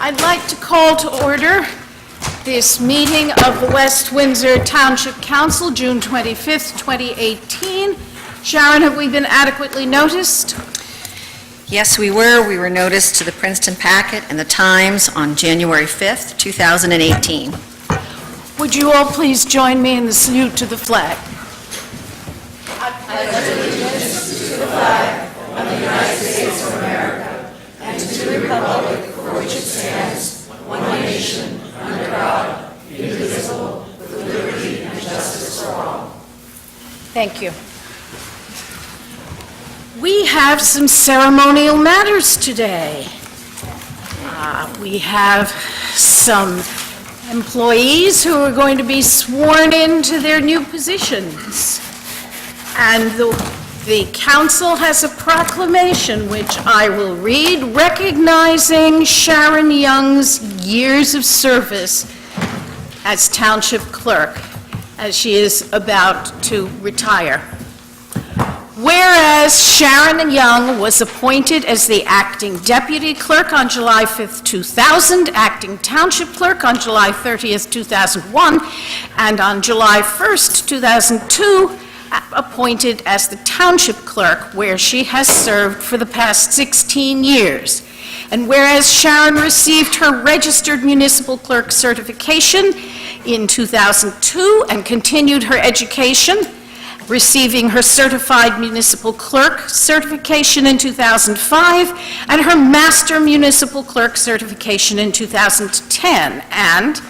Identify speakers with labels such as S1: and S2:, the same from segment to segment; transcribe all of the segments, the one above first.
S1: I'd like to call to order this meeting of the West Windsor Township Council, June 25th, 2018. Sharon, have we been adequately noticed?
S2: Yes, we were. We were noticed to the Princeton Packet and the Times on January 5th, 2018.
S1: Would you all please join me in the salute to the flag?
S3: I pledge allegiance to the flag of the United States of America and to the republic for which it stands, one nation, under God, indivisible, with liberty and justice for all.
S1: Thank you. We have some ceremonial matters today. We have some employees who are going to be sworn into their new positions. And the council has a proclamation which I will read, recognizing Sharon Young's years of service as township clerk, as she is about to retire. Whereas Sharon Young was appointed as the acting deputy clerk on July 5th, 2000, acting township clerk on July 30th, 2001, and on July 1st, 2002, appointed as the township clerk, where she has served for the past 16 years. And whereas Sharon received her registered municipal clerk certification in 2002 and continued her education, receiving her certified municipal clerk certification in 2005 and her master municipal clerk certification in 2010. And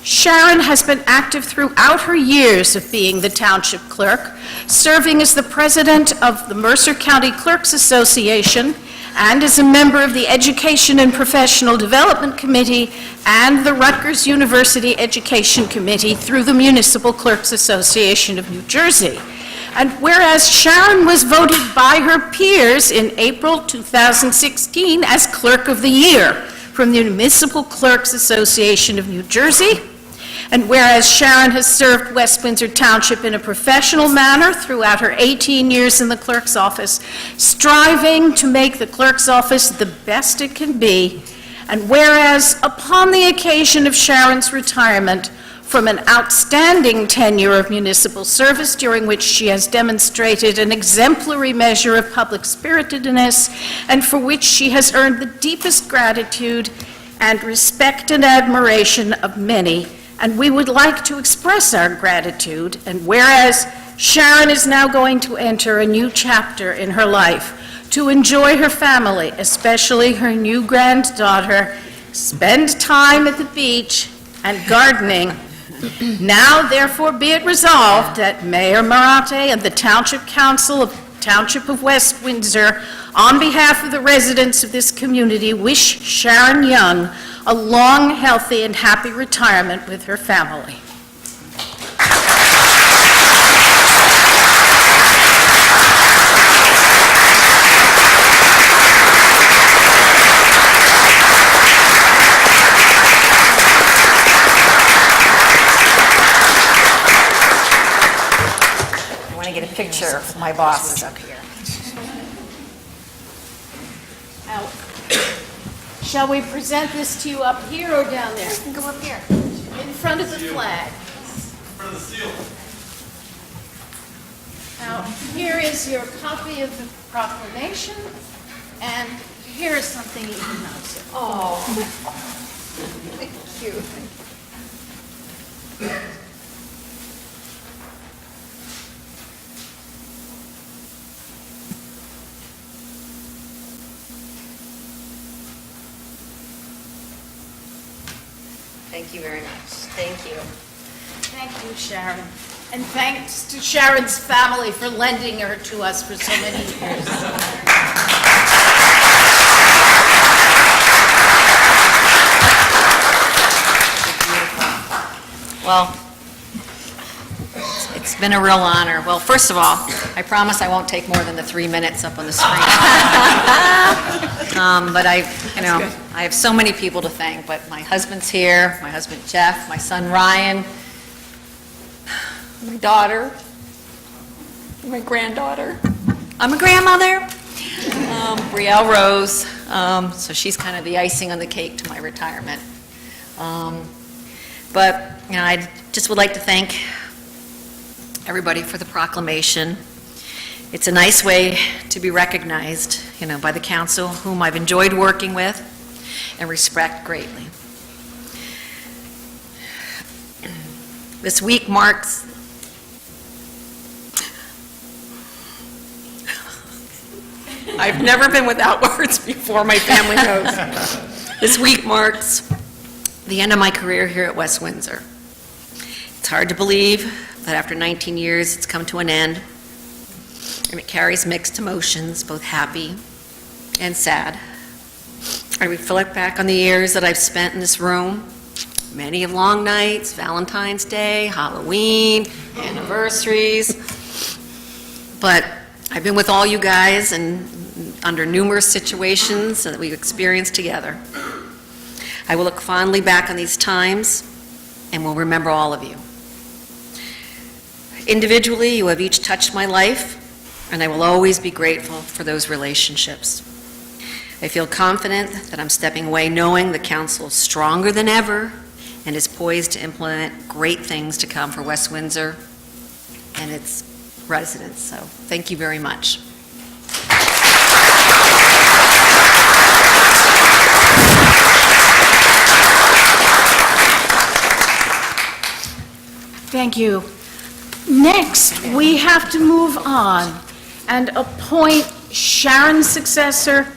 S1: Sharon has been active throughout her years of being the township clerk, serving as the president of the Mercer County Clerks Association and as a member of the Education and Professional Development Committee and the Rutgers University Education Committee through the Municipal Clerks Association of New Jersey. And whereas Sharon was voted by her peers in April 2016 as Clerk of the Year from the Municipal Clerks Association of New Jersey, and whereas Sharon has served West Windsor Township in a professional manner throughout her 18 years in the clerk's office, striving to make the clerk's office the best it can be, and whereas upon the occasion of Sharon's retirement from an outstanding tenure of municipal service during which she has demonstrated an exemplary measure of public spiritedness and for which she has earned the deepest gratitude and respect and admiration of many, and we would like to express our gratitude. And whereas Sharon is now going to enter a new chapter in her life to enjoy her family, especially her new granddaughter, spend time at the beach and gardening, now therefore be it resolved that Mayor Marate and the Township Council of Township of West Windsor, on behalf of the residents of this community, wish Sharon Young a long, healthy, and happy retirement with her family.
S2: I want to get a picture of my bosses up here.
S1: Now, shall we present this to you up here or down there?
S2: You can go up here.
S1: In front of the flag.
S4: For the seal.
S1: Now, here is your copy of the proclamation, and here is something even nicer.
S2: Oh, thank you. Thank you very much. Thank you.
S1: Thank you, Sharon. And thanks to Sharon's family for lending her to us for so many years.
S2: Well, it's been a real honor. Well, first of all, I promise I won't take more than the 3 minutes up on the screen. But I have so many people to thank, but my husband's here, my husband Jeff, my son Ryan, my daughter, my granddaughter. I'm a grandmother. Brielle Rose, so she's kind of the icing on the cake to my retirement. But, you know, I just would like to thank everybody for the proclamation. It's a nice way to be recognized, you know, by the council, whom I've enjoyed working with and respect greatly. This week marks I've never been without words before, my family knows. This week marks the end of my career here at West Windsor. It's hard to believe that after 19 years it's come to an end, and it carries mixed emotions, both happy and sad. I reflect back on the years that I've spent in this room, many of long nights, Valentine's Day, Halloween, anniversaries, but I've been with all you guys and under numerous situations that we've experienced together. I will look fondly back on these times and will remember all of you. Individually, you have each touched my life, and I will always be grateful for those relationships. I feel confident that I'm stepping away knowing the council is stronger than ever and is poised to implement great things to come for West Windsor and its residents. So thank you very much.
S1: Thank you. Next, we have to move on and appoint Sharon's successor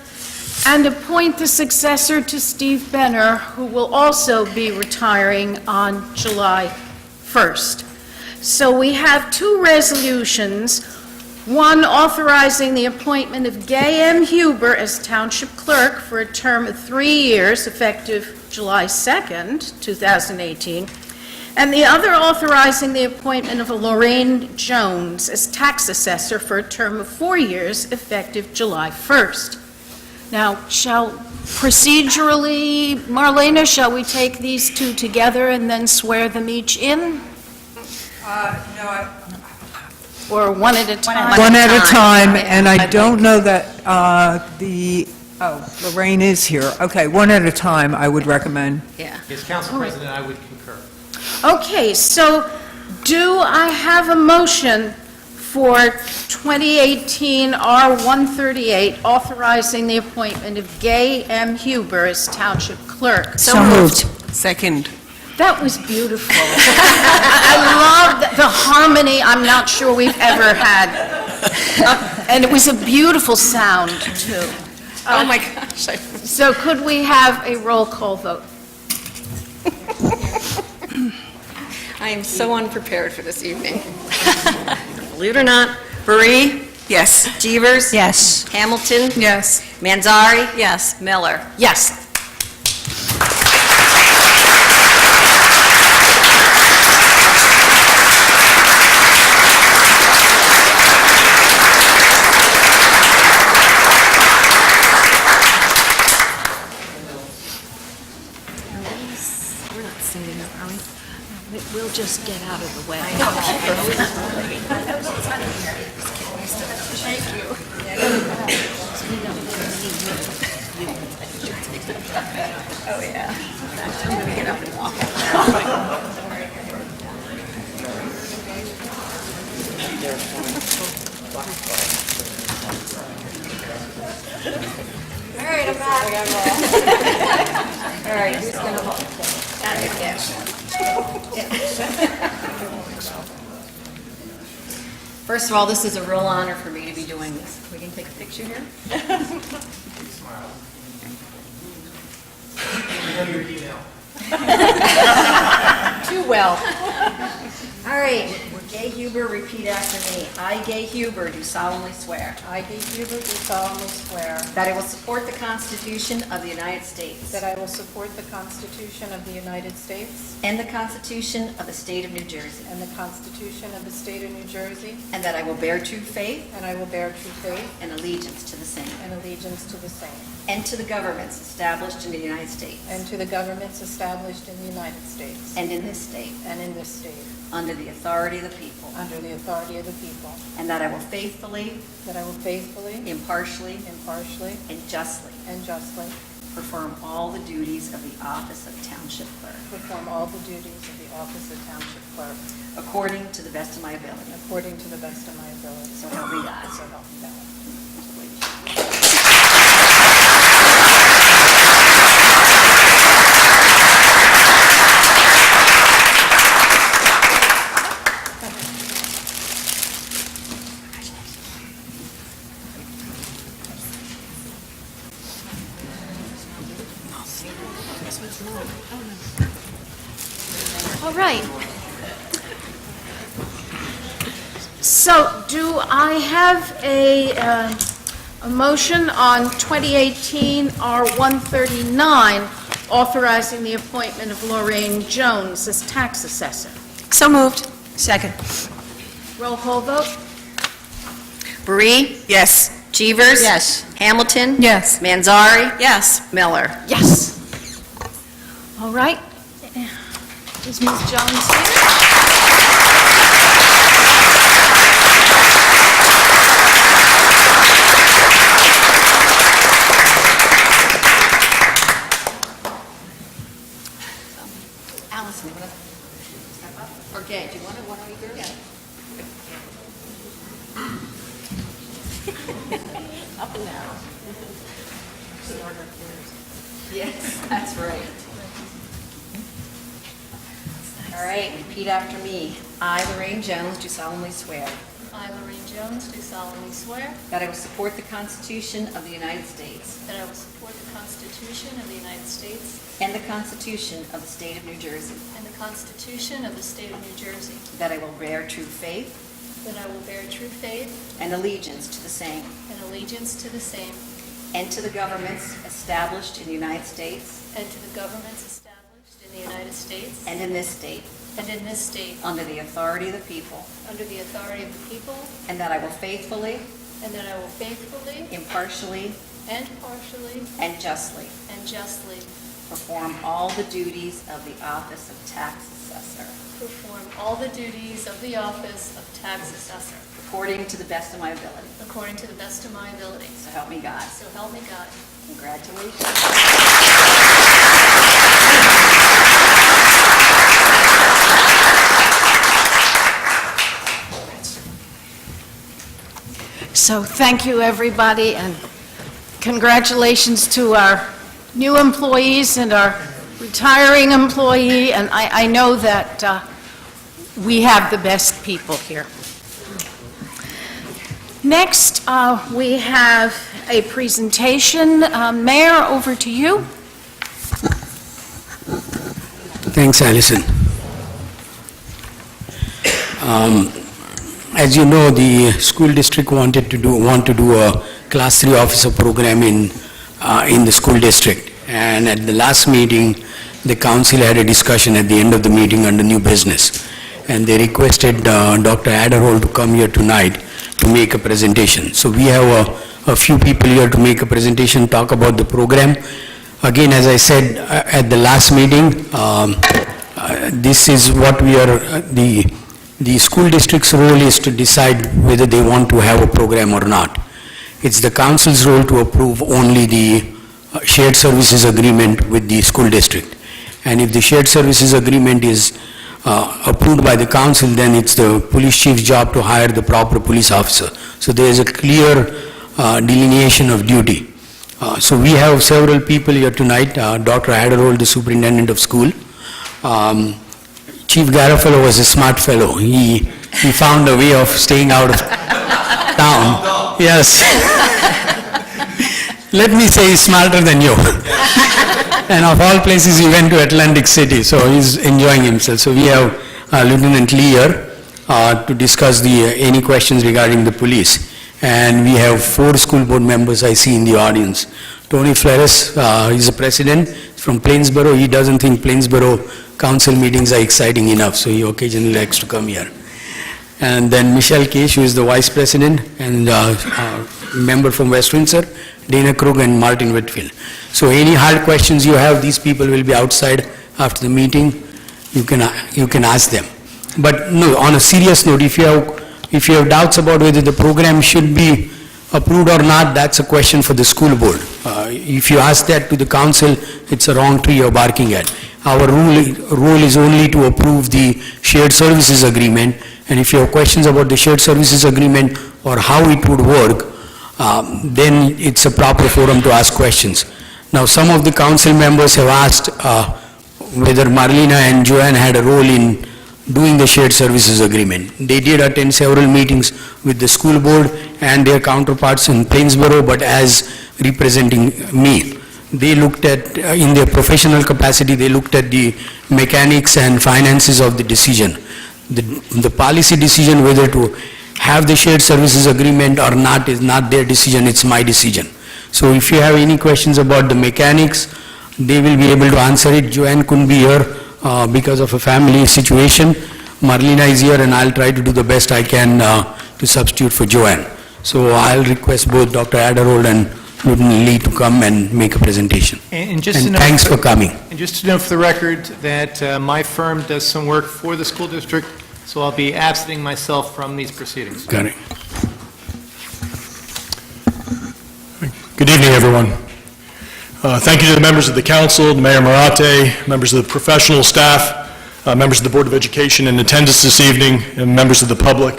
S1: and appoint the successor to Steve Benner, who will also be retiring on July 1st. So we have two resolutions, one authorizing the appointment of Gay M. Huber as Township Clerk for a term of 3 years, effective July 2nd, 2018, and the other authorizing the appointment of Lorraine Jones as Tax Assessor for a term of 4 years, effective July 1st. Now, procedurally, Marlena, shall we take these two together and then swear them each in?
S4: No,
S1: Or one at a time?
S4: one at a time, and I don't know that Lorraine is here. Okay, one at a time, I would recommend.
S2: Yeah.
S5: As Council President, I would concur.
S1: Okay, so do I have a motion for 2018 R-138 authorizing the appointment of Gay M. Huber as Township Clerk?
S4: So moved.
S6: Second.
S1: That was beautiful. I love the harmony I'm not sure we've ever had. And it was a beautiful sound, too.
S2: Oh, my gosh.
S1: So could we have a roll call vote?
S2: I am so unprepared for this evening. Believe it or not, Bree,
S6: Yes.
S2: Jeevers.
S6: Yes.
S2: Hamilton.
S6: Yes.
S2: Manzari. Yes. Miller.
S1: Yes.
S2: We're not singing, are we?
S1: We'll just get out of the way.
S2: Oh, yeah. I'm going to get up and walk. All right, I'm back. All right, who's going to hold? First of all, this is a real honor for me to be doing this. We can take a picture here?
S5: I know your email.
S2: Too well. All right, Gay Huber, repeat after me. I, Gay Huber, do solemnly swear
S7: I, Gay Huber, do solemnly swear
S2: that I will support the Constitution of the United States
S7: that I will support the Constitution of the United States
S2: and the Constitution of the State of New Jersey,
S7: and the Constitution of the State of New Jersey,
S2: and that I will bear true faith
S7: and I will bear true faith
S2: and allegiance to the same
S7: and allegiance to the same,
S2: and to the governments established in the United States
S7: and to the governments established in the United States
S2: and in this state,
S7: and in this state,
S2: under the authority of the people. people,
S7: under the authority of the people,
S2: and that I will faithfully,
S7: that I will faithfully,
S2: impartially,
S7: impartially,
S2: and justly
S7: and justly
S2: perform all the duties of the office of Township Clerk,
S7: perform all the duties of the office of Township Clerk
S2: according to the best of my ability.
S7: according to the best of my ability.
S2: So help me God.
S7: So help me God.
S1: All right. So do I have a motion on 2018 R-139 authorizing the appointment of Lorraine Jones as tax assessor?
S2: So moved.
S4: Second.
S1: Roll call vote?
S2: Bree?
S4: Yes.
S2: Cheevers?
S4: Yes.
S2: Hamilton?
S4: Yes.
S2: Manzari? Yes. Miller?
S1: Yes. All right. Is Ms. Jones here?
S2: Allison, you want to step up? Or Gay, do you want to, one of you girls? Up and down. Yes, that's right. All right, repeat after me. I, Lorraine Jones, do solemnly swear
S6: I, Lorraine Jones, do solemnly swear
S2: that I will support the Constitution of the United States
S6: that I will support the Constitution of the United States
S2: and the Constitution of the State of New Jersey,
S6: and the Constitution of the State of New Jersey,
S2: that I will bear true faith
S6: that I will bear true faith
S2: and allegiance to the same
S6: and allegiance to the same
S2: and to the governments established in the United States
S6: and to the governments established in the United States
S2: and in this state
S6: and in this state
S2: under the authority of the people,
S6: under the authority of the people,
S2: and that I will faithfully,
S6: and that I will faithfully
S2: impartially,
S6: and partially
S2: and justly
S6: and justly
S2: perform all the duties of the office of tax assessor
S6: perform all the duties of the office of tax assessor
S2: according to the best of my ability.
S6: according to the best of my ability.
S2: So help me God.
S6: So help me God.
S2: Congratulations.
S1: So thank you, everybody, and congratulations to our new employees and our retiring employee, and I know that we have the best people here. Next, we have a presentation. Mayor, over to you.
S8: Thanks, Alison. As you know, the school district want to do a Class 3 officer program in the school district. And at the last meeting, the council had a discussion at the end of the meeting under new business. And they requested Dr. Adderhold to come here tonight to make a presentation. So we have a few people here to make a presentation, talk about the program. Again, as I said at the last meeting, this is what we are, the school district's role is to decide whether they want to have a program or not. It's the council's role to approve only the shared services agreement with the school district. And if the shared services agreement is approved by the council, then it's the police chief's job to hire the proper police officer. So there is a clear delineation of duty. So we have several people here tonight. Dr. Adderhold, the superintendent of school. Chief Garofalo was a smart fellow. He found a way of staying out of town. Yes. Let me say he's smarter than you. And of all places, he went to Atlantic City, so he's enjoying himself. So we have Lieutenant Lee here to discuss any questions regarding the police. And we have 4 school board members I see in the audience. Tony Flores, he's the president from Plainsboro. He doesn't think Plainsboro council meetings are exciting enough, so he occasionally likes to come here. And then Michelle Case, who is the vice president and member from West Windsor, Dana Krug and Martin Whitfield. So any hard questions you have, these people will be outside after the meeting. You can ask them. But no, on a serious note, if you have doubts about whether the program should be approved or not, that's a question for the school board. If you ask that to the council, it's a wrong tree you're barking at. Our role is only to approve the shared services agreement, and if you have questions about the shared services agreement or how it would work, then it's a proper forum to ask questions. Now, some of the council members have asked whether Marlena and Joanne had a role in doing the shared services agreement. They did attend several meetings with the school board and their counterparts in Plainsboro, but as representing me. They looked at, in their professional capacity, they looked at the mechanics and finances of the decision. The policy decision whether to have the shared services agreement or not is not their decision, it's my decision. So if you have any questions about the mechanics, they will be able to answer it. Joanne couldn't be here because of a family situation. Marlena is here, and I'll try to do the best I can to substitute for Joanne. So I'll request both Dr. Adderhold and Lieutenant Lee to come and make a presentation.
S5: And just to
S8: And
S5: note
S8: thanks for coming.
S5: And just to note for the record that my firm does some work for the school district, so I'll be absenting myself from these proceedings.
S8: Correct.
S9: Good evening, everyone. Thank you to the members of the council, the Mayor Marate, members of the professional staff, members of the Board of Education in attendance this evening, and members of the public.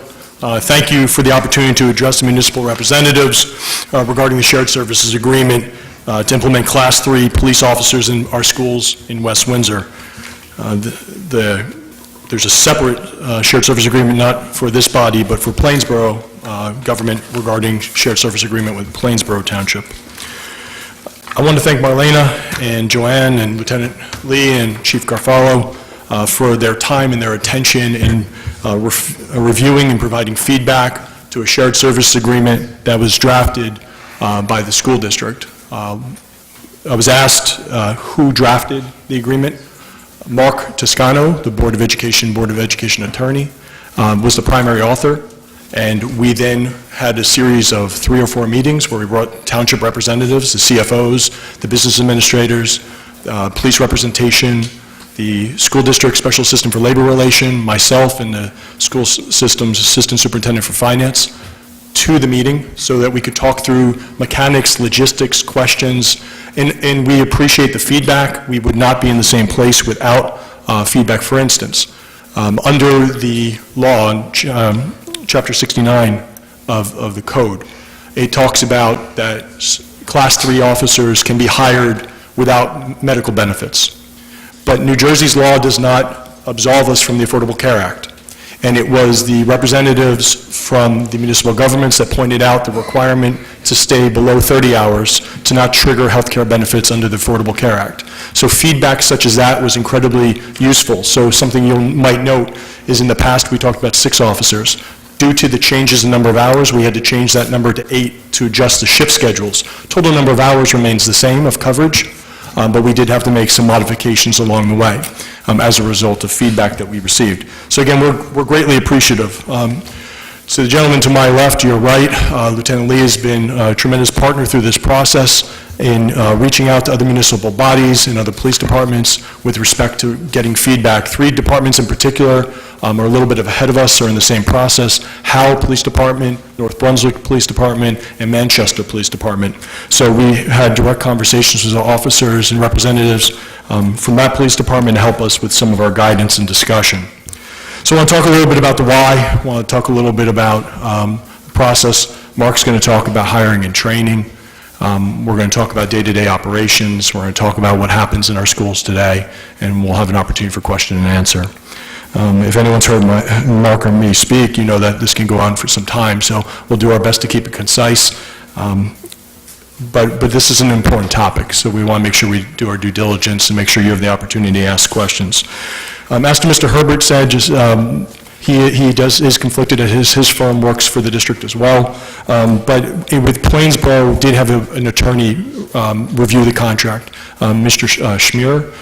S9: Thank you for the opportunity to address the municipal representatives regarding the shared services agreement to implement Class 3 police officers in our schools in West Windsor. There's a separate shared service agreement, not for this body, but for Plainsboro government regarding shared service agreement with Plainsboro Township. I want to thank Marlena and Joanne and Lieutenant Lee and Chief Garfalo for their time and their attention in reviewing and providing feedback to a shared service agreement that was drafted by the school district. I was asked who drafted the agreement. Mark Toscano, the Board of Education attorney, was the primary author, and we then had a series of 3 or 4 meetings where we brought township representatives, the CFOs, the business administrators, police representation, the school district special assistant for labor relation, myself, and the school system's assistant superintendent for finance to the meeting so that we could talk through mechanics, logistics, questions, and we appreciate the feedback. We would not be in the same place without feedback. For instance, under the law, Chapter 69 of the code, it talks about that Class 3 officers can be hired without medical benefits. But New Jersey's law does not absolve us from the Affordable Care Act. And it was the representatives from the municipal governments that pointed out the requirement to stay below 30 hours to not trigger health care benefits under the Affordable Care Act. So feedback such as that was incredibly useful. So something you might note is in the past we talked about 6 officers. Due to the changes in number of hours, we had to change that number to 8 to adjust the shift schedules. Total number of hours remains the same of coverage, but we did have to make some modifications along the way as a result of feedback that we received. So again, we're greatly appreciative. So the gentleman to my left, your right, Lieutenant Lee has been a tremendous partner through this process in reaching out to other municipal bodies and other police departments with respect to getting feedback. 3 departments in particular are a little bit ahead of us, are in the same process: Howell Police Department, North Brunswick Police Department, and Manchester Police Department. So we had direct conversations with our officers and representatives from that police department to help us with some of our guidance and discussion. So I want to talk a little bit about the why. I want to talk a little bit about the process. Mark's going to talk about hiring and training. We're going to talk about day-to-day operations. We're going to talk about what happens in our schools today, and we'll have an opportunity for question and answer. If anyone's heard Mark or me speak, you know that this can go on for some time, so we'll do our best to keep it concise. But this is an important topic, so we want to make sure we do our due diligence and make sure you have the opportunity to ask questions. As to Mr. Herbert said, just, he is conflicted as his firm works for the district as well, but with Plainsboro did have an attorney review the contract, Mr. Schmier,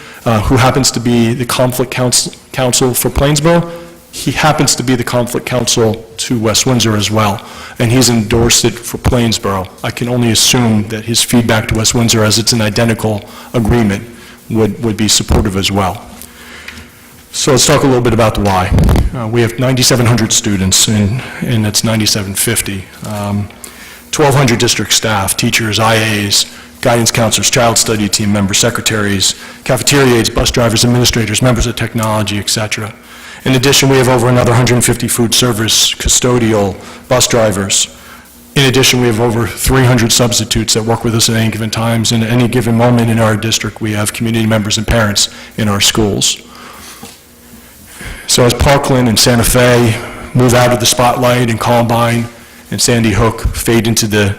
S9: who happens to be the conflict counsel for Plainsboro. He happens to be the conflict counsel to West Windsor as well, and he's endorsed it for Plainsboro. I can only assume that his feedback to West Windsor, as it's an identical agreement, would be supportive as well. So let's talk a little bit about the why. We have 9,700 students, and that's 9,750. 1,200 district staff, teachers, IAs, guidance counselors, child study team members, secretaries, cafeteria aides, bus drivers, administrators, members of technology, etc. In addition, we have over another 150 food service, custodial, bus drivers. In addition, we have over 300 substitutes that work with us at any given times. And at any given moment in our district, we have community members and parents in our schools. So as Parkland and Santa Fe move out of the spotlight, and Columbine and Sandy Hook fade into the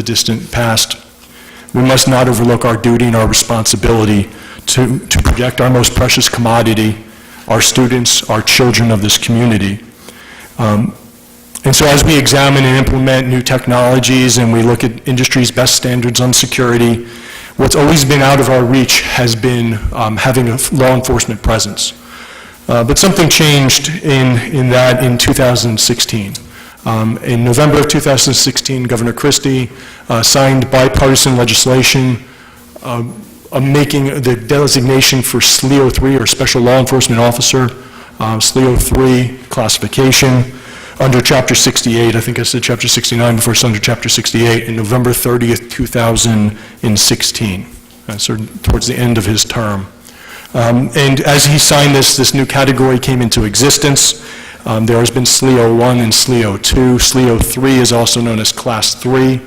S9: distant past, we must not overlook our duty and our responsibility to protect our most precious commodity, our students, our children of this community. And so as we examine and implement new technologies and we look at industry's best standards on security, what's always been out of our reach has been having a law enforcement presence. But something changed in that in 2016. In November of 2016, Governor Christie signed bipartisan legislation making the designation for SLEO 3, or Special Law Enforcement Officer, SLEO 3 classification, under Chapter 68. I think I said Chapter 69 before. It's under Chapter 68, in November 30th, 2016, so towards the end of his term. And as he signed this new category came into existence. There has been SLEO 1 and SLEO 2. SLEO 3 is also known as Class 3.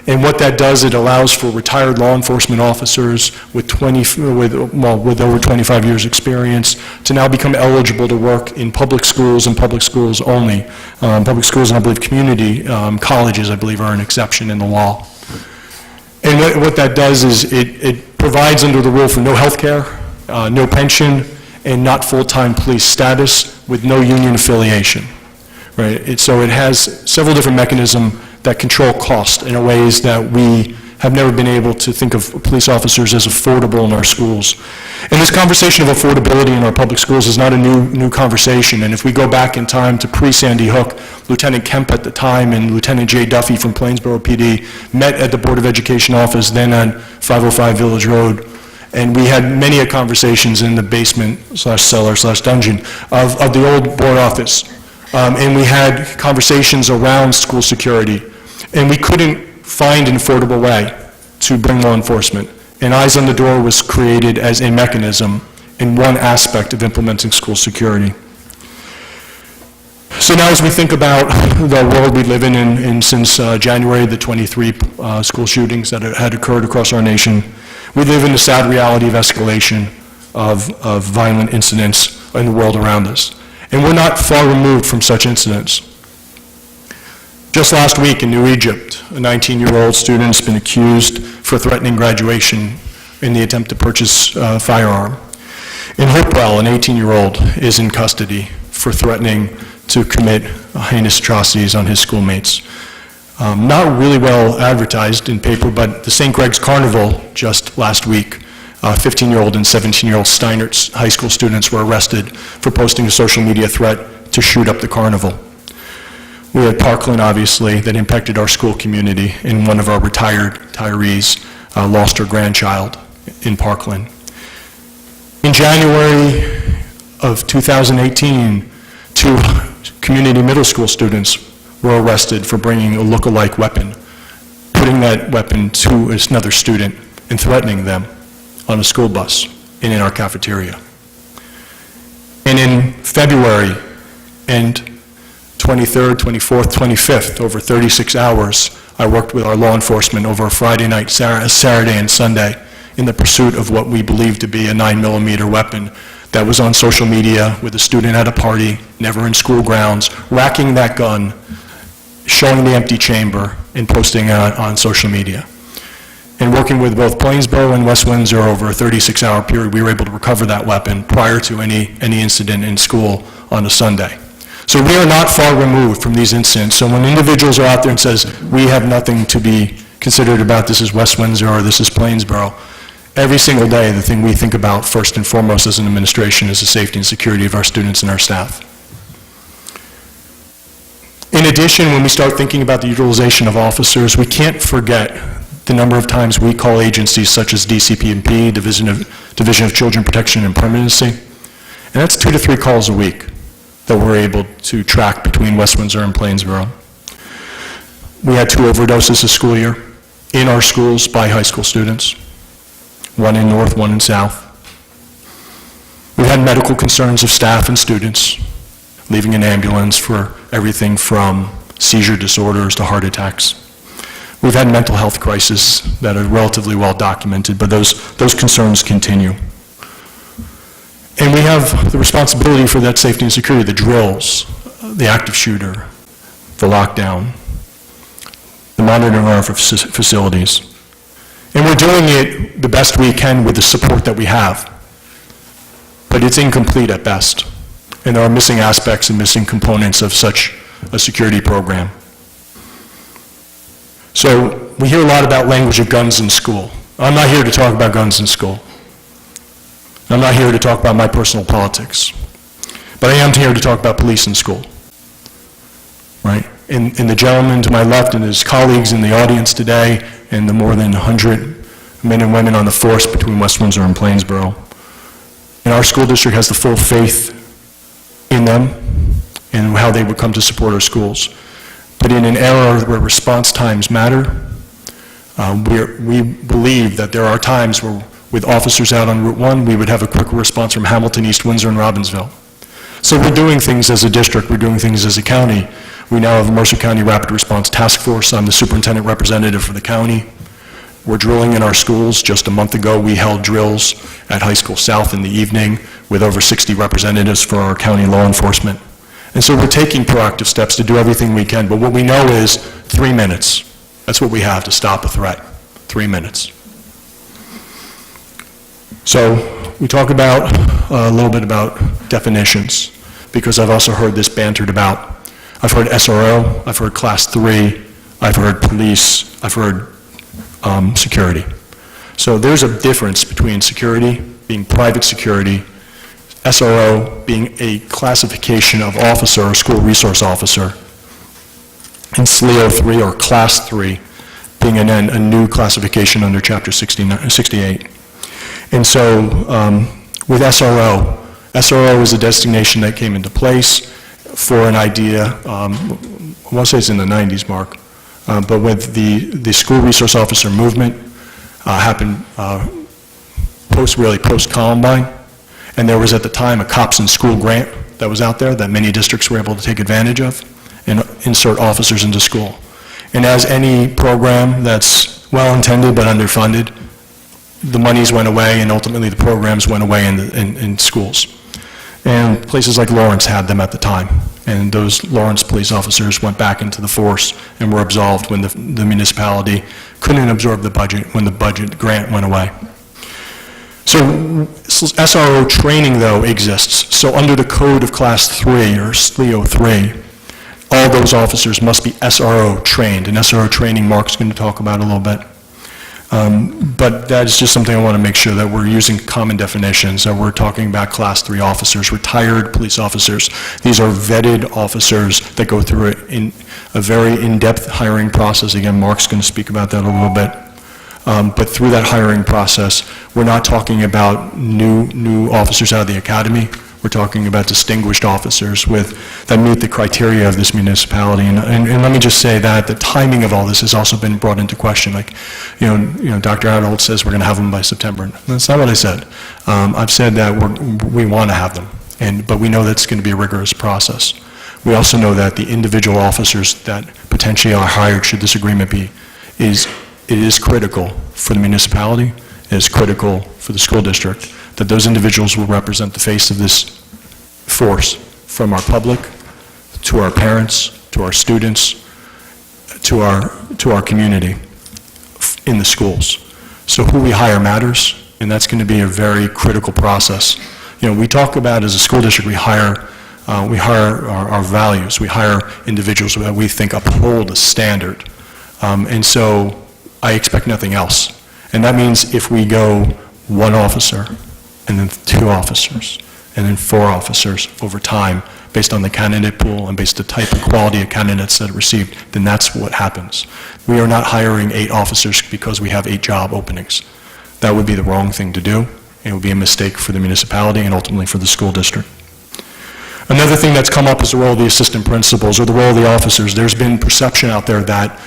S9: And what that does, it allows for retired law enforcement officers with over 25 years experience to now become eligible to work in public schools and public schools only. Public schools and I believe community colleges, I believe, are an exception in the law. And what that does is it provides under the rule for no health care, no pension, and not full-time police status with no union affiliation. Right? So it has several different mechanisms that control cost in ways that we have never been able to think of police officers as affordable in our schools. And this conversation of affordability in our public schools is not a new conversation. And if we go back in time to pre-Sandy Hook, Lieutenant Kemp at the time and Lieutenant Jay Duffy from Plainsboro PD met at the Board of Education office, then on 505 Village Road. And we had many conversations in the basement/cellar/dungeon of the old board office. And we had conversations around school security. And we couldn't find an affordable way to bring law enforcement. And Eyes on the Door was created as a mechanism in one aspect of implementing school security. So now as we think about the world we live in since January, the 23 school shootings that had occurred across our nation, we live in the sad reality of escalation of violent incidents in the world around us. And we're not far removed from such incidents. Just last week in New Egypt, a 19-year-old student has been accused for threatening graduation in the attempt to purchase a firearm. In Hopewell, an 18-year-old is in custody for threatening to commit heinous atrocities on his schoolmates. Not really well advertised in paper, but the St. Greg's Carnival just last week, 15-year-old and 17-year-old Steinert high school students were arrested for posting a social media threat to shoot up the carnival. We had Parkland, obviously, that impacted our school community, and one of our retirees lost her grandchild in Parkland. In January of 2018, 2 community middle school students were arrested for bringing a look-alike weapon, putting that weapon to another student and threatening them on a school bus and in our cafeteria. And in February and 23rd, 24th, 25th, over 36 hours, I worked with our law enforcement over a Friday night, Saturday, and Sunday in the pursuit of what we believe to be a 9mm weapon that was on social media with a student at a party, never in school grounds, racking that gun, showing the empty chamber, and posting it on social media. And working with both Plainsboro and West Windsor over a 36-hour period, we were able to recover that weapon prior to any incident in school on a Sunday. So we are not far removed from these incidents. So when individuals are out there and says, we have nothing to be considered about, this is West Windsor or this is Plainsboro, every single day the thing we think about first and foremost as an administration is the safety and security of our students and our staff. In addition, when we start thinking about the utilization of officers, we can't forget the number of times we call agencies such as DCP&P, Division of Children Protection and Permanency, And that's 2 to 3 calls a week that we're able to track between West Windsor and Plainsboro. We had 2 overdoses this school year in our schools by high school students, 1 in North, 1 in South. We had medical concerns of staff and students, leaving an ambulance for everything from seizure disorders to heart attacks. We've had mental health crises that are relatively well documented, but those concerns continue. And we have the responsibility for that safety and security, the drills, the active shooter, the lockdown, the monitoring of our facilities. And we're doing it the best we can with the support that we have. But it's incomplete at best. And there are missing aspects and missing components of such a security program. So we hear a lot about language of guns in school. I'm not here to talk about guns in school. I'm not here to talk about my personal politics. But I am here to talk about police in school. Right? And the gentleman to my left and his colleagues in the audience today, and the more than 100 men and women on the force between West Windsor and Plainsboro, and our school district has the full faith in them and how they would come to support our schools. But in an era where response times matter, we believe that there are times where, with officers out on Route 1, we would have a quicker response from Hamilton, East Windsor, and Robbinsville. So we're doing things as a district, we're doing things as a county. We now have a Mercer County Rapid Response Task Force. I'm the superintendent representative for the county. We're drilling in our schools. Just a month ago, we held drills at High School South in the evening with over 60 representatives for our county law enforcement. And so we're taking proactive steps to do everything we can, but what we know is 3 minutes. That's what we have to stop a threat, 3 minutes. So we talk about a little bit about definitions, because I've also heard this bantered about. I've heard SRO, I've heard Class 3, I've heard police, I've heard security. So there's a difference between security being private security, SRO being a classification of officer or school resource officer, and SLEO 3 or Class 3 being a new classification under Chapter 68. And so with SRO is a designation that came into place for an idea, I want to say it's in the 90s, Mark, but with the school resource officer movement happened post-Columbine, and there was at the time a Cops in School grant that was out there that many districts were able to take advantage of and insert officers into school. And as any program that's well-intended but underfunded, the monies went away and ultimately the programs went away in schools. And places like Lawrence had them at the time. And those Lawrence police officers went back into the force and were absolved when the municipality couldn't absorb the budget when the budget grant went away. So SRO training, though, exists. So under the code of Class 3 or SLEO 3, all those officers must be SRO trained. And SRO training Mark's going to talk about a little bit. But that is just something I want to make sure that we're using common definitions, that we're talking about Class 3 officers, retired police officers. These are vetted officers that go through a very in-depth hiring process. Again, Mark's going to speak about that a little bit. But through that hiring process, we're not talking about new officers out of the academy. We're talking about distinguished officers that meet the criteria of this municipality. And let me just say that the timing of all this has also been brought into question. Like, Dr. Adult says we're going to have them by September. That's not what I said. I've said that we want to have them, but we know that's going to be a rigorous process. We also know that the individual officers that potentially are hired, should this agreement be, it is critical for the municipality, it is critical for the school district, that those individuals will represent the face of this force, from our public, to our parents, to our students, to our community in the schools. So who we hire matters, and that's going to be a very critical process. We talk about, as a school district, we hire our values, we hire individuals that we think uphold a standard. And so I expect nothing else. And that means if we go 1 officer, and then 2 officers, and then 4 officers over time, based on the candidate pool and based on the type and quality of candidates that are received, then that's what happens. We are not hiring 8 officers because we have 8 job openings. That would be the wrong thing to do. and it would be a mistake for the municipality and ultimately for the school district. Another thing that's come up is the role of the assistant principals or the role of the officers. There's been perception out there that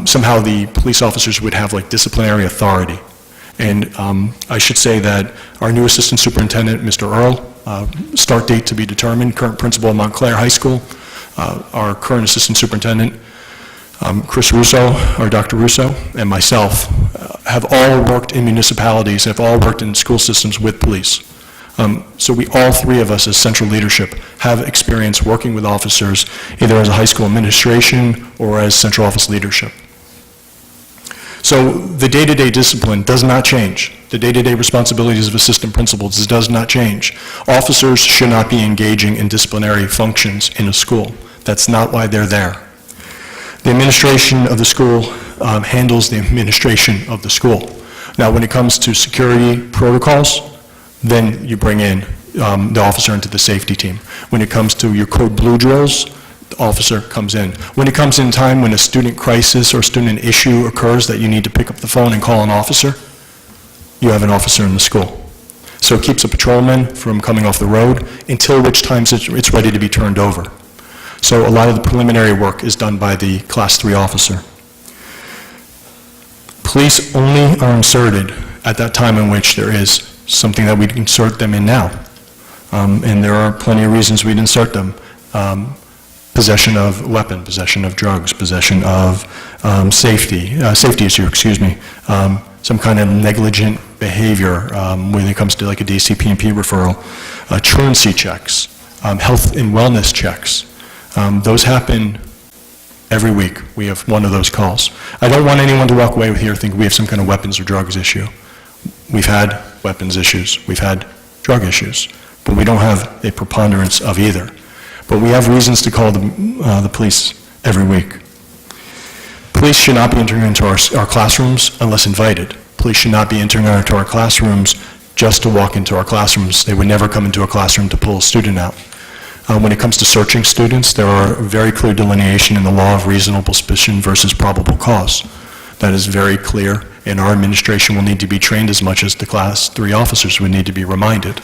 S9: somehow the police officers would have like disciplinary authority. And I should say that our new assistant superintendent, Mr. Earl, start date to be determined, current principal of Montclair High School, our current assistant superintendent, Chris Russo, or Dr. Russo, and myself have all worked in municipalities, have all worked in school systems with police. So we, all three of us as central leadership, have experience working with officers, either as a high school administration or as central office leadership. So the day-to-day discipline does not change. The day-to-day responsibilities of assistant principals does not change. Officers should not be engaging in disciplinary functions in a school. That's not why they're there. The administration of the school handles the administration of the school. Now, when it comes to security protocols, then you bring in the officer into the safety team. When it comes to your code blue drills, the officer comes in. When it comes in time when a student crisis or student issue occurs that you need to pick up the phone and call an officer, you have an officer in the school. So it keeps a patrolman from coming off the road until which time it's ready to be turned over. So a lot of the preliminary work is done by the Class 3 officer. Police only are inserted at that time in which there is something that we'd insert them in now. And there are plenty of reasons we'd insert them. Possession of weapon, possession of drugs, possession of safety issue, some kind of negligent behavior when it comes to like a DCP&P referral, truancy checks, health and wellness checks. Those happen every week. We have one of those calls. I don't want anyone to walk away with here thinking we have some kind of weapons or drugs issue. We've had weapons issues, we've had drug issues, but we don't have a preponderance of either. But we have reasons to call the police every week. Police should not be entering into our classrooms unless invited. Police should not be entering into our classrooms just to walk into our classrooms. They would never come into a classroom to pull a student out. When it comes to searching students, there are very clear delineation in the law of reasonable suspicion versus probable cause. That is very clear, and our administration will need to be trained as much as the Class 3 officers would need to be reminded.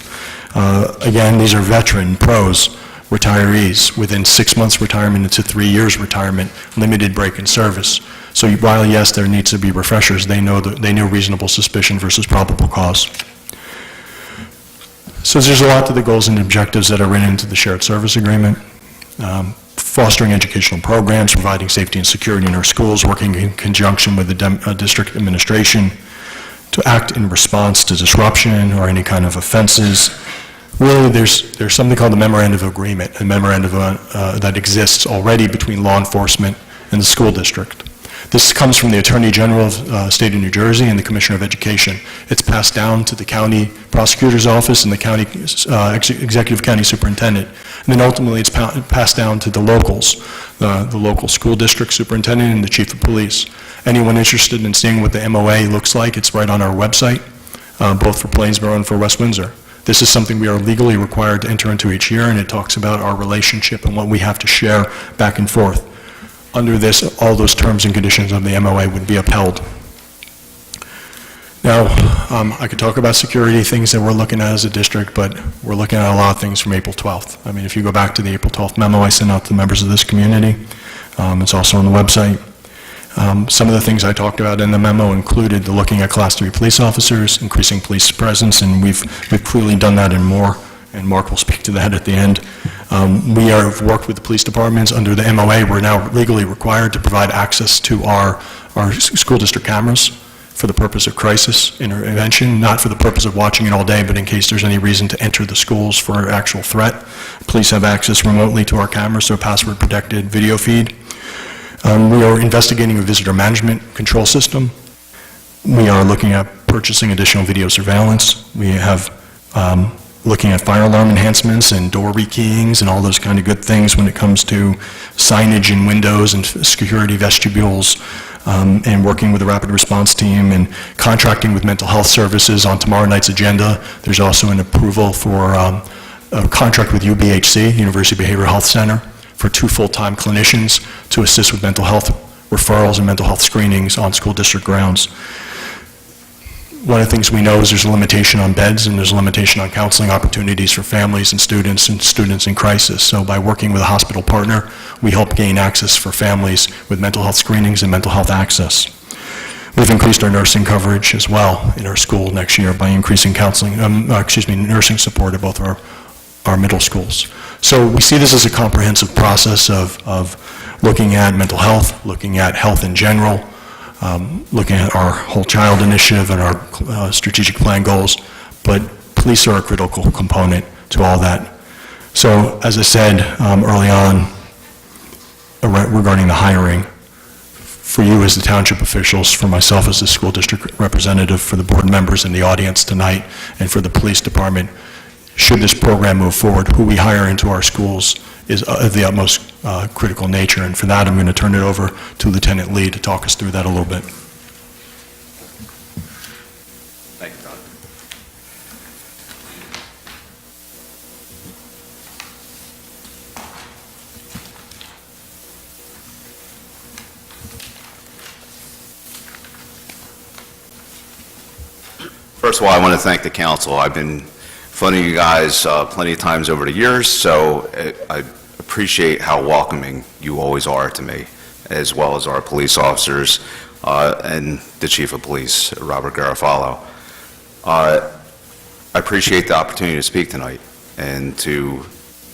S9: Again, these are veteran, pros, retirees, within 6 months retirement into 3 years retirement, limited break in service. So while, yes, there needs to be refreshers, they know reasonable suspicion versus probable cause. So there's a lot to the goals and objectives that are written into the shared service agreement. Fostering educational programs, providing safety and security in our schools, working in conjunction with the district administration to act in response to disruption or any kind of offenses. Really, there's something called the Memorandum Agreement, a memorandum that exists already between law enforcement and the school district. This comes from the Attorney General of the State of New Jersey and the Commissioner of Education. It's passed down to the County Prosecutor's Office and the County Executive County Superintendent. And then ultimately it's passed down to the locals, the local school district superintendent and the Chief of Police. Anyone interested in seeing what the MOA looks like, it's right on our website, both for Plainsboro and for West Windsor. This is something we are legally required to enter into each year, and it talks about our relationship and what we have to share back and forth. Under this, all those terms and conditions of the MOA would be upheld. Now, I could talk about security, things that we're looking at as a district, but we're looking at a lot of things from April 12th. I mean, if you go back to the April 12th memo I sent out to the members of this community, it's also on the website. Some of the things I talked about in the memo included the looking at Class 3 police officers, increasing police presence, and we've clearly done that and more, and Mark will speak to that at the end. We have worked with the police departments under the MOA. We're now legally required to provide access to our school district cameras for the purpose of crisis intervention, not for the purpose of watching it all day, but in case there's any reason to enter the schools for an actual threat. Police have access remotely to our cameras, so a password-protected video feed. We are investigating a visitor management control system. We are looking at purchasing additional video surveillance. We have looking at fire alarm enhancements and door rekeyings and all those kind of good things when it comes to signage in windows and security vestibules, and working with the rapid response team and contracting with mental health services on tomorrow night's agenda. There's also an approval for a contract with UBHC, University Behavioral Health Center, for 2 full-time clinicians to assist with mental health referrals and mental health screenings on school district grounds. one of the things we know is there's a limitation on beds and there's a limitation on counseling opportunities for families and students in crisis. So by working with a hospital partner, we help gain access for families with mental health screenings and mental health access. We've increased our nursing coverage as well in our school next year by increasing nursing support at both our middle schools. So we see this as a comprehensive process of looking at mental health, looking at health in general, looking at our whole child initiative and our strategic plan goals, but police are a critical component to all that. So as I said early on regarding the hiring, for you as the township officials, for myself as the school district representative, for the board members in the audience tonight, and for the police department, should this program move forward, who we hire into our schools is of the utmost critical nature. And for that, I'm going to turn it over to Lieutenant Lee to talk us through that a little bit.
S10: Thank you, Don. First of all, I want to thank the council. I've been phoning you guys plenty of times over the years, so I appreciate how welcoming you always are to me, as well as our police officers and the Chief of Police, Robert Garofalo. I appreciate the opportunity to speak tonight and to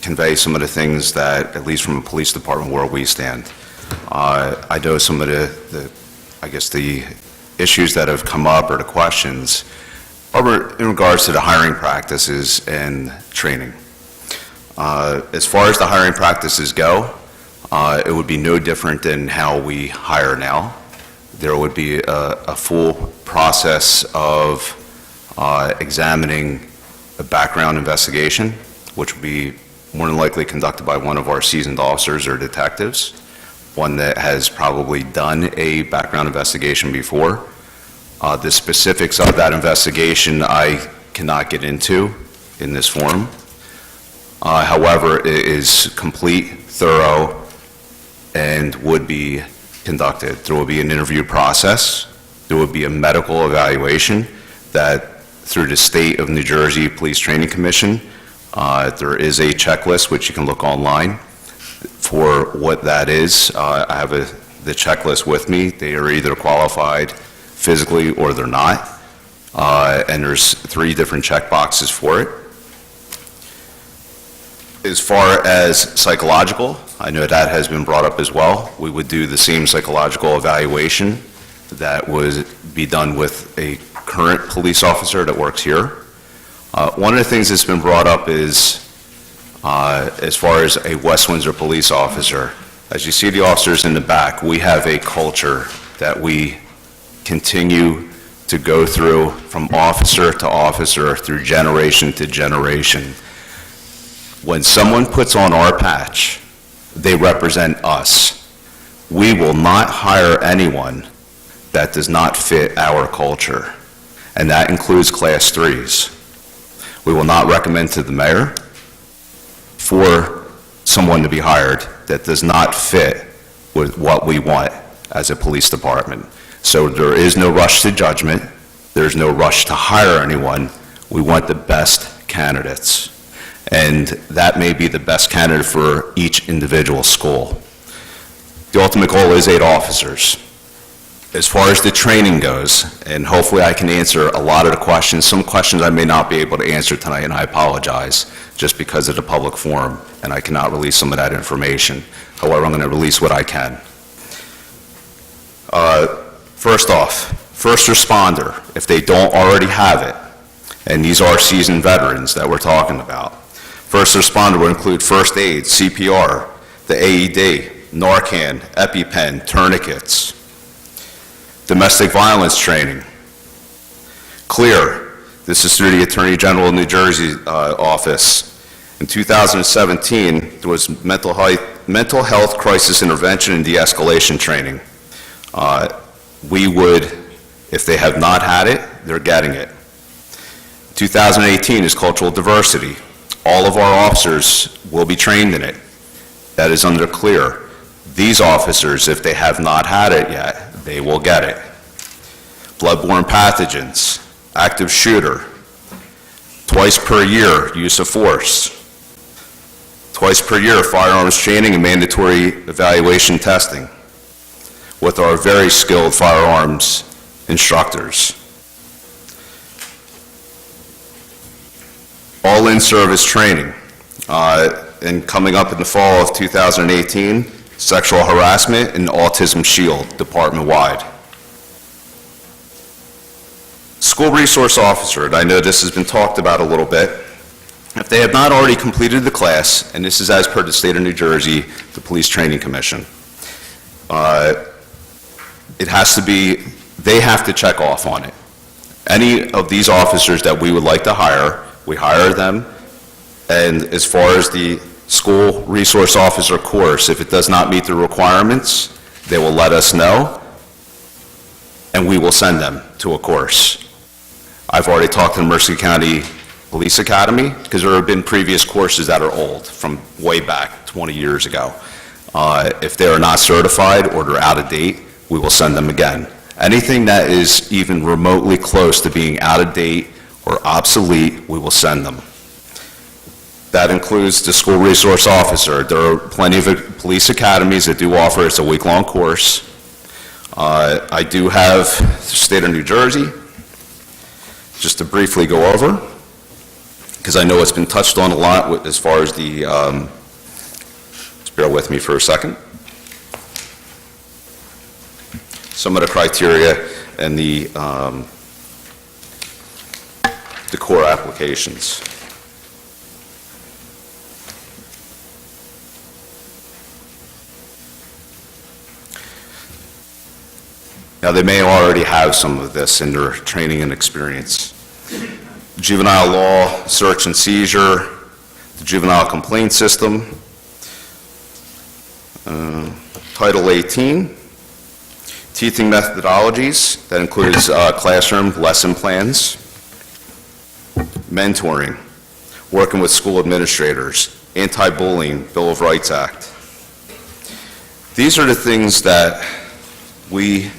S10: convey some of the things that, at least from a police department, where we stand. I know some of the issues that have come up or the questions are in regards to the hiring practices and training. As far as the hiring practices go, it would be no different than how we hire now. There would be a full process of examining a background investigation, which would be more than likely conducted by one of our seasoned officers or detectives, one that has probably done a background investigation before. The specifics of that investigation I cannot get into in this forum. However, it is complete, thorough, and would be conducted. There will be an interview process. There would be a medical evaluation that through the State of New Jersey Police Training Commission, there is a checklist which you can look online for what that is. I have the checklist with me. They are either qualified physically or they're not. And there's 3 different check boxes for it. As far as psychological, I know that has been brought up as well. We would do the same psychological evaluation that would be done with a current police officer that works here. One of the things that's been brought up is, as far as a West Windsor police officer, as you see the officers in the back, we have a culture that we continue to go through from officer to officer, through generation to generation. When someone puts on our patch, they represent us. We will not hire anyone that does not fit our culture, and that includes Class 3s. We will not recommend to the mayor for someone to be hired that does not fit with what we want as a police department. So there is no rush to judgment. There's no rush to hire anyone. We want the best candidates. And that may be the best candidate for each individual school. The ultimate goal is 8 officers. As far as the training goes, and hopefully I can answer a lot of the questions, some questions I may not be able to answer tonight, and I apologize, just because of the public forum, and I cannot release some of that information. However, I'm going to release what I can. First off, first responder, if they don't already have it, and these are seasoned veterans that we're talking about, first responder will include first aid, CPR, the AED, Narcan, EpiPen, tourniquets, domestic violence training. CLEAR, this is through the Attorney General of New Jersey office. In 2017, there was mental health crisis intervention and de-escalation training. We would, if they have not had it, they're getting it. 2018 is cultural diversity. All of our officers will be trained in it. That is under CLEAR. These officers, if they have not had it yet, they will get it. Bloodborne pathogens. active shooter. Twice per year, use of force. Twice per year, firearms training and mandatory evaluation testing with our very skilled firearms instructors. All in-service training. And coming up in the fall of 2018, sexual harassment and autism shield, department-wide. School resource officer, and I know this has been talked about a little bit. If they have not already completed the class, and this is as per the state of New Jersey, the Police Training Commission, it has to be, they have to check off on it. Any of these officers that we would like to hire, we hire them, and as far as the school resource officer course, if it does not meet the requirements, they will let us know, and we will send them to a course. I've already talked to the Mercer County Police Academy, because there have been previous courses that are old, from way back 20 years ago. If they are not certified or they're out of date, we will send them again. Anything that is even remotely close to being out of date or obsolete, we will send them. That includes the school resource officer. There are plenty of police academies that do offer, it's a week-long course. I do have the state of New Jersey, just to briefly go over, because I know it's been touched on a lot as far as the, just bear with me for a second. Some of the criteria and the core applications. Now, they may already have some of this in their training and experience. Juvenile law, search and seizure, the juvenile complaint system, Title 18, teaching methodologies, that includes classroom lesson plans, mentoring, working with school administrators, anti-bullying, Bill of Rights Act. These are the things that we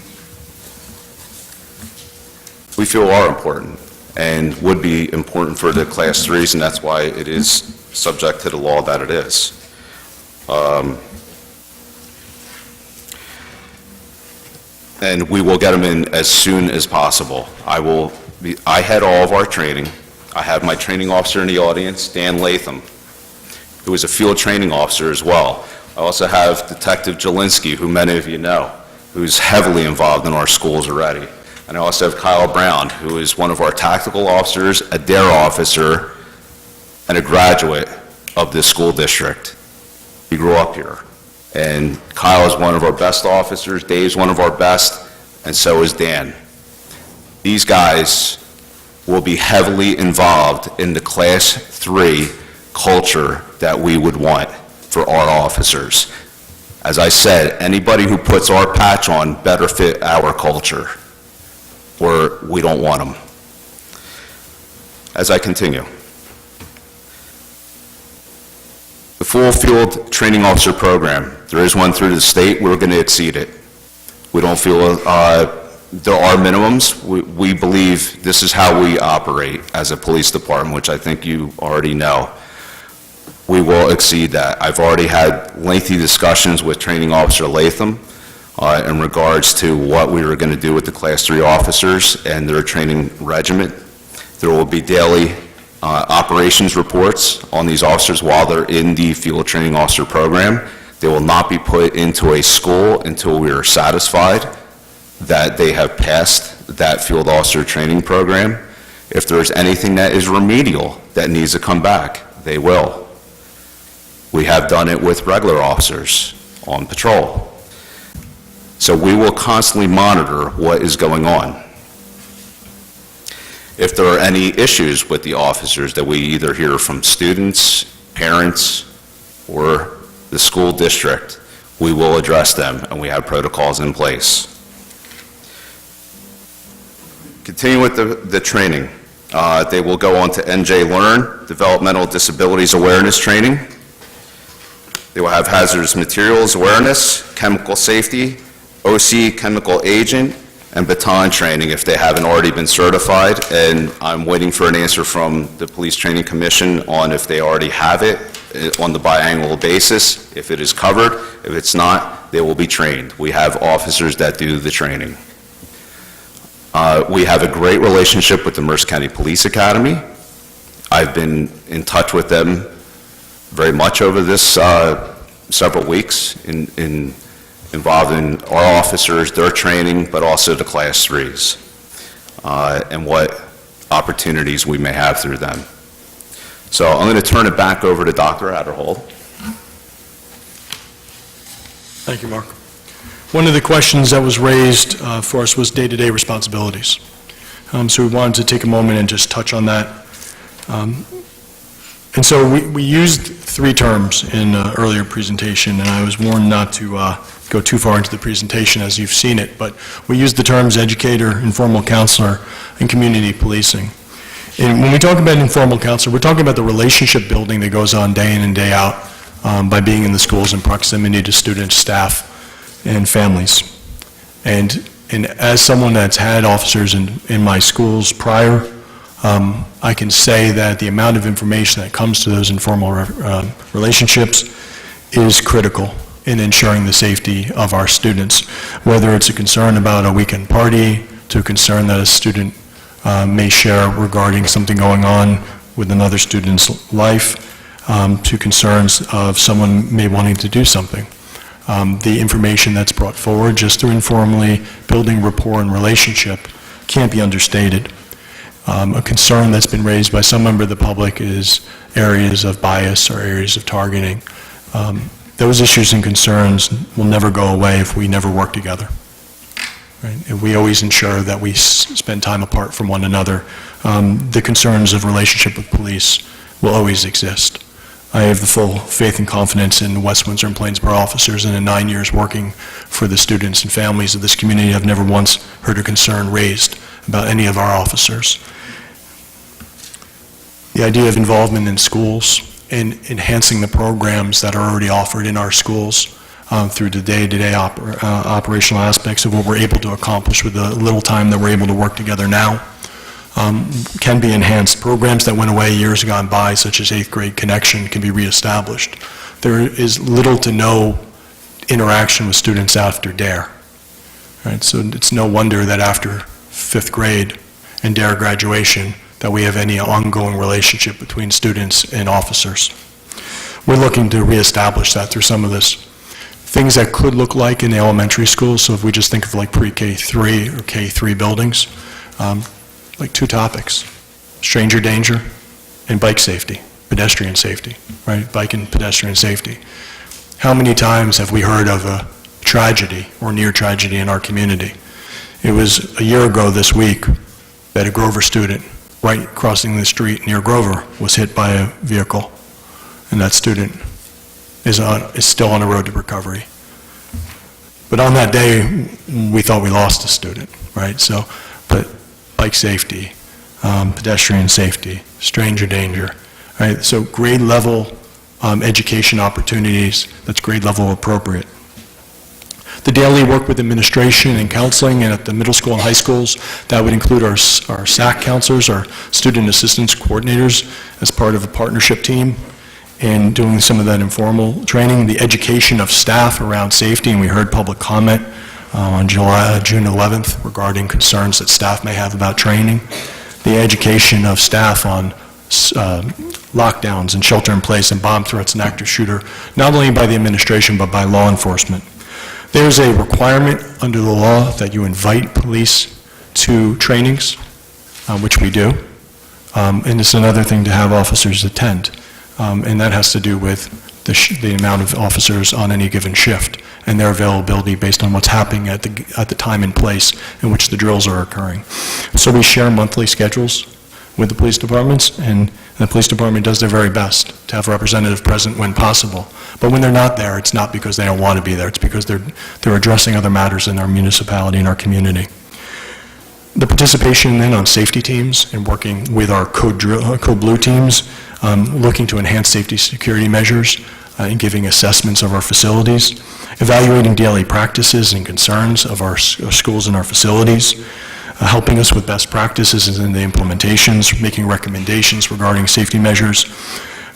S10: feel are important and would be important for the Class 3s, and that's why it is subject to the law that it is. And we will get them in as soon as possible. I head all of our training. I have my training officer in the audience, Dan Latham, who is a field training officer as well. I also have Detective Jelinski, who many of you know, who's heavily involved in our schools already. And I also have Kyle Brown, who is one of our tactical officers, a DARE officer, and a graduate of this school district. He grew up here. And Kyle is one of our best officers, Dave's one of our best, and so is Dan. These guys will be heavily involved in the Class 3 culture that we would want for our officers. As I said, anybody who puts our patch on better fit our culture, or we don't want them. As I continue. The full field training officer program, there is one through the state, we're going to exceed it. We don't feel, there are minimums. We believe this is how we operate as a police department, which I think you already know. We will exceed that. I've already had lengthy discussions with Training Officer Latham in regards to what we were going to do with the Class 3 officers and their training regimen. There will be daily operations reports on these officers while they're in the field training officer program. They will not be put into a school until we are satisfied that they have passed that field officer training program. If there's anything that is remedial that needs to come back, they will. We have done it with regular officers on patrol. So we will constantly monitor what is going on. If there are any issues with the officers that we either hear from students, parents, or the school district, we will address them, and we have protocols in place. Continue with the training. They will go on to NJ Learn, Developmental Disabilities Awareness Training. They will have hazardous materials awareness, chemical safety, OC chemical agent, and baton training if they haven't already been certified, and I'm waiting for an answer from the Police Training Commission on if they already have it on the biannual basis, if it is covered. If it's not, they will be trained. We have officers that do the training. We have a great relationship with the Mercer County Police Academy. I've been in touch with them very much over this several weeks involving our officers, their training, but also the Class 3s, and what opportunities we may have through them. So I'm going to turn it back over to Dr. Adderhold.
S9: Thank you, Mark. One of the questions that was raised for us was day-to-day responsibilities. So we wanted to take a moment and just touch on that. And so we used three terms in an earlier presentation, and I was warned not to go too far into the presentation as you've seen it, but we used the terms educator, informal counselor, and community policing. And when we talk about informal counselor, we're talking about the relationship building that goes on day in and day out by being in the schools in proximity to students, staff, and families. And as someone that's had officers in my schools prior, I can say that the amount of information that comes to those informal relationships is critical in ensuring the safety of our students, whether it's a concern about a weekend party, to a concern that a student may share regarding something going on with another student's life, to concerns of someone may wanting to do something. The information that's brought forward just through informally building rapport and relationship can't be understated. A concern that's been raised by some member of the public is areas of bias or areas of targeting. Those issues and concerns will never go away if we never work together. Right? And we always ensure that we spend time apart from one another. The concerns of relationship with police will always exist. I have the full faith and confidence in West Windsor and Plainsboro officers, and in 9 years working for the students and families of this community, I've never once heard a concern raised about any of our officers. The idea of involvement in schools and enhancing the programs that are already offered in our schools through the day-to-day operational aspects of what we're able to accomplish with the little time that we're able to work together now can be enhanced. Programs that went away years gone by, such as 8th grade connection, can be reestablished. There is little to no interaction with students after DARE. Right? So it's no wonder that after 5th grade and DARE graduation that we have any ongoing relationship between students and officers. We're looking to reestablish that through some of this. Things that could look like in the elementary schools, so if we just think of like pre-K3 or K3 buildings, like two topics, stranger danger and bike safety, pedestrian safety, right? Bike and pedestrian safety. How many times have we heard of a tragedy or near tragedy in our community? It was a year ago this week that a Grover student right crossing the street near Grover was hit by a vehicle, and that student is still on the road to recovery. But on that day, we thought we lost a student, right? So, but bike safety, pedestrian safety, stranger danger, right? So grade level education opportunities, that's grade level appropriate. The daily work with administration and counseling, and at the middle school and high schools, that would include our SAC counselors, our student assistance coordinators, as part of a partnership team, and doing some of that informal training. The education of staff around safety, and we heard public comment on June 11th regarding concerns that staff may have about training. The education of staff on lockdowns and shelter in place and bomb threats and active shooter, not only by the administration but by law enforcement. There's a requirement under the law that you invite police to trainings, which we do, and it's another thing to have officers attend, and that has to do with the amount of officers on any given shift and their availability based on what's happening at the time and place in which the drills are occurring. So we share monthly schedules with the police departments, and the police department does their very best to have a representative present when possible. But when they're not there, it's not because they don't want to be there, it's because they're addressing other matters in our municipality and our community. The participation then on safety teams and working with our Code Blue teams, looking to enhance safety security measures and giving assessments of our facilities. evaluating daily practices and concerns of our schools and our facilities, helping us with best practices in the implementations, making recommendations regarding safety measures,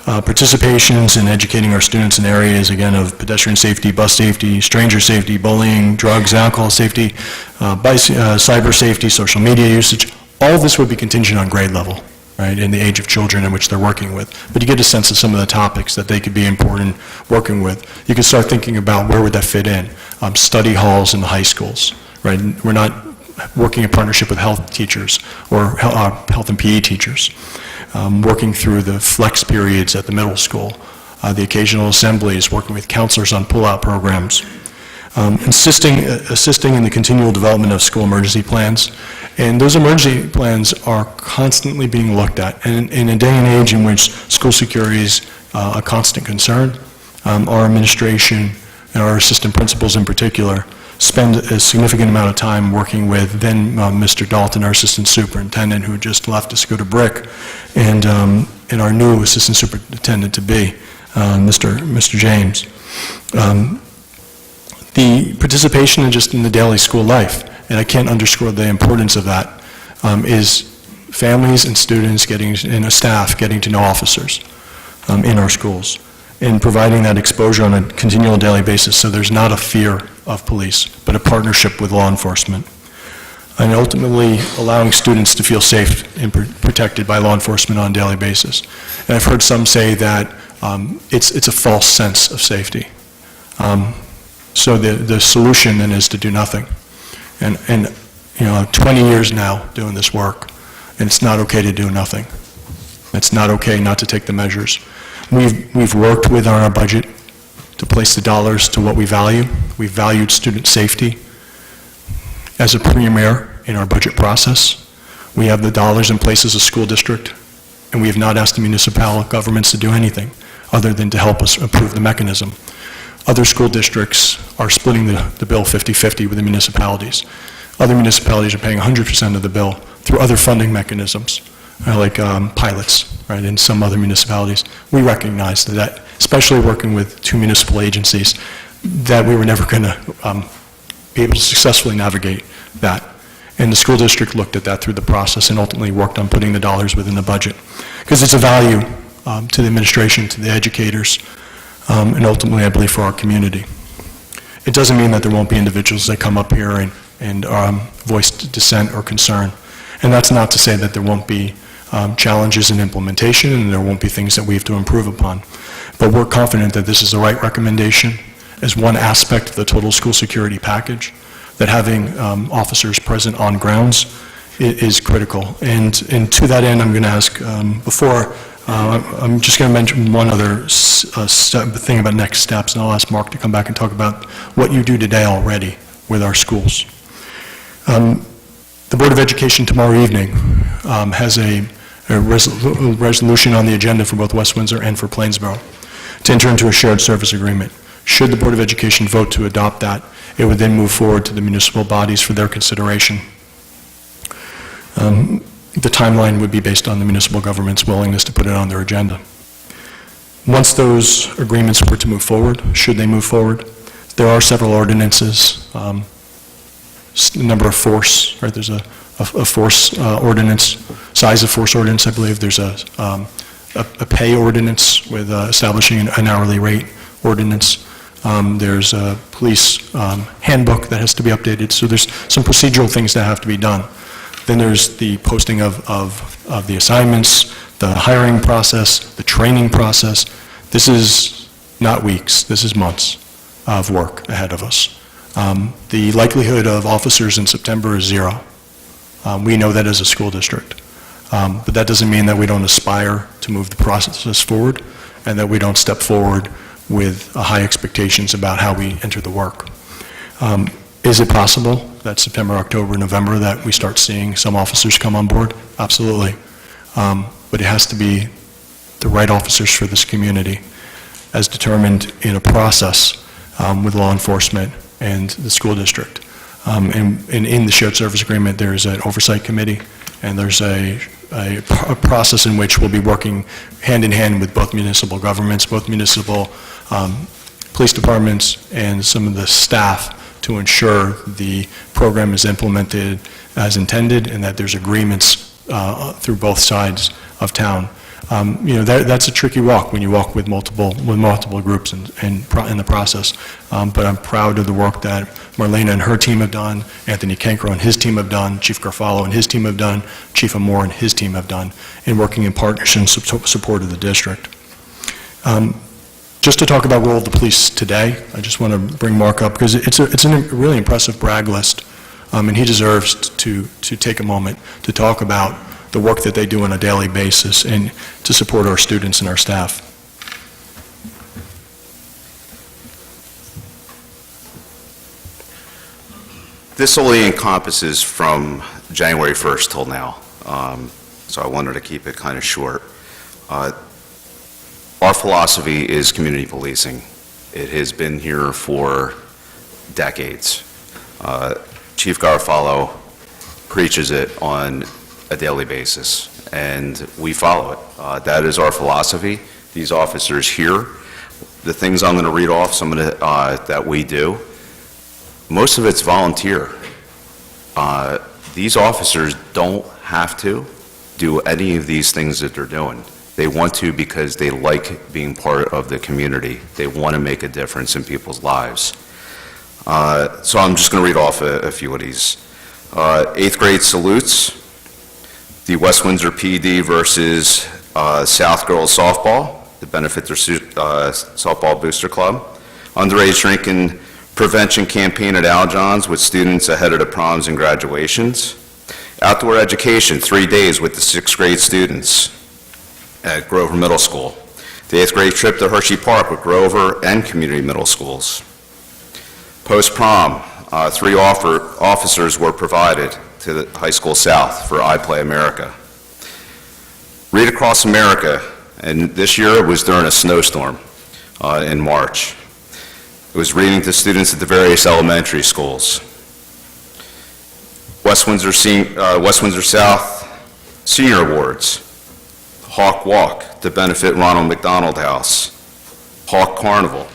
S9: participations in educating our students in areas, again, of pedestrian safety, bus safety, stranger safety, bullying, drugs, alcohol safety, cyber safety, social media usage. All of this would be contingent on grade level, right, in the age of children in which they're working with. But you get a sense of some of the topics that they could be important working with. You can start thinking about where would that fit in. Study halls in the high schools, right? We're not working in partnership with health teachers or health and PE teachers, working through the flex periods at the middle school, the occasional assemblies, working with counselors on pull-out programs, assisting in the continual development of school emergency plans. And those emergency plans are constantly being looked at. And in a day and age in which school security is a constant concern, our administration and our assistant principals in particular spend a significant amount of time working with then Mr. Dalton, our assistant superintendent, who just left us to go to Brick, and our new assistant superintendent-to-be, Mr. James. The participation in the daily school life, and I can't underscore the importance of that, is families and students and staff getting to know officers in our schools, and providing that exposure on a continual daily basis so there's not a fear of police, but a partnership with law enforcement. And ultimately allowing students to feel safe and protected by law enforcement on a daily basis. And I've heard some say that it's a false sense of safety. So the solution then is to do nothing. And 20 years now doing this work, and it's not okay to do nothing. It's not okay not to take the measures. We've worked with on our budget to place the dollars to what we value. We've valued student safety as a premier in our budget process. We have the dollars in place as a school district, and we have not asked the municipal governments to do anything other than to help us improve the mechanism. Other school districts are splitting the bill 50-50 with the municipalities. Other municipalities are paying 100% of the bill through other funding mechanisms, like pilots, right, in some other municipalities. We recognize that, especially working with two municipal agencies, that we were never going to be able to successfully navigate that. And the school district looked at that through the process and ultimately worked on putting the dollars within the budget. Because it's a value to the administration, to the educators, and ultimately, I believe, for our community. It doesn't mean that there won't be individuals that come up here and voice dissent or concern. And that's not to say that there won't be challenges in implementation and there won't be things that we have to improve upon. But we're confident that this is the right recommendation as one aspect of the total school security package, that having officers present on grounds is critical. And to that end, I'm going to ask, I'm just going to mention one other thing about next steps, and I'll ask Mark to come back and talk about what you do today already with our schools. The Board of Education tomorrow evening has a resolution on the agenda for both West Windsor and for Plainsboro to enter into a shared service agreement. Should the Board of Education vote to adopt that, it would then move forward to the municipal bodies for their consideration. The timeline would be based on the municipal government's willingness to put it on their agenda. Once those agreements were to move forward, should they move forward, there are several ordinances, number of force, right? There's a force ordinance, size of force ordinance, I believe. There's a pay ordinance with establishing an hourly rate ordinance. There's a police handbook that has to be updated. So there's some procedural things that have to be done. Then there's the posting of the assignments, the hiring process, the training process. This is not weeks, this is months of work ahead of us. The likelihood of officers in September is zero. We know that as a school district. But that doesn't mean that we don't aspire to move the process forward and that we don't step forward with high expectations about how we enter the work. Is it possible that September, October, November that we start seeing some officers come on board? Absolutely. But it has to be the right officers for this community as determined in a process with law enforcement and the school district. And in the shared service agreement, there's an oversight committee, and there's a process in which we'll be working hand in hand with both municipal governments, both municipal police departments and some of the staff to ensure the program is implemented as intended and that there's agreements through both sides of town. That's a tricky walk when you walk with multiple groups in the process. But I'm proud of the work that Marlena and her team have done, Anthony Cankro and his team have done, Chief Garfalo and his team have done, Chief Amore and his team have done in working in partnership and support of the district. Just to talk about role of the police today, I just want to bring Mark up because it's a really impressive brag list, and he deserves to take a moment to talk about the work that they do on a daily basis and to support our students and our staff.
S10: This only encompasses from January 1st till now, so I wanted to keep it kind of short. Our philosophy is community policing. It has been here for decades. Chief Garfalo preaches it on a daily basis, and we follow it. That is our philosophy. These officers here, the things I'm going to read off, some of the, that we do, most of it's volunteer. These officers don't have to do any of these things that they're doing. They want to because they like being part of the community. They want to make a difference in people's lives. So I'm just going to read off a few of these. 8th grade salutes, the West Windsor PD versus South Girls Softball, to benefit their softball booster club. Underage drinking prevention campaign at Al John's with students ahead of the proms and graduations. Outdoor education, 3 days with the 6th grade students at Grover Middle School. The 8th grade trip to Hershey Park with Grover and community middle schools. Post-prom, 3 officers were provided to the High School South for I Play America. Read Across America, and this year it was during a snowstorm in March. It was reading to students at the various elementary schools. West Windsor South Senior Awards. Hawk Walk to benefit Ronald McDonald House. Hawk Carnival.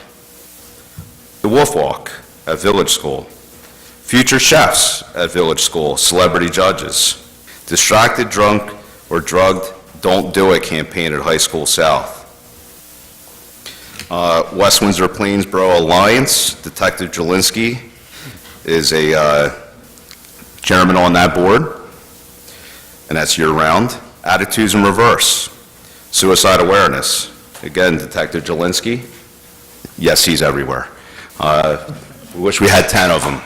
S10: The Wolf Walk at Village School. Future Chefs at Village School, celebrity judges. Distracted, drunk, or drugged, don't do it campaign at High School South. West Windsor Plainsboro Alliance, Detective Jelinski is a chairman on that board, and that's year-round. Attitudes in Reverse, Suicide Awareness. Again, Detective Jelinski, yes, he's everywhere. We wish we had 10 of them.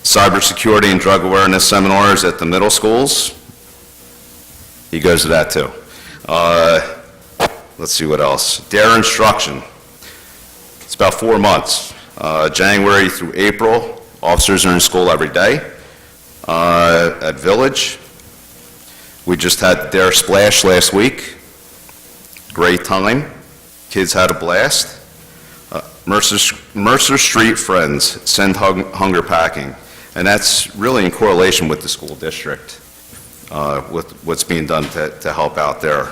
S10: Cybersecurity and drug awareness seminars at the middle schools. He goes to that too. Let's see what else. DARE Instruction. It's about 4 months. January through April, officers are in school every day. At Village, we just had DARE Splash last week. Great time. Kids had a blast. Mercer Street Friends send hunger packing, and that's really in correlation with the school district, with what's being done to help out there.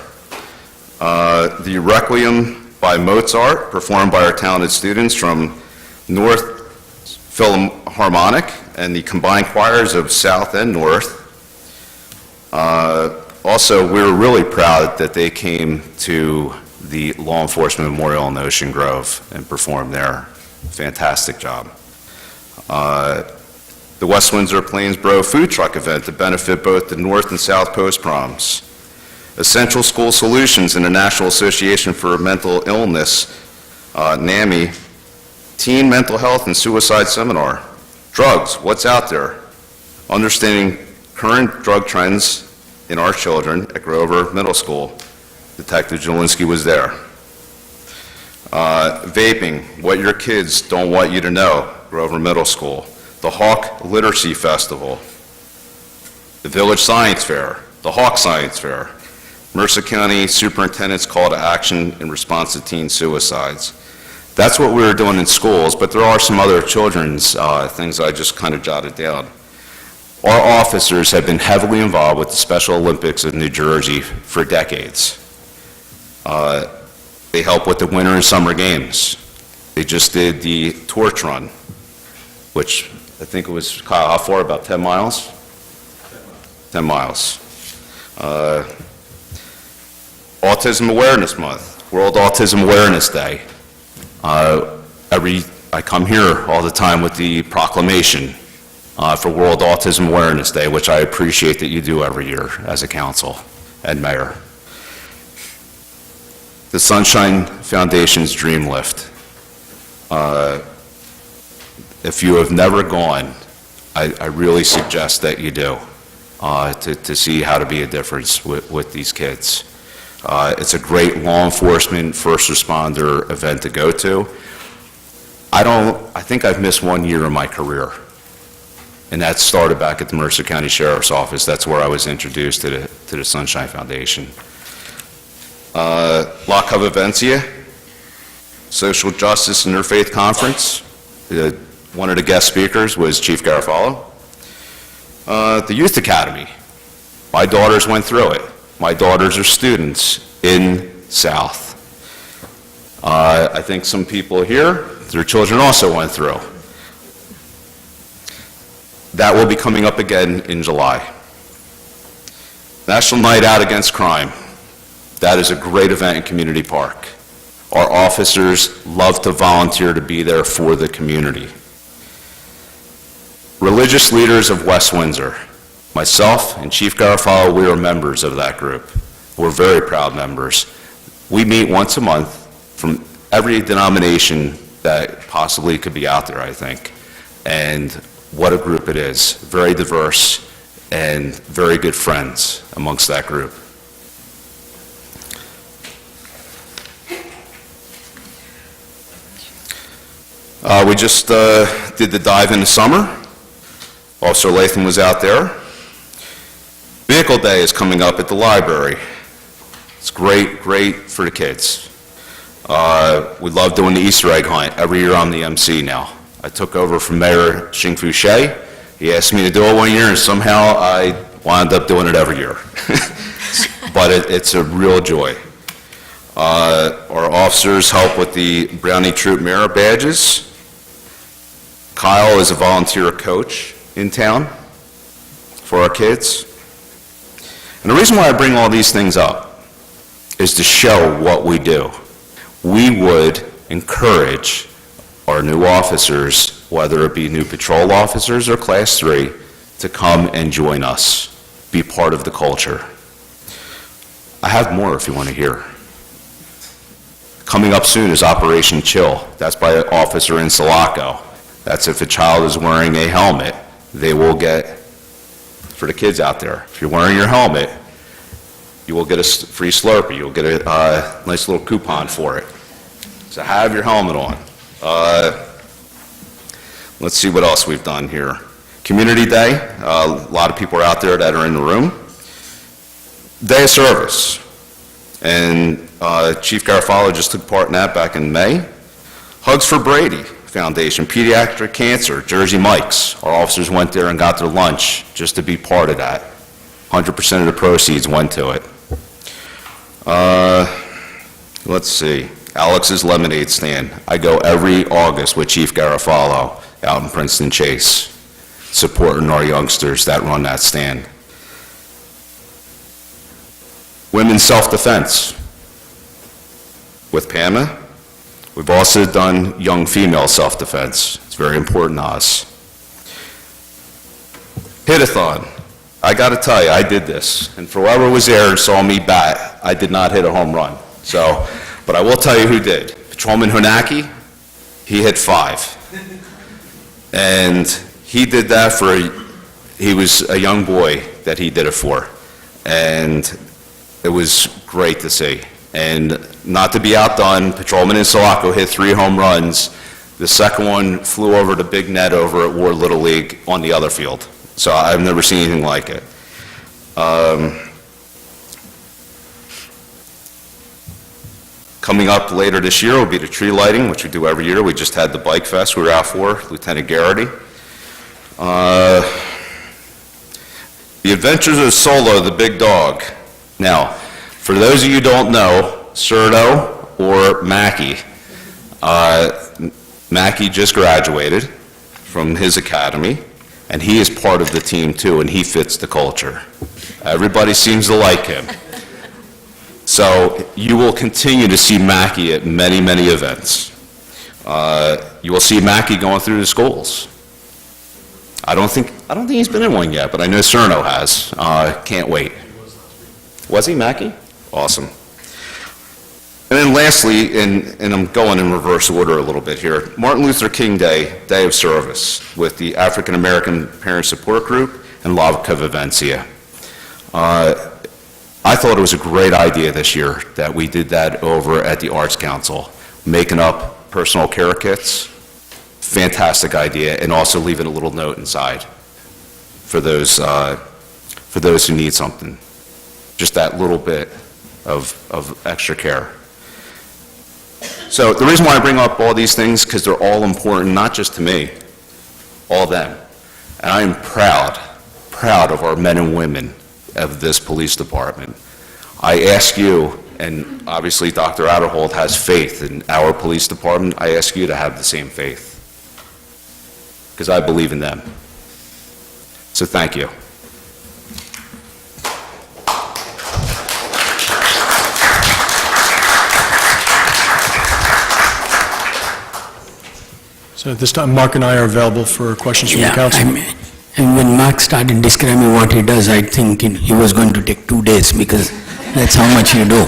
S10: The Requiem by Mozart, performed by our talented students from North Philharmonic and the combined choirs of South and North. Also, we were really proud that they came to the Law Enforcement Memorial in Ocean Grove and performed there. Fantastic job. The West Windsor Plainsboro food truck event to benefit both the North and South Post proms. Essential School Solutions and the National Association for Mental Illness, NAMI, Teen Mental Health and Suicide Seminar. Drugs, what's out there? Understanding current drug trends in our children at Grover Middle School. Detective Jelinski was there. Vaping, what your kids don't want you to know, Grover Middle School. The Hawk Literacy Festival. The Village Science Fair, the Hawk Science Fair. Mercer County Superintendent's Call to Action in response to teen suicides. That's what we were doing in schools, but there are some other children's things I just kind of jotted down. Our officers have been heavily involved with the Special Olympics of New Jersey for decades. They help with the winter and summer games. They just did the torch run, which I think it was, Kyle, how far, about 10 miles? 10 miles. Autism Awareness Month, World Autism Awareness Day. I come here all the time with the proclamation for World Autism Awareness Day, which I appreciate that you do every year as a council and mayor. The Sunshine Foundation's Dream Lift. If you have never gone, I really suggest that you do, to see how to be a difference with these kids. It's a great law enforcement, first responder event to go to. I think I've missed 1 year in my career, and that started back at the Mercer County Sheriff's Office. That's where I was introduced to the Sunshine Foundation. La Convivencia, Social Justice Interfaith Conference. One of the guest speakers was Chief Garofalo. The Youth Academy. My daughters went through it. My daughters are students in South. I think some people here, their children also went through. That will be coming up again in July. National Night Out Against Crime. That is a great event in Community Park. Our officers love to volunteer to be there for the community. Religious leaders of West Windsor. Myself and Chief Garofalo, we are members of that group. We're very proud members. We meet once a month from every denomination that possibly could be out there, I think. And what a group it is. Very diverse and very good friends amongst that group. We just did the dive in the summer. Officer Latham was out there. Vehicle Day is coming up at the library. It's great for the kids. We love doing the Easter egg hunt. Every year I'm the MC now. I took over from Mayor Xing-Fu Shea. He asked me to do it 1 year, and somehow I wound up doing it every year. But it's a real joy. Our officers help with the Brownie Troop Merit badges. Kyle is a volunteer coach in town for our kids. And the reason why I bring all these things up is to show what we do. We would encourage our new officers, whether it be new patrol officers or Class 3, to come and join us, be part of the culture. I have more if you want to hear. Coming up soon is Operation Chill. That's by an officer in Sulaco. That's if a child is wearing a helmet, they will get, for the kids out there, if you're wearing your helmet, you will get a free Slurpee. You'll get a nice little coupon for it. So have your helmet on. Let's see what else we've done here. Community Day, a lot of people are out there that are in the room. Day of Service, and Chief Garofalo just took part in that back in May. Hugs for Brady Foundation, Pediatric Cancer, Jersey Mike's. Our officers went there and got their lunch just to be part of that. 100% of the proceeds went to it. Let's see. Alex's Lemonade Stand. I go every August with Chief Garofalo out in Princeton Chase, supporting our youngsters that run that stand. Women's Self-Defense with PAMA. We've also done young female self-defense. It's very important to us. Hit-a-thon. I got to tell you, I did this. And for whoever was there and saw me bat, I did not hit a home run. So, but I will tell you who did. Patrolman Hunaki, he hit 5. And he did that he was a young boy that he did it for. And it was great to see. And not to be outdone, Patrolman in Sulaco hit 3 home runs. The second one flew over the big net over at Ward Little League on the other field. So I've never seen anything like it. Coming up later this year will be the tree lighting, which we do every year. We just had the Bike Fest we were out for, Lieutenant Garrity. The Adventures of Solo, the Big Dog. Now, for those of you who don't know, Cerno, or Mackey. Mackey just graduated from his academy, and he is part of the team too, and he fits the culture. Everybody seems to like him. So you will continue to see Mackey at many, many events. You will see Mackey going through the schools. I don't think he's been in one yet, but I know Cerno has. Can't wait. Was he Mackey? Awesome. And then lastly, and I'm going in reverse order a little bit here, Martin Luther King Day, Day of Service, with the African American Parent Support Group and Lava Vivencia. I thought it was a great idea this year that we did that over at the Arts Council, making up personal care kits. Fantastic idea, and also leaving a little note inside for those who need something. Just that little bit of extra care. So the reason why I bring up all these things, because they're all important, not just to me, all them. And I am proud of our men and women of this police department. I ask you, and obviously Dr. Adderhold has faith in our police department, I ask you to have the same faith, because I believe in them. So thank you.
S9: So at this time, Mark and I are available for questions from the
S8: Yeah,
S9: council.
S8: and when Mark started describing what he does, I think he was going to take 2 days, because that's how much you do.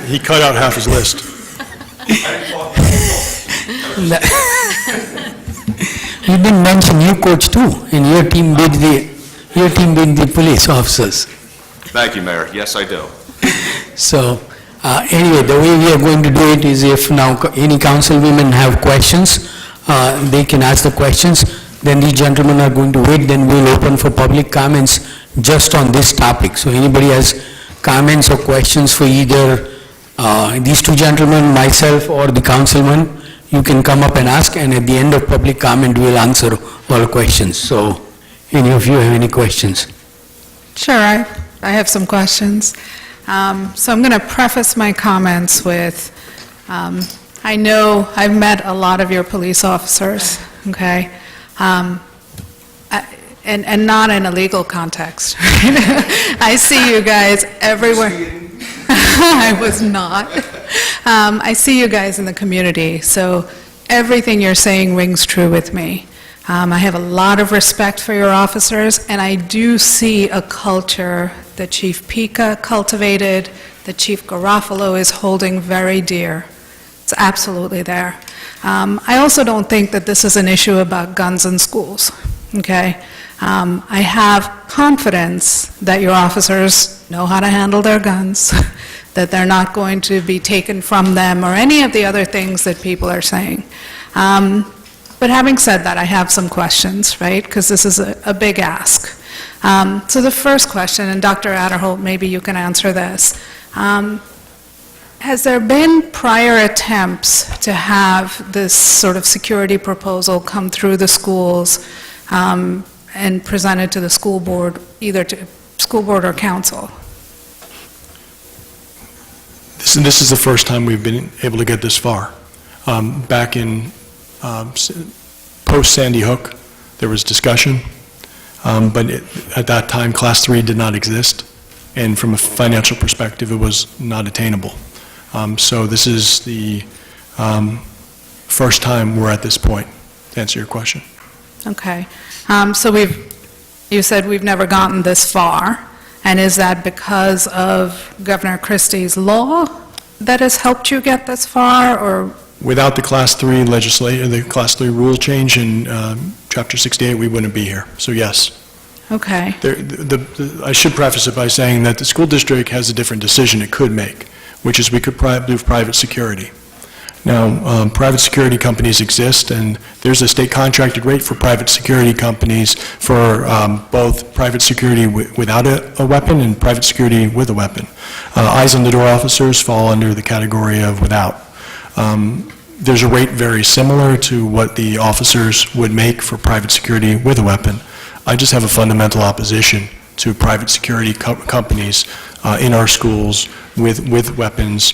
S9: He cut out half his list.
S8: You didn't mention you coach too, and your team beat the police officers.
S10: Thank you, Mayor. Yes, I do.
S8: So, anyway, the way we are going to do it is, if now any councilwomen have questions, they can ask the questions, then these gentlemen are going to wait, then we'll open for public comments just on this topic. So anybody has comments or questions for either these two gentlemen, myself, or the councilman, you can come up and ask, and at the end of public comment, we'll answer all questions. So, any of you have any questions?
S7: Sure, I have some questions. So I'm going to preface my comments with, I know I've met a lot of your police officers, okay? And not in a legal context. I see you guys everywhere. I was not. I see you guys in the community, so everything you're saying rings true with me. I have a lot of respect for your officers, and I do see a culture that Chief Pica cultivated, that Chief Garofalo is holding very dear. It's absolutely there. I also don't think that this is an issue about guns in schools, okay? I have confidence that your officers know how to handle their guns, that they're not going to be taken from them, or any of the other things that people are saying. But having said that, I have some questions, right? Because this is a big ask. So the first question, and Dr. Adderholt, maybe you can answer this. Has there been prior attempts to have this sort of security proposal come through the schools and presented to the school board, either to school board or council?
S9: This is the first time we've been able to get this far. Back in post-Sandy Hook, there was discussion, but at that time, Class 3 did not exist, and from a financial perspective, it was not attainable. So this is the first time we're at this point, to answer your question.
S7: Okay. So you said we've never gotten this far, and is that because of Governor Christie's law that has helped you get this far, or?
S9: Without the Class 3 the Class 3 rule change in Chapter 68, we wouldn't be here. So yes.
S7: Okay.
S9: I should preface it by saying that the school district has a different decision it could make, which is we could do private security. Now, private security companies exist, and there's a state contracted rate for private security companies for both private security without a weapon and private security with a weapon. Eyes on the door officers fall under the category of without. There's a rate very similar to what the officers would make for private security with a weapon. I just have a fundamental opposition to private security companies in our schools with weapons.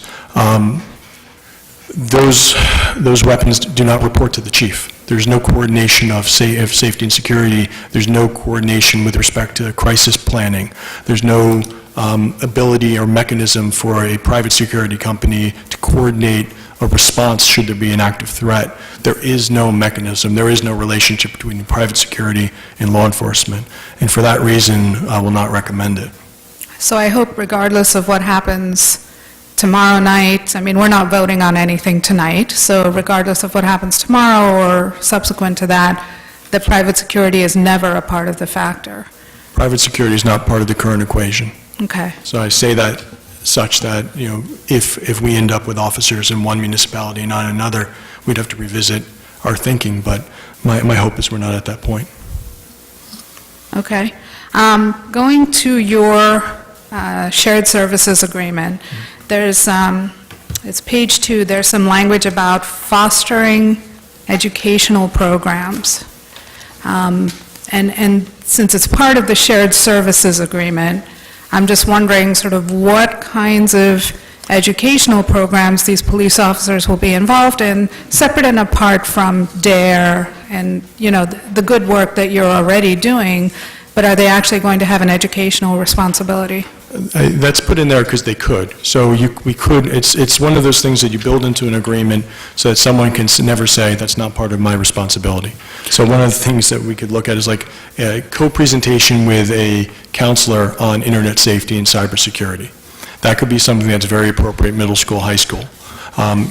S9: Those weapons do not report to the chief. There's no coordination of safety and security. There's no coordination with respect to crisis planning. There's no ability or mechanism for a private security company to coordinate a response should there be an active threat. There is no mechanism. There is no relationship between private security and law enforcement. And for that reason, I will not recommend it.
S7: So I hope regardless of what happens tomorrow night, I mean, we're not voting on anything tonight, so regardless of what happens tomorrow or subsequent to that, that private security is never a part of the factor.
S9: Private security is not part of the current equation.
S7: Okay.
S9: So I say that such that, if we end up with officers in one municipality and not another, we'd have to revisit our thinking, but my hope is we're not at that point.
S7: Okay. Going to your shared services agreement, there's, it's page 2, there's some language about fostering educational programs. And since it's part of the shared services agreement, I'm just wondering sort of what kinds of educational programs these police officers will be involved in, separate and apart from DARE and, the good work that you're already doing, but are they actually going to have an educational responsibility?
S9: That's put in there because they could. So we could, it's one of those things that you build into an agreement so that someone can never say, that's not part of my responsibility. So one of the things that we could look at is like a co-presentation with a counselor on internet safety and cybersecurity. That could be something that's very appropriate middle school, high school.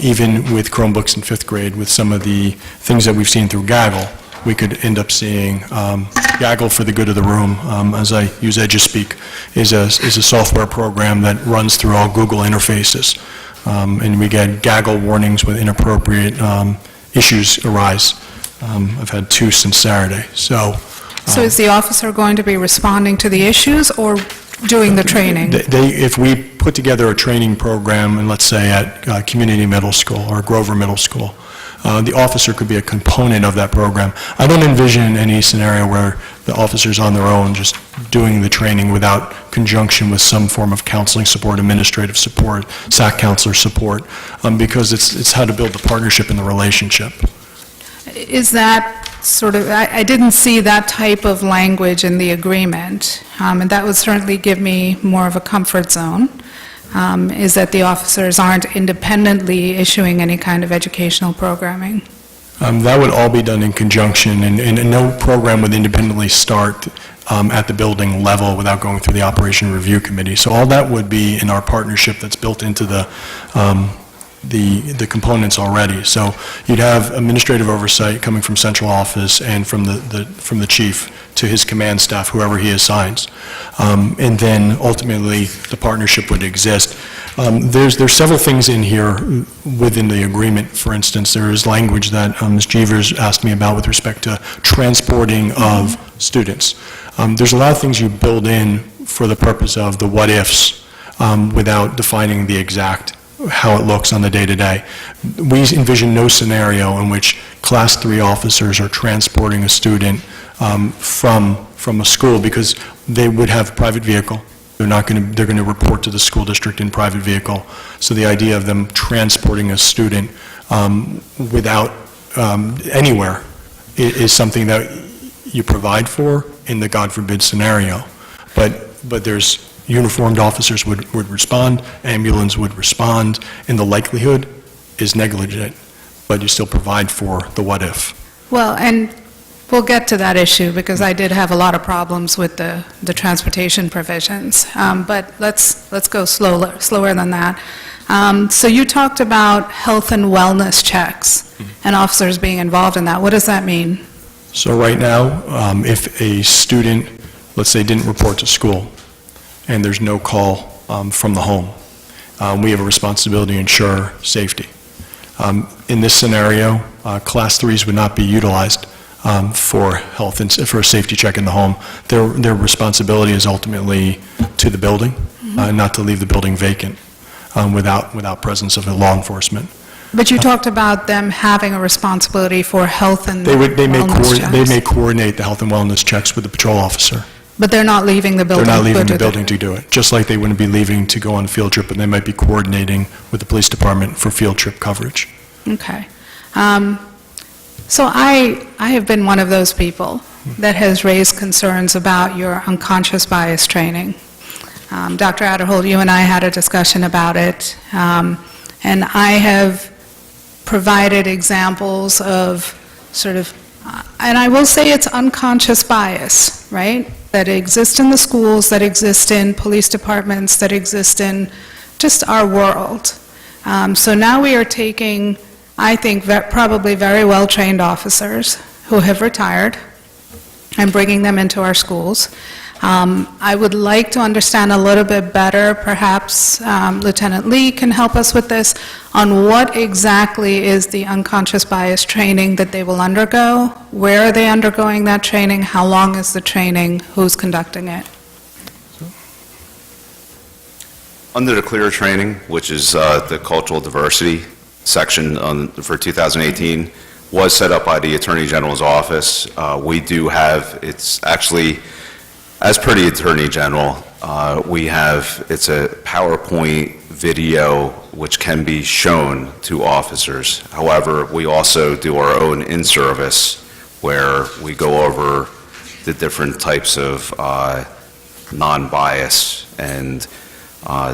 S9: Even with Chromebooks in 5th grade, with some of the things that we've seen through Gaggle, we could end up seeing Gaggle for the good of the room, as I use EduSpeak, is a software program that runs through all Google interfaces. And we get Gaggle warnings when inappropriate issues arise. I've had 2 since Saturday. So
S7: is the officer going to be responding to the issues or doing the training?
S9: If we put together a training program, and let's say at Community Middle School or Grover Middle School, the officer could be a component of that program. I don't envision any scenario where the officer's on their own just doing the training without conjunction with some form of counseling support, administrative support, SAC counselor support, because it's how to build the partnership and the relationship.
S7: Is that sort of, I didn't see that type of language in the agreement, and that would certainly give me more of a comfort zone. Is that the officers aren't independently issuing any kind of educational programming?
S9: That would all be done in conjunction, and no program would independently start at the building level without going through the Operation Review Committee. So all that would be in our partnership that's built into the components already. So you'd have administrative oversight coming from central office and from the chief to his command staff, whoever he assigns. And then ultimately, the partnership would exist. There's several things in here within the agreement. For instance, there is language that Ms. Jeevers asked me about with respect to transporting of students. There's a lot of things you build in for the purpose of the what-ifs without defining the exact how it looks on the day-to-day. We envision no scenario in which Class 3 officers are transporting a student from a school because they would have a private vehicle. They're going to report to the school district in private vehicle. So the idea of them transporting a student without anywhere is something that you provide for in the God forbid scenario. But there's uniformed officers would respond, ambulance would respond, and the likelihood is negligent, but you still provide for the what-if.
S7: Well, and we'll get to that issue, because I did have a lot of problems with the transportation provisions. But let's go slower than that. So you talked about health and wellness checks and officers being involved in that. What does that mean?
S9: So right now, if a student, let's say, didn't report to school, and there's no call from the home, we have a responsibility to ensure safety. In this scenario, Class 3s would not be utilized for health and for a safety check in the home. Their responsibility is ultimately to the building, not to leave the building vacant without presence of law enforcement.
S7: But you talked about them having a responsibility for health and wellness checks.
S9: They may coordinate the health and wellness checks with the patrol officer.
S7: But they're not leaving the building?
S9: They're not leaving
S7: to
S9: the building to do it, just like they wouldn't be leaving to go on a field trip, but they might be coordinating with the police department for field trip coverage.
S7: Okay. So I have been one of those people that has raised concerns about your unconscious bias training. Dr. Adderhold, you and I had a discussion about it, and I have provided examples of sort of, and I will say it's unconscious bias, right? That exists in the schools, that exist in police departments, that exist in just our world. So now we are taking, I think, probably very well-trained officers who have retired and bringing them into our schools. I would like to understand a little bit better, perhaps Lieutenant Lee can help us with this, on what exactly is the unconscious bias training that they will undergo, where are they undergoing that training, how long is the training, who's conducting it?
S10: Under the CLEAR training, which is the cultural diversity section for 2018, was set up by the Attorney General's office. We do have, it's actually, as per the Attorney General, it's a PowerPoint video which can be shown to officers. However, we also do our own in-service where we go over the different types of non-bias and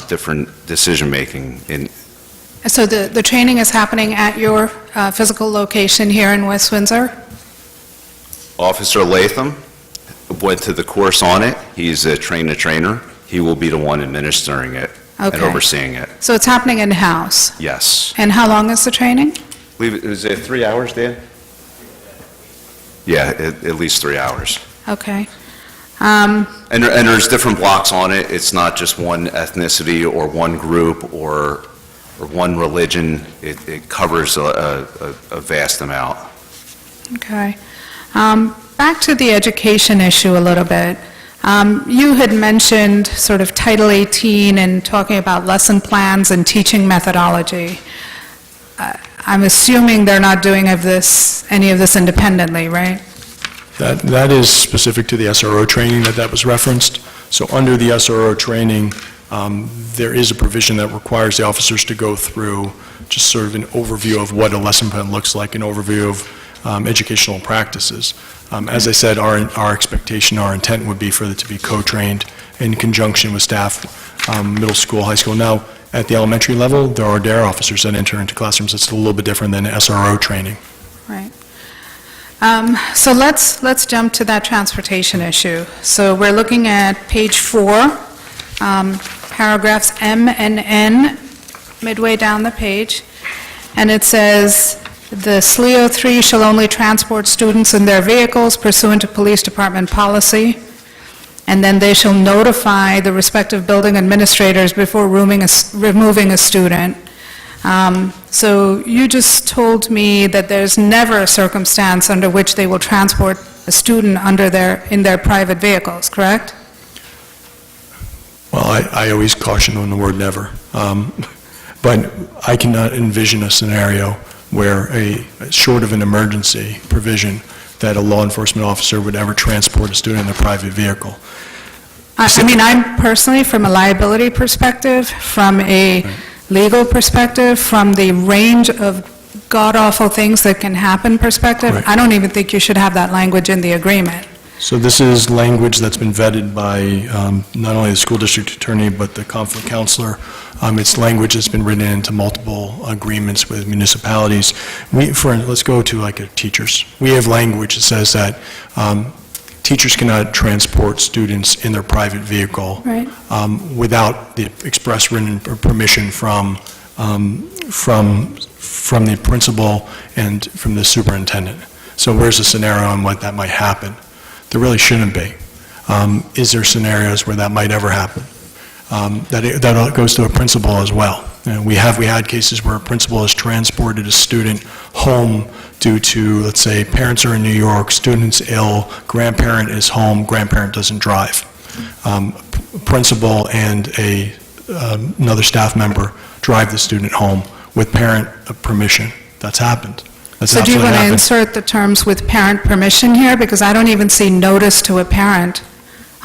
S10: different decision-making.
S7: So the training is happening at your physical location here in West Windsor?
S10: Officer Latham went to the course on it. He's a trainer. He will be the one administering it and
S7: Okay.
S10: overseeing it.
S7: So it's happening in-house?
S10: Yes.
S7: And how long is the training?
S10: I believe it was 3 hours, Dan? Yeah, at least 3 hours.
S7: Okay.
S10: And there's different blocks on it. It's not just one ethnicity or one group or one religion. It covers a vast amount.
S7: Okay. Back to the education issue a little bit. You had mentioned sort of Title 18 and talking about lesson plans and teaching methodology. I'm assuming they're not doing any of this independently, right?
S9: That is specific to the SRO training that was referenced. So under the SRO training, there is a provision that requires the officers to go through just sort of an overview of what a lesson plan looks like, an overview of educational practices. As I said, our expectation, our intent would be for it to be co-trained in conjunction with staff, middle school, high school. Now, at the elementary level, there are DARE officers that enter into classrooms. It's a little bit different than SRO training.
S7: Right. So let's jump to that transportation issue. So we're looking at page 4, paragraphs M and N, midway down the page, and it says, "The SLEO 3 shall only transport students in their vehicles pursuant to police department policy, and then they shall notify the respective building administrators before removing a student." So you just told me that there's never a circumstance under which they will transport a student in their private vehicles, correct?
S9: Well, I always caution on the word never. But I cannot envision a scenario where short of an emergency provision, that a law enforcement officer would ever transport a student in a private vehicle.
S7: I mean, I'm personally, from a liability perspective, from a legal perspective, from the range of god-awful things that can happen perspective,
S9: Right.
S7: I don't even think you should have that language in the agreement.
S9: So this is language that's been vetted by not only the school district attorney, but the conflict counselor. It's language that's been written into multiple agreements with municipalities. Let's go to like teachers. We have language that says that teachers cannot transport students in their private vehicle
S7: Right.
S9: without the express written permission from the principal and from the superintendent. So where's the scenario on what that might happen? There really shouldn't be. Is there scenarios where that might ever happen? That goes to a principal as well. And we had cases where a principal has transported a student home due to, let's say, parents are in New York, student's ill, grandparent is home, grandparent doesn't drive. Principal and another staff member drive the student home with parent permission. That's happened. That's
S7: So do you
S9: absolutely
S7: want to
S9: happened.
S7: insert the terms with parent permission here? Because I don't even see notice to a parent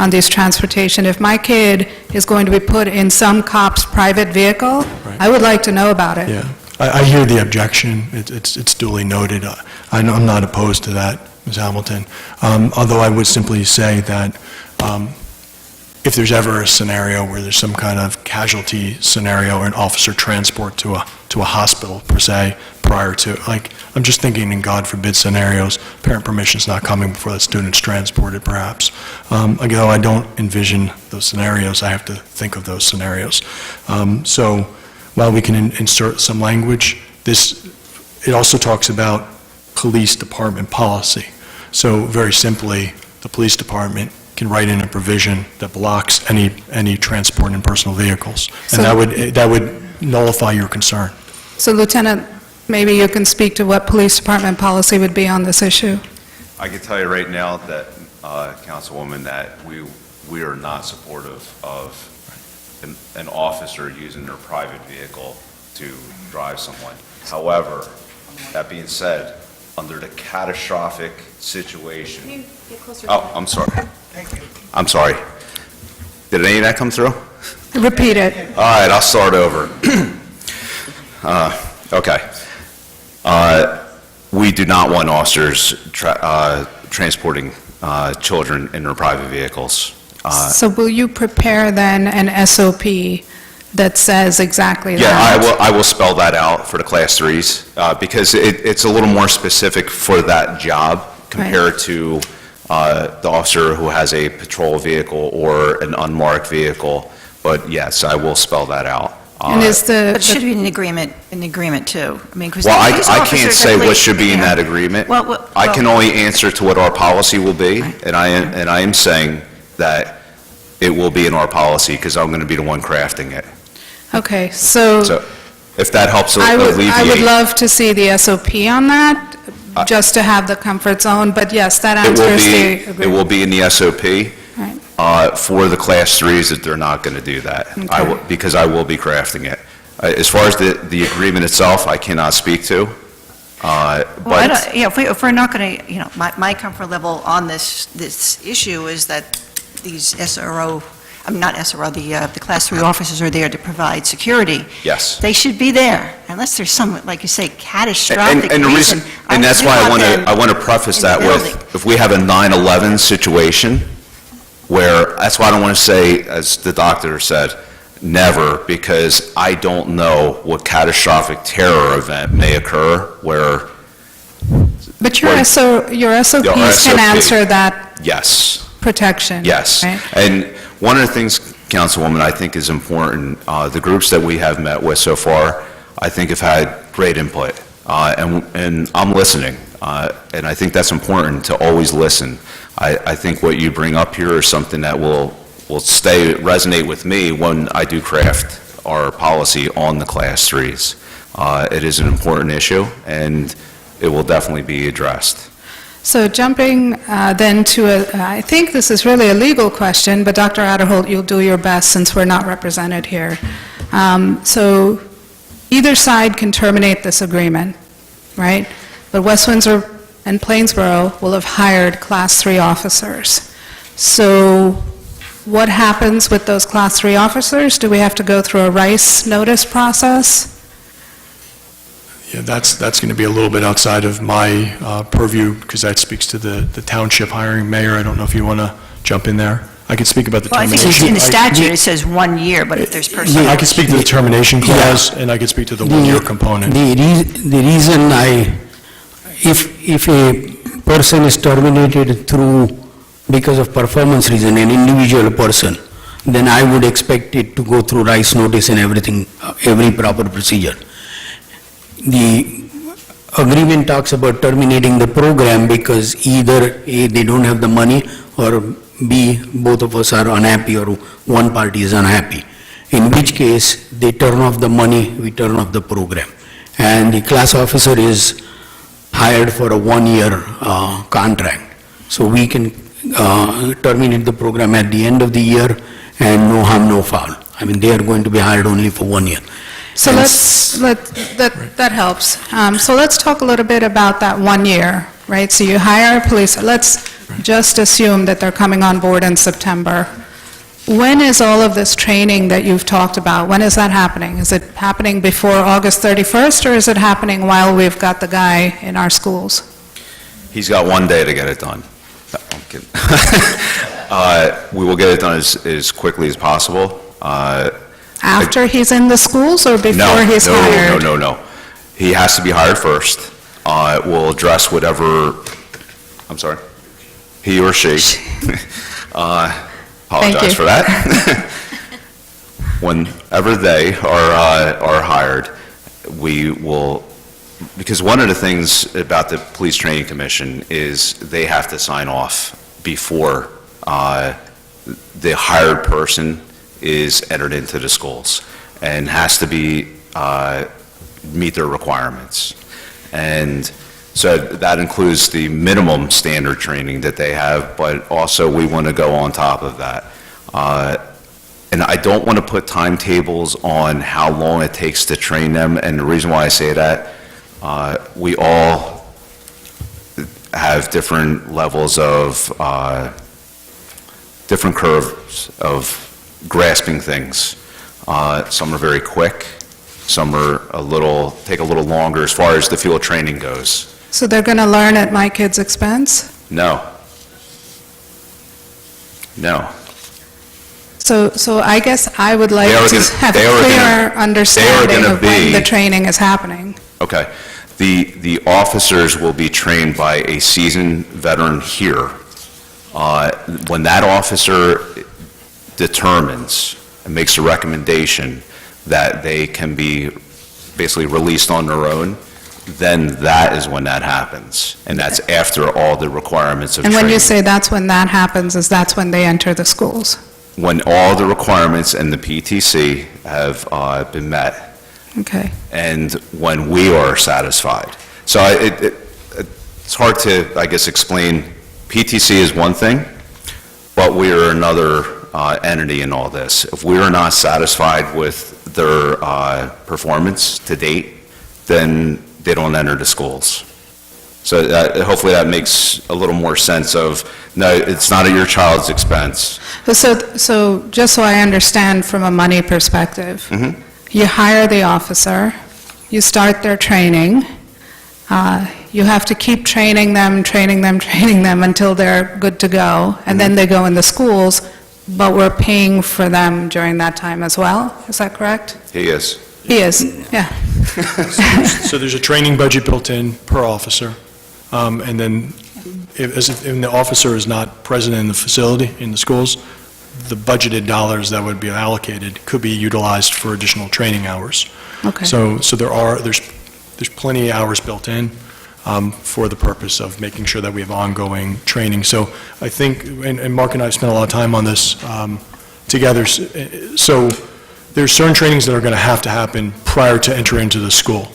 S7: on these transportation. If my kid is going to be put in some cop's private vehicle, I would like to know about it.
S9: Yeah, I hear the objection. It's duly noted. I'm not opposed to that, Ms. Hamilton. Although I would simply say that if there's ever a scenario where there's some kind of casualty scenario or an officer transport to a hospital, per se, prior to, like, I'm just thinking in God forbid scenarios, parent permission's not coming before the student's transported, perhaps. Though I don't envision those scenarios, I have to think of those scenarios. So while we can insert some language, it also talks about police department policy. So very simply, the police department can write in a provision that blocks any transport in personal vehicles. And that would nullify your concern.
S7: So Lieutenant, maybe you can speak to what police department policy would be on this issue?
S10: I can tell you right now that, Councilwoman, that we are not supportive of an officer using their private vehicle to drive someone. However, that being said, under the catastrophic situation... Can you get closer? Oh, I'm sorry. Thank you. I'm sorry. Did any of that come through?
S7: Repeat it.
S10: All right, I'll start over. Okay. We do not want officers transporting children in their private vehicles.
S7: So will you prepare then an SOP that says exactly that?
S10: Yeah, I will spell that out for the Class 3s, because it's a little more specific for that job compared to the officer who has a patrol vehicle or an unmarked vehicle. But yes, I will spell that out.
S7: And is
S3: But it should be an agreement too. I mean, because
S10: Well, I can't say what should be in that agreement.
S3: Well,
S10: I can only answer to what our policy will be, and I am saying that it will be in our policy, because I'm going to be the one crafting it.
S7: Okay, so
S10: If that helps
S7: I
S10: alleviate...
S7: would love to see the SOP on that, just to have the comfort zone, but yes, that answers the agreement.
S10: It will be in the SOP.
S7: Right.
S10: For the Class 3s, that they're not going to do that,
S7: Okay.
S10: because I will be crafting it. As far as the agreement itself, I cannot speak to,
S3: Well,
S10: but
S3: if we're not going to, my comfort level on this issue is that these SRO, not SRO, the Class 3 officers are there to provide security.
S10: yes.
S3: They should be there, unless there's some, like you say, catastrophic
S10: And the reason, and that's why I want to preface
S3: in the
S10: that
S3: building.
S10: with, if we have a 9/11 situation, where, that's why I don't want to say, as the doctor said, never, because I don't know what catastrophic terror event may occur where,
S7: But your SOPs can answer that
S10: yes,
S7: protection.
S10: yes.
S7: Right?
S10: And one of the things, Councilwoman, I think is important, the groups that we have met with so far, I think have had great input, and I'm listening, and I think that's important, to always listen. I think what you bring up here is something that will resonate with me when I do craft our policy on the Class 3s. It is an important issue, and it will definitely be addressed.
S7: So jumping then to I think this is really a legal question, but Dr. Adderholt, you'll do your best since we're not represented here. So either side can terminate this agreement, right? But West Windsor and Plainsboro will have hired Class 3 officers. So what happens with those Class 3 officers? Do we have to go through a RICE notice process?
S9: Yeah, that's going to be a little bit outside of my purview, because that speaks to the township hiring. Mayor, I don't know if you want to jump in there. I can speak about the
S3: Well, I
S9: termination.
S3: think in the statute, it says 1 year, but if there's personnel...
S9: I can speak to the termination clause, and I can speak to the one-year component.
S8: The reason if a person is terminated because of performance reason, an individual person, then I would expect it to go through RICE notice and everything, every proper procedure. The agreement talks about terminating the program because either A, they don't have the money, or B, both of us are unhappy, or one party is unhappy. In which case, they turn off the money, we turn off the program. And the class officer is hired for a one-year contract. So we can terminate the program at the end of the year, and no harm, no foul. I mean, they are going to be hired only for 1 year.
S7: So that helps. So let's talk a little bit about that 1 year, right? So you hire a police, let's just assume that they're coming on board in September. When is all of this training that you've talked about, when is that happening? Is it happening before August 31st, or is it happening while we've got the guy in our schools?
S10: He's got one day to get it done. No, I'm kidding. We will get it done as quickly as possible.
S7: After he's in the schools or before he's hired?
S10: No. He has to be hired first. We'll address whatever, I'm sorry, he or she. Apologize for that. Whenever they are hired, we will, because one of the things about the Police Training Commission is they have to sign off before the hired person is entered into the schools and has to be, meet their requirements. And so that includes the minimum standard training that they have, but also we want to go on top of that. And I don't want to put timetables on how long it takes to train them, and the reason why I say that, we all have different levels of, different curves of grasping things. Some are very quick, some are take a little longer as far as the field training goes.
S7: So they're going to learn at my kid's expense?
S10: No.
S7: So I guess I would like
S10: They are
S7: to
S10: gonna-
S7: have a
S10: they are
S7: clearer
S10: gonna-
S7: understanding of when
S10: be-
S7: the training is happening.
S10: Okay. The officers will be trained by a seasoned veteran here. When that officer determines and makes a recommendation that they can be basically released on their own, then that is when that happens. And that's after all the requirements of
S7: And
S10: training.
S7: when you say that's when that happens, is that's when they enter the schools?
S10: When all the requirements in the PTC have been met,
S7: Okay.
S10: and when we are satisfied. So it's hard to, I guess, explain. PTC is one thing, but we are another entity in all this. If we are not satisfied with their performance to date, then they don't enter the schools. So hopefully that makes a little more sense of, no, it's not at your child's expense.
S7: So just so I understand from a money perspective,
S10: Mhm.
S7: you hire the officer, you start their training, you have to keep training them until they're good to go, and then they go in the schools, but we're paying for them during that time as well? Is that correct?
S10: He is.
S7: He is, yeah.
S9: So there's a training budget built in per officer, and then if the officer is not present in the facility, in the schools, the budgeted dollars that would be allocated could be utilized for additional training hours.
S7: Okay.
S9: So there's plenty of hours built in for the purpose of making sure that we have ongoing training. So I think, and Mark and I have spent a lot of time on this together, so there's certain trainings that are going to happen prior to entering into the school.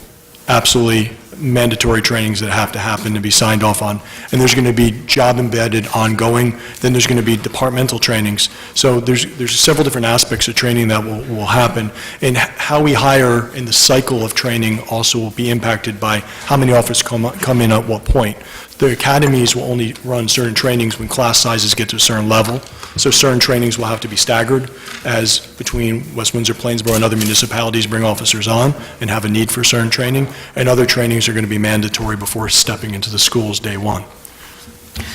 S9: Absolutely mandatory trainings that have to happen to be signed off on. And there's going to be job-embedded ongoing, then there's going to be departmental trainings. So there's several different aspects of training that will happen. And how we hire in the cycle of training also will be impacted by how many officers come in at what point. The academies will only run certain trainings when class sizes get to a certain level. So certain trainings will have to be staggered as between West Windsor, Plainsboro, and other municipalities bring officers on and have a need for certain training. And other trainings are going to be mandatory before stepping into the schools day one.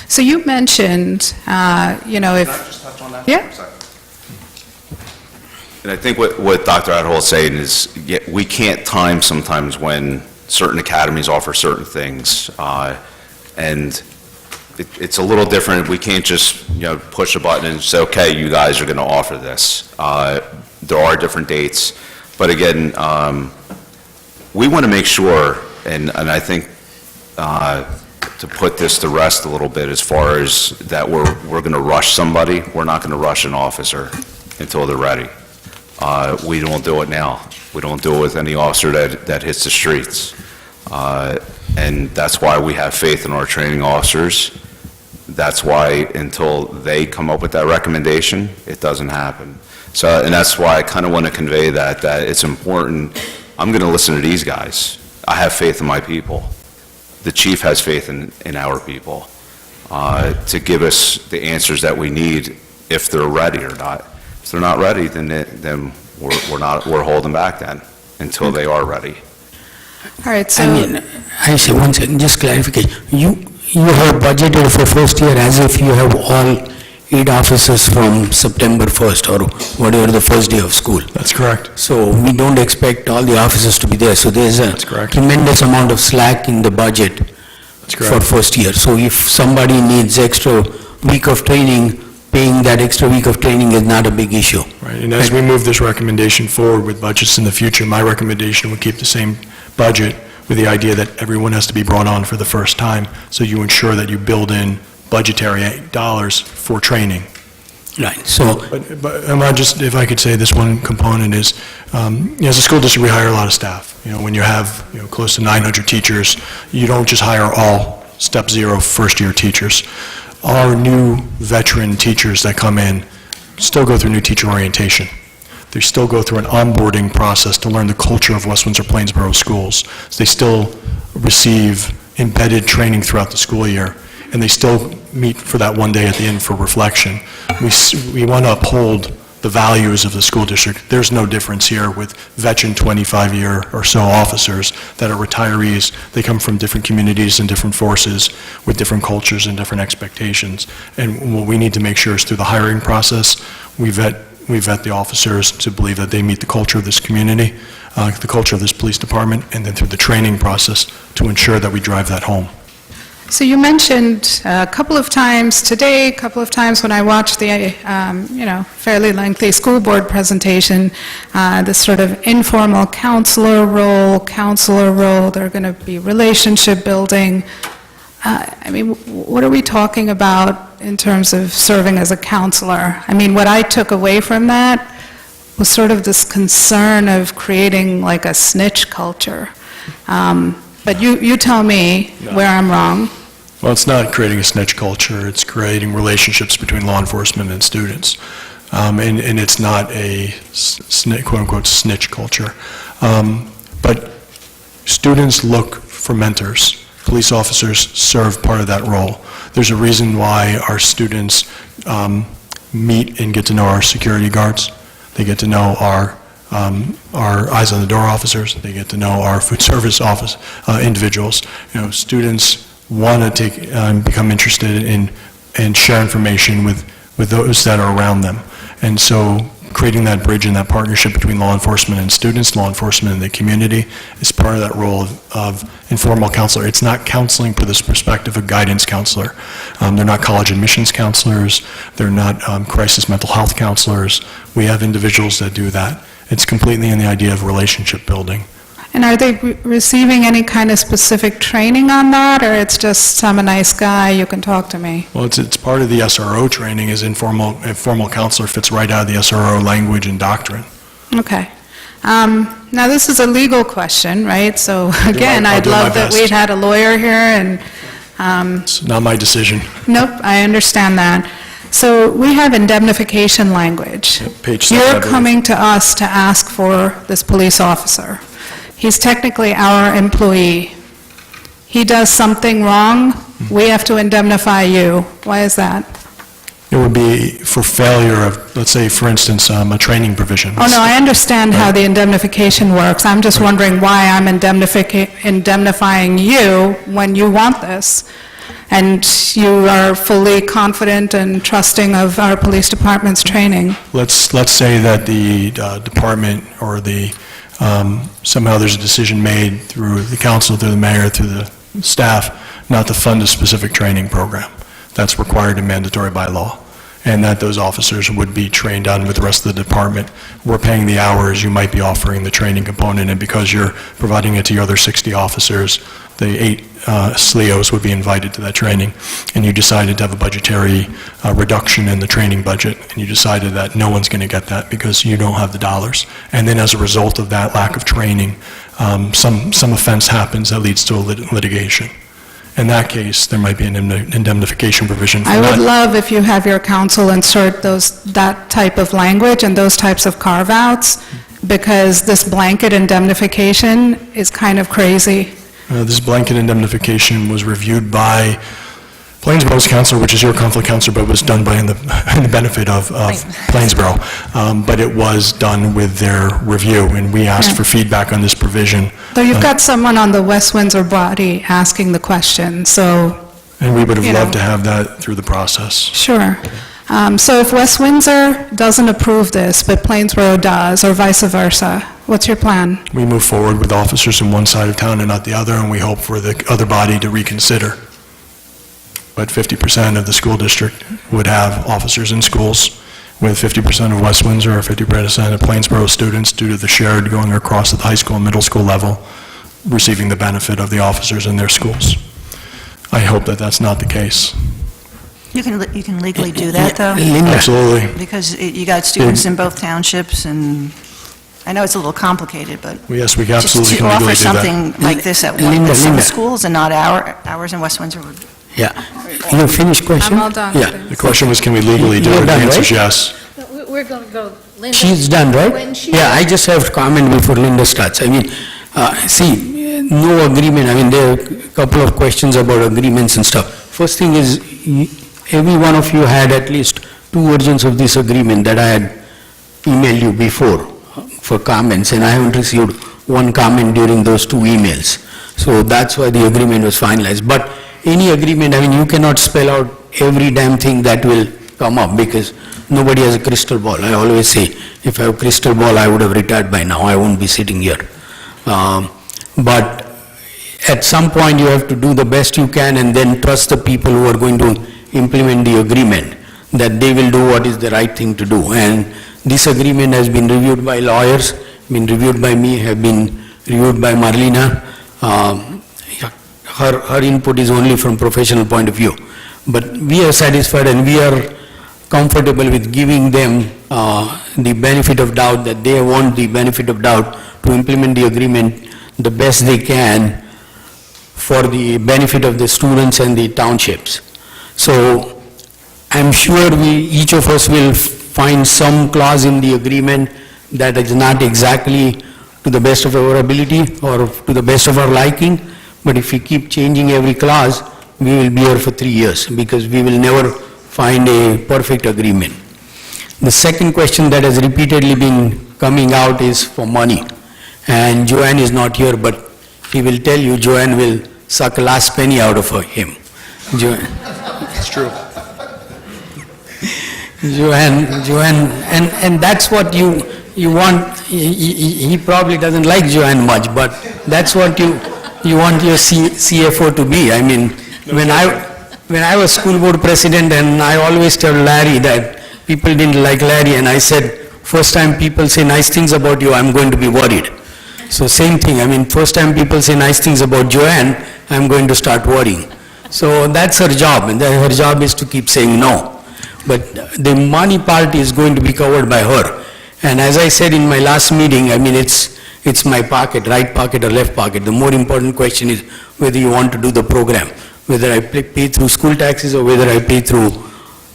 S7: So you mentioned, if...
S10: Can I just touch on that
S7: Yeah.
S10: for a second? And I think what Dr. Adhol is saying is, we can't time sometimes when certain academies offer certain things, and it's a little different. We can't just, push a button and say, okay, you guys are going to offer this. There are different dates, but again, we want to make sure, and I think to put this to rest a little bit as far as that we're going to rush somebody, we're not going to rush an officer until they're ready. We don't do it now. We don't do it with any officer that hits the streets. And that's why we have faith in our training officers. That's why until they come up with that recommendation, it doesn't happen. So, and that's why I kind of want to convey that it's important. I'm going to listen to these guys. I have faith in my people. The chief has faith in our people. to give us the answers that we need if they're ready or not. If they're not ready, then we're holding back then until they are ready.
S7: All right, so...
S8: I say one second, just clarification. You have budgeted for first year as if you have all 8 officers from September 1st or whatever the first day of school.
S9: That's correct.
S8: So we don't expect all the officers to be there. So there's a
S9: That's correct.
S8: tremendous amount of slack in the budget
S9: That's
S8: for
S9: correct.
S8: first year. So if somebody needs extra week of training, paying that extra week of training is not a big issue.
S9: Right, and as we move this recommendation forward with budgets in the future, my recommendation would keep the same budget with the idea that everyone has to be brought on for the first time, so you ensure that you build in budgetary dollars for training.
S8: Right, so,
S9: But I'm not just, if I could say this one component is, as a school district, we hire a lot of staff. When you have, close to 900 teachers, you don't just hire all step 0 first-year teachers. Our new veteran teachers that come in still go through new teacher orientation. They still go through an onboarding process to learn the culture of West Windsor Plainsboro schools. They still receive embedded training throughout the school year, and they still meet for that one day at the end for reflection. We want to uphold the values of the school district. There's no difference here with veteran 25-year or so officers that are retirees. They come from different communities and different forces with different cultures and different expectations. And what we need to make sure is through the hiring process, we vet the officers to believe that they meet the culture of this community, the culture of this police department, and then through the training process to ensure that we drive that home.
S7: So you mentioned a couple of times today, a couple of times when I watched the, fairly lengthy school board presentation, this sort of informal counselor role, there are going to be relationship building. What are we talking about in terms of serving as a counselor? What I took away from that was sort of this concern of creating like a snitch culture. But you tell me where I'm wrong.
S9: Well, it's not creating a snitch culture, it's creating relationships between law enforcement and students. And it's not a quote-unquote snitch culture. But students look for mentors. Police officers serve part of that role. There's a reason why our students meet and get to know our security guards. They get to know our eyes on the door officers. They get to know our food service office individuals. Students want to become interested in and share information with those that are around them. And so creating that bridge and that partnership between law enforcement and students, law enforcement and the community, is part of that role of informal counselor. It's not counseling for this perspective of guidance counselor. They're not college admissions counselors. They're not crisis mental health counselors. We have individuals that do that. It's completely in the idea of relationship building.
S7: And are they receiving any kind of specific training on that, or it's just, I'm a nice guy, you can talk to me?
S9: Well, it's part of the SRO training, is informal counselor fits right out of the SRO language and doctrine.
S7: Okay. Now, this is a legal question, right? So again,
S9: I'll
S7: I'd
S9: do my
S7: love that
S9: best.
S7: we'd had a lawyer here, and,
S9: It's not my decision.
S7: nope, I understand that. So we have indemnification language.
S9: Page 7, I
S7: You're
S9: believe.
S7: coming to us to ask for this police officer. He's technically our employee. He does something wrong, we have to indemnify you. Why is that?
S9: It would be for failure of, let's say, for instance, a training provision.
S7: Oh, no, I understand how the indemnification works. I'm just wondering why I'm indemnifying you when you want this, and you are fully confident and trusting of our police department's training.
S9: Let's say that the department or somehow there's a decision made through the council, through the mayor, through the staff, not to fund a specific training program. That's required and mandatory by law, and that those officers would be trained on with the rest of the department. We're paying the hours, you might be offering the training component, and because you're providing it to your other 60 officers, the 8 SLEOs would be invited to that training, and you decided to have a budgetary reduction in the training budget, and you decided that no one's going to get that because you don't have the dollars. And then as a result of that lack of training, some offense happens that leads to a litigation. In that case, there might be an indemnification provision for
S7: I
S9: that.
S7: would love if you have your counsel insert that type of language and those types of carve-outs, because this blanket indemnification is kind of crazy.
S9: This blanket indemnification was reviewed by Plainsboro's counselor, which is your conflict counselor, but was done by in the benefit of Plainsboro. But it was done with their review, and we asked for feedback on this provision.
S7: So you've got someone on the West Windsor body asking the question, so,
S9: And we would have
S7: You know.
S9: loved to have that through the process.
S7: sure. So if West Windsor doesn't approve this, but Plainsboro does, or vice versa, what's your plan?
S9: We move forward with officers in one side of town and not the other, and we hope for the other body to reconsider. But 50% of the school district would have officers in schools, with 50% of West Windsor or 50% of Plainsboro students, due to the shared going across at the high school and middle school level, receiving the benefit of the officers in their schools. I hope that that's not the case.
S3: You can legally do that, though,
S9: Absolutely.
S3: because you got students in both townships, and I know it's a little complicated, but
S9: Yes, we
S3: just
S9: absolutely
S3: to
S9: can legally
S3: offer
S9: do that.
S3: something like this at
S8: Linda,
S3: some
S8: Linda.
S3: schools and not ours in West Windsor would...
S8: Yeah. You finished question?
S7: I'm all done.
S8: Yeah.
S9: The question was, can we legally do
S8: You're
S9: it? The
S8: done,
S9: answer is
S8: right?
S9: yes.
S6: We're going to go, Linda.
S8: She's done, right?
S6: When she-
S8: Yeah, I just have to comment before Linda starts. I mean, see, no agreement, I mean, there are a couple of questions about agreements and stuff. First thing is, every one of you had at least 2 versions of this agreement that I had emailed you before for comments, and I haven't received one comment during those 2 emails. So that's why the agreement was finalized. But any agreement, I mean, you cannot spell out every damn thing that will come up, because nobody has a crystal ball. I always say, if I have a crystal ball, I would have retired by now, I won't be sitting here. But at some point, you have to do the best you can and then trust the people who are going to implement the agreement, that they will do what is the right thing to do. And this agreement has been reviewed by lawyers, been reviewed by me, have been reviewed by Marlena. Her input is only from professional point of view. But we are satisfied and we are comfortable with giving them the benefit of doubt, that they want the benefit of doubt to implement the agreement the best they can for the benefit of the students and the townships. So I'm sure each of us will find some clause in the agreement that is not exactly to the best of our ability or to the best of our liking, but if we keep changing every clause, we will be here for 3 years, because we will never find a perfect agreement. The second question that has repeatedly been coming out is for money. And Joanne is not here, but he will tell you, Joanne will suck last penny out of him.
S9: It's true.
S8: Joanne, and that's what you want. He probably doesn't like Joanne much, but that's what you want your CFO to be. I mean, when I was school board president, and I always tell Larry that people didn't like Larry, and I said, first time people say nice things about you, I'm going to be worried. So same thing, I mean, first time people say nice things about Joanne, I'm going to start worrying. So that's her job, and her job is to keep saying no. But the money part is going to be covered by her. And as I said in my last meeting, I mean, it's my pocket, right pocket or left pocket. The more important question is whether you want to do the program. Whether I pay through school taxes or whether I pay through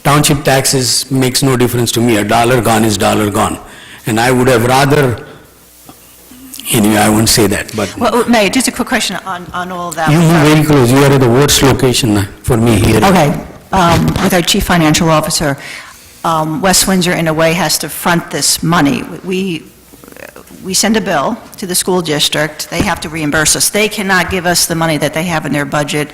S8: township taxes makes no difference to me. A dollar gone is dollar gone. And I would have rather, anyway, I won't say that, but
S3: Well, May, just a quick question on all of that.
S8: you move very close. You are at the worst location for me here.
S3: Okay, with our chief financial officer, West Windsor in a way has to front this money. We send a bill to the school district, they have to reimburse us. They cannot give us the money that they have in their budget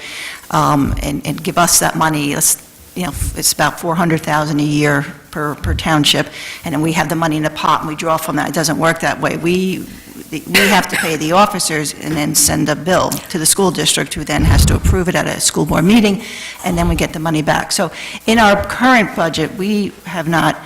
S3: and give us that money. It's about $400,000 a year per township, and then we have the money in the pot and we draw from that. It doesn't work that way. We have to pay the officers and then send a bill to the school district, who then has to approve it at a school board meeting, and then we get the money back. So in our current budget, we have not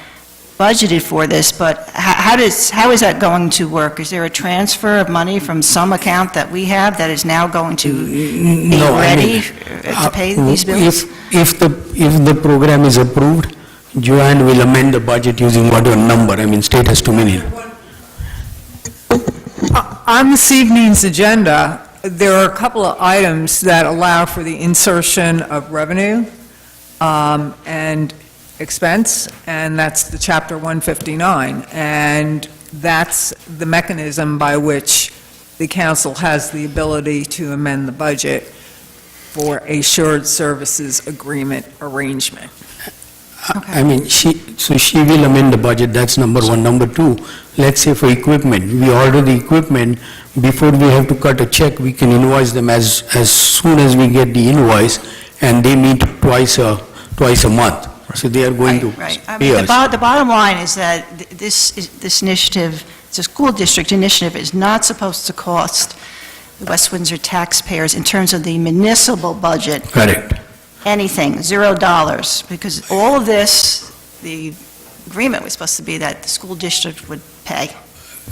S3: budgeted for this, but how is that going to work? Is there a transfer of money from some account that we have that is now going to be
S8: No, I
S3: ready
S8: mean,
S3: to pay these bills?
S8: If the program is approved, Joanne will amend the budget using whatever number. I mean, state has too many.
S4: On this evening's agenda, there are a couple of items that allow for the insertion of revenue and expense, and that's the Chapter 159. And that's the mechanism by which the council has the ability to amend the budget for a shared services agreement arrangement.
S8: I mean, she will amend the budget, that's number one. Number two, let's say for equipment, we order the equipment, before we have to cut a check, we can invoice them as soon as we get the invoice, and they meet twice a month. So they are going to
S3: Right. I
S8: pay
S3: mean,
S8: us.
S3: the bottom line is that this initiative, it's a school district initiative, is not supposed to cost the West Windsor taxpayers in terms of the municipal budget
S8: Correct.
S3: anything, $0, because all of this, the agreement was supposed to be that the school district would pay.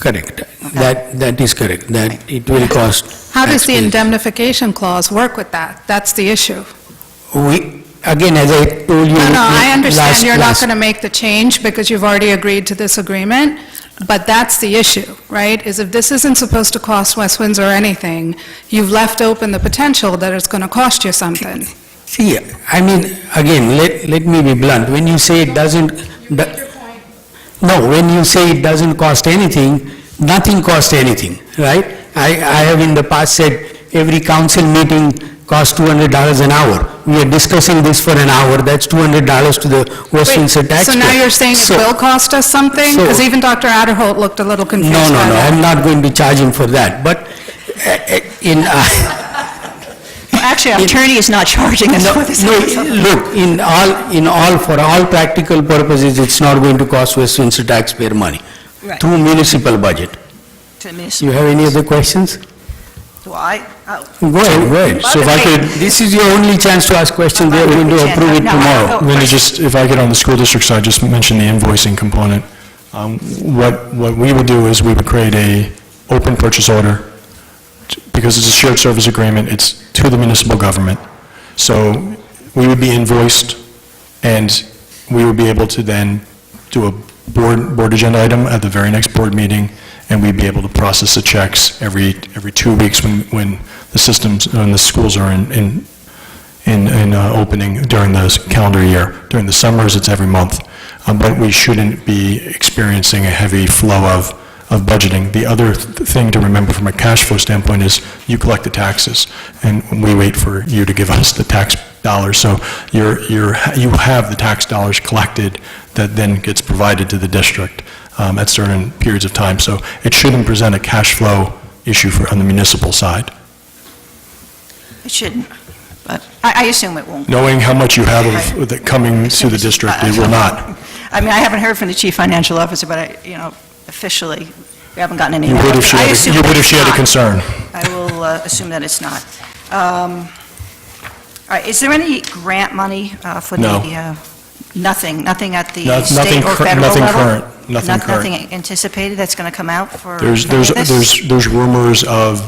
S8: Correct. That is correct, that it will cost.
S7: How does the
S8: taxpayers.
S7: indemnification clause work with that? That's the issue.
S8: Again, as I told you.
S7: No, I understand
S8: last
S7: you're not
S8: class,
S7: going to make the change because you've already agreed to this agreement, but that's the issue, right? Is if this isn't supposed to cost West Windsor anything, you've left open the potential that it's going to cost you something.
S8: See, I mean, again, let me be blunt. When you say it doesn't. No, when you say it doesn't cost anything, nothing costs anything, right? I have in the past said every council meeting costs $200 an hour. We are discussing this for an hour, that's $200 to the West
S7: Wait,
S8: Windsor taxpayer.
S7: So now you're saying it
S8: So-
S7: will cost us something?
S8: so-
S7: Because even Dr. Adderholt looked a little confused
S8: No,
S7: by that.
S8: I'm not going to charge him for that, but in,
S3: Actually, our attorney is not charging us for this.
S8: no, look, for all practical purposes, it's not going to cost West Windsor taxpayer money.
S3: Right.
S8: Through municipal budget.
S3: To the
S8: You
S3: municipal.
S8: have any other questions?
S3: Do I? Oh.
S8: Go ahead.
S9: So if I could,
S8: This is your only chance to ask questions, they are going to approve it
S3: No,
S8: tomorrow.
S3: no.
S9: Linda, just, if I could, on the school district side, just mention the invoicing component. What we would do is we would create a open purchase order, because it's a shared service agreement, it's to the municipal government. So we would be invoiced, and we would be able to then do a board agenda item at the very next board meeting, and we'd be able to process the checks every 2 weeks when the systems, when the schools are in opening during the calendar year. During the summers, it's every month. But we shouldn't be experiencing a heavy flow of budgeting. The other thing to remember from a cash flow standpoint is you collect the taxes, and we wait for you to give us the tax dollars. So you have the tax dollars collected that then gets provided to the district at certain periods of time. So it shouldn't present a cash flow issue on the municipal side.
S3: It shouldn't, but I assume it won't.
S9: Knowing how much you have of it coming to the district, it will not.
S3: I mean, I haven't heard from the chief financial officer, but officially, we haven't gotten any.
S9: You would if she
S3: I
S9: had
S3: assume
S9: you would if
S3: it's
S9: she had a
S3: not.
S9: concern.
S3: I will assume that it's not. All right, is there any grant money for the?
S9: No.
S3: Nothing at the
S9: Nothing
S3: state or
S9: cur-
S3: federal level?
S9: nothing current, nothing current.
S3: Nothing anticipated that's going to come out for
S9: There's
S3: this?
S9: rumors of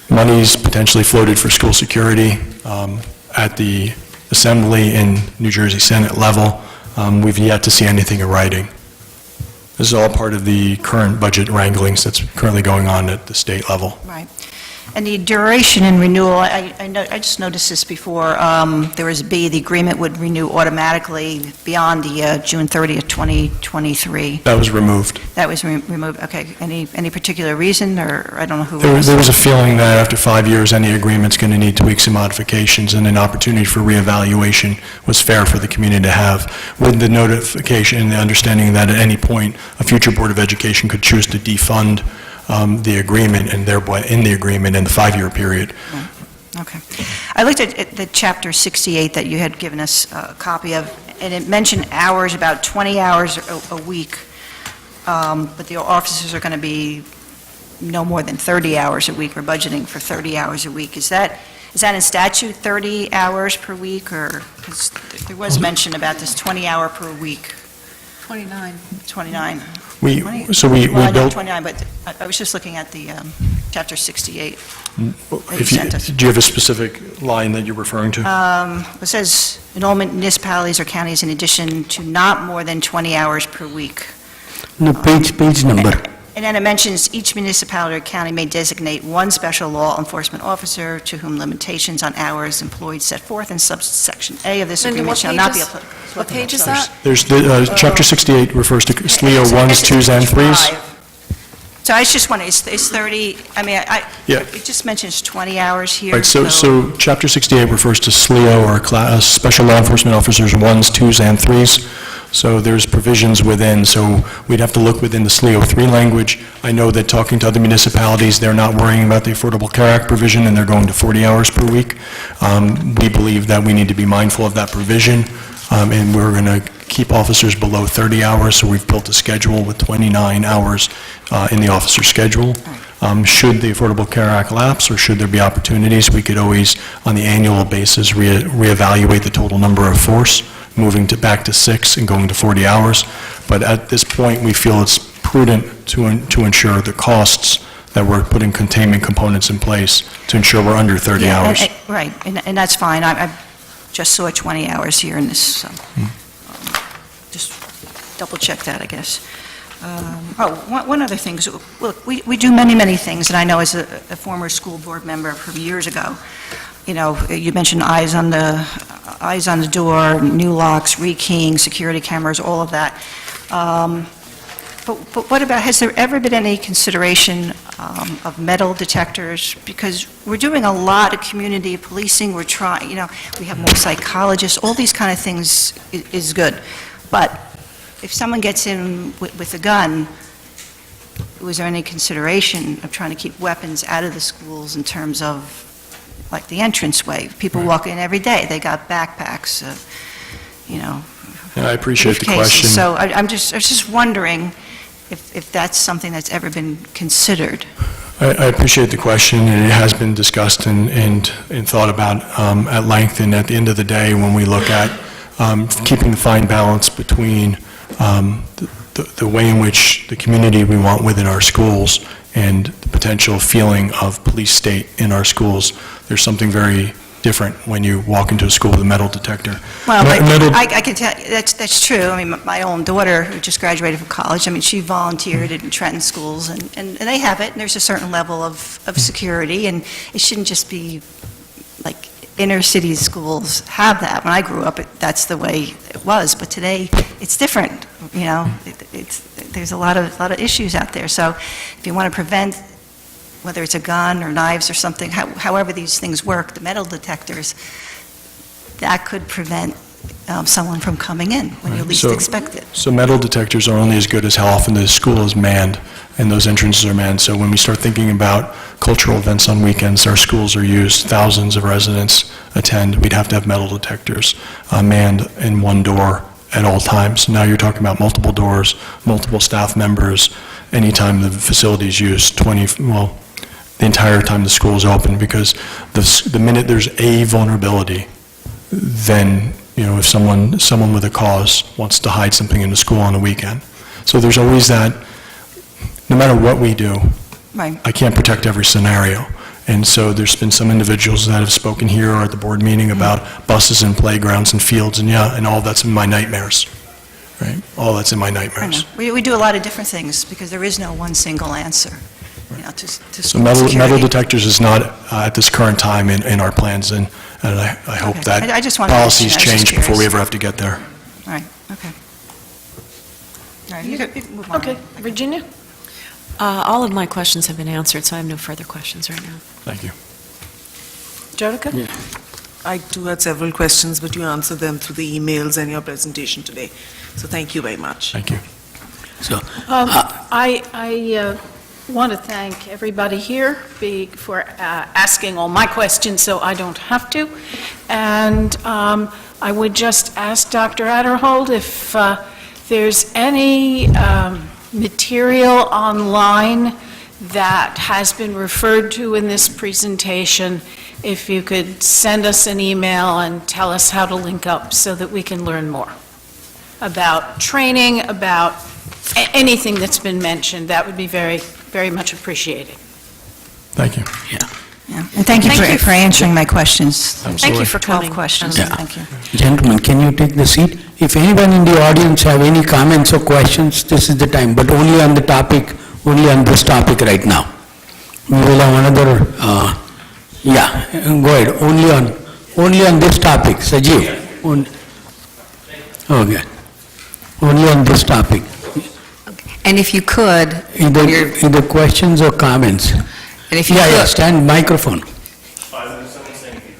S9: monies potentially floated for school security at the Assembly and New Jersey Senate level. We've yet to see anything in writing. This is all part of the current budget wranglings that's currently going on at the state level.
S3: Right. And the duration and renewal, I just noticed this before, there was B, the agreement would renew automatically beyond the June 30th, 2023.
S9: That was removed.
S3: That was removed, okay. Any particular reason, or I don't know who?
S9: There was a feeling that after 5 years, any agreement's going to need tweaks and modifications, and an opportunity for reevaluation was fair for the community to have, with the notification and the understanding that at any point, a future Board of Education could choose to defund the agreement and thereby in the agreement in the 5-year period.
S3: Okay. I looked at the Chapter 68 that you had given us a copy of, and it mentioned hours, about 20 hours a week, but the officers are going to be no more than 30 hours a week. We're budgeting for 30 hours a week. Is that in statute, 30 hours per week, or, because there was mention about this 20-hour per week? 29. 29.
S9: We
S3: Well, I know
S9: built,
S3: 29, but I was just looking at the Chapter 68.
S9: if you, do you have a specific line that you're referring to?
S3: It says, in all municipalities or counties, in addition to not more than 20 hours per week.
S8: No, page number.
S3: And then it mentions each municipality or county may designate one special law enforcement officer to whom limitations on hours employed set forth in subsection A of this
S2: Linda,
S3: agreement
S2: what
S3: shall
S2: page
S3: not be
S2: is-
S3: applicable.
S2: what page is that?
S9: There's, Chapter 68 refers to SLEO 1s, 2s, and 3s.
S3: So I was just wondering, is 30, I mean,
S9: Yeah.
S3: it just mentions 20 hours here.
S9: Right, so Chapter 68 refers to SLEO, or Special Law Enforcement Officers 1s, 2s, and 3s. So there's provisions within, so we'd have to look within the SLEO 3 language. I know that talking to other municipalities, they're not worrying about the Affordable Care Act provision, and they're going to 40 hours per week. We believe that we need to be mindful of that provision, and we're going to keep officers below 30 hours, so we've built a schedule with 29 hours in the officer schedule. Should the Affordable Care Act lapse, or should there be opportunities, we could always, on the annual basis, reevaluate the total number of force, moving back to 6 and going to 40 hours. But at this point, we feel it's prudent to ensure the costs that we're putting containment components in place to ensure we're under 30 hours.
S3: Right, and that's fine. I just saw 20 hours here in this, so just double-check that, I guess. One other thing, so, look, we do many, many things, and I know as a former school board member from years ago, you know, you mentioned eyes on the door, new locks, rekeying, security cameras, all of that. But what about, has there ever been any consideration of metal detectors? Because we're doing a lot of community policing, we're trying, you know, we have more psychologists, all these kind of things is good. But if someone gets in with a gun, was there any consideration of trying to keep weapons out of the schools in terms of, like, the entranceway? People walk in every day, they got backpacks, you know.
S9: Yeah, I appreciate the
S3: briefcases.
S9: question.
S3: So I was just wondering if that's something that's ever been considered.
S9: I appreciate the question, and it has been discussed and thought about at length, and at the end of the day, when we look at keeping the fine balance between the way in which the community we want within our schools and the potential feeling of police state in our schools, there's something very different when you walk into a school with a metal detector.
S3: Well, I can tell you, that's true. I mean, my own daughter, who just graduated from college, I mean, she volunteered in Trenton schools, and they have it, and there's a certain level of security, and it shouldn't just be, like, inner city schools have that. When I grew up, that's the way it was, but today, it's different, you know? There's a lot of issues out there, so if you want to prevent, whether it's a gun or knives or something, however these things work, the metal detectors, that could prevent someone from coming in when you least expect it.
S9: So metal detectors are only as good as how often the school is manned, and those entrances are manned. So when we start thinking about cultural events on weekends, our schools are used, thousands of residents attend, we'd have to have metal detectors manned in one door at all times. Now you're talking about multiple doors, multiple staff members, anytime the facility is used, the entire time the school is open, because the minute there's a vulnerability, then, you know, if someone with a cause wants to hide something in the school on the weekend. So there's always that, no matter what we do,
S3: Right.
S9: I can't protect every scenario. And so there's been some individuals that have spoken here or at the board meeting about buses and playgrounds and fields, and and all that's in my nightmares, right? All that's in my
S3: I know.
S9: nightmares.
S3: We do a lot of different things, because there is no one single answer, you know, to
S9: So
S3: school
S9: metal
S3: security.
S9: detectors is not at this current time in our plans, and I hope
S3: Okay.
S9: that
S3: I just wanted to
S9: policies
S3: mention, I was just
S9: change before we
S3: curious.
S9: ever have to get there.
S3: All right, okay. All right, you can move on.
S1: Okay, Virginia?
S2: All of my questions have been answered, so I have no further questions right now.
S9: Thank you.
S1: Jodica?
S11: I too had several questions, but you answered them through the emails and your presentation today. So thank you very much.
S9: Thank you.
S8: So,
S1: I want to thank everybody here for asking all my questions, so I don't have to. And I would just ask Dr. Adderhold if there's any material online that has been referred to in this presentation, if you could send us an email and tell us how to link up so that we can learn more about training, about anything that's been mentioned, that would be very, very much appreciated.
S9: Thank you.
S3: Yeah, and thank you for answering my questions.
S1: Thank you for
S3: 12
S1: coming.
S3: questions,
S8: Yeah.
S3: thank you.
S8: gentlemen, can you take the seat? If anyone in the audience have any comments or questions, this is the time, but only on the topic, only on this topic right now. We will have another, go ahead, only on this topic, Sajeev. Okay. Only on this topic.
S2: And if you could,
S8: Either questions or comments?
S2: and if you
S8: Yeah,
S2: could,
S8: stand microphone.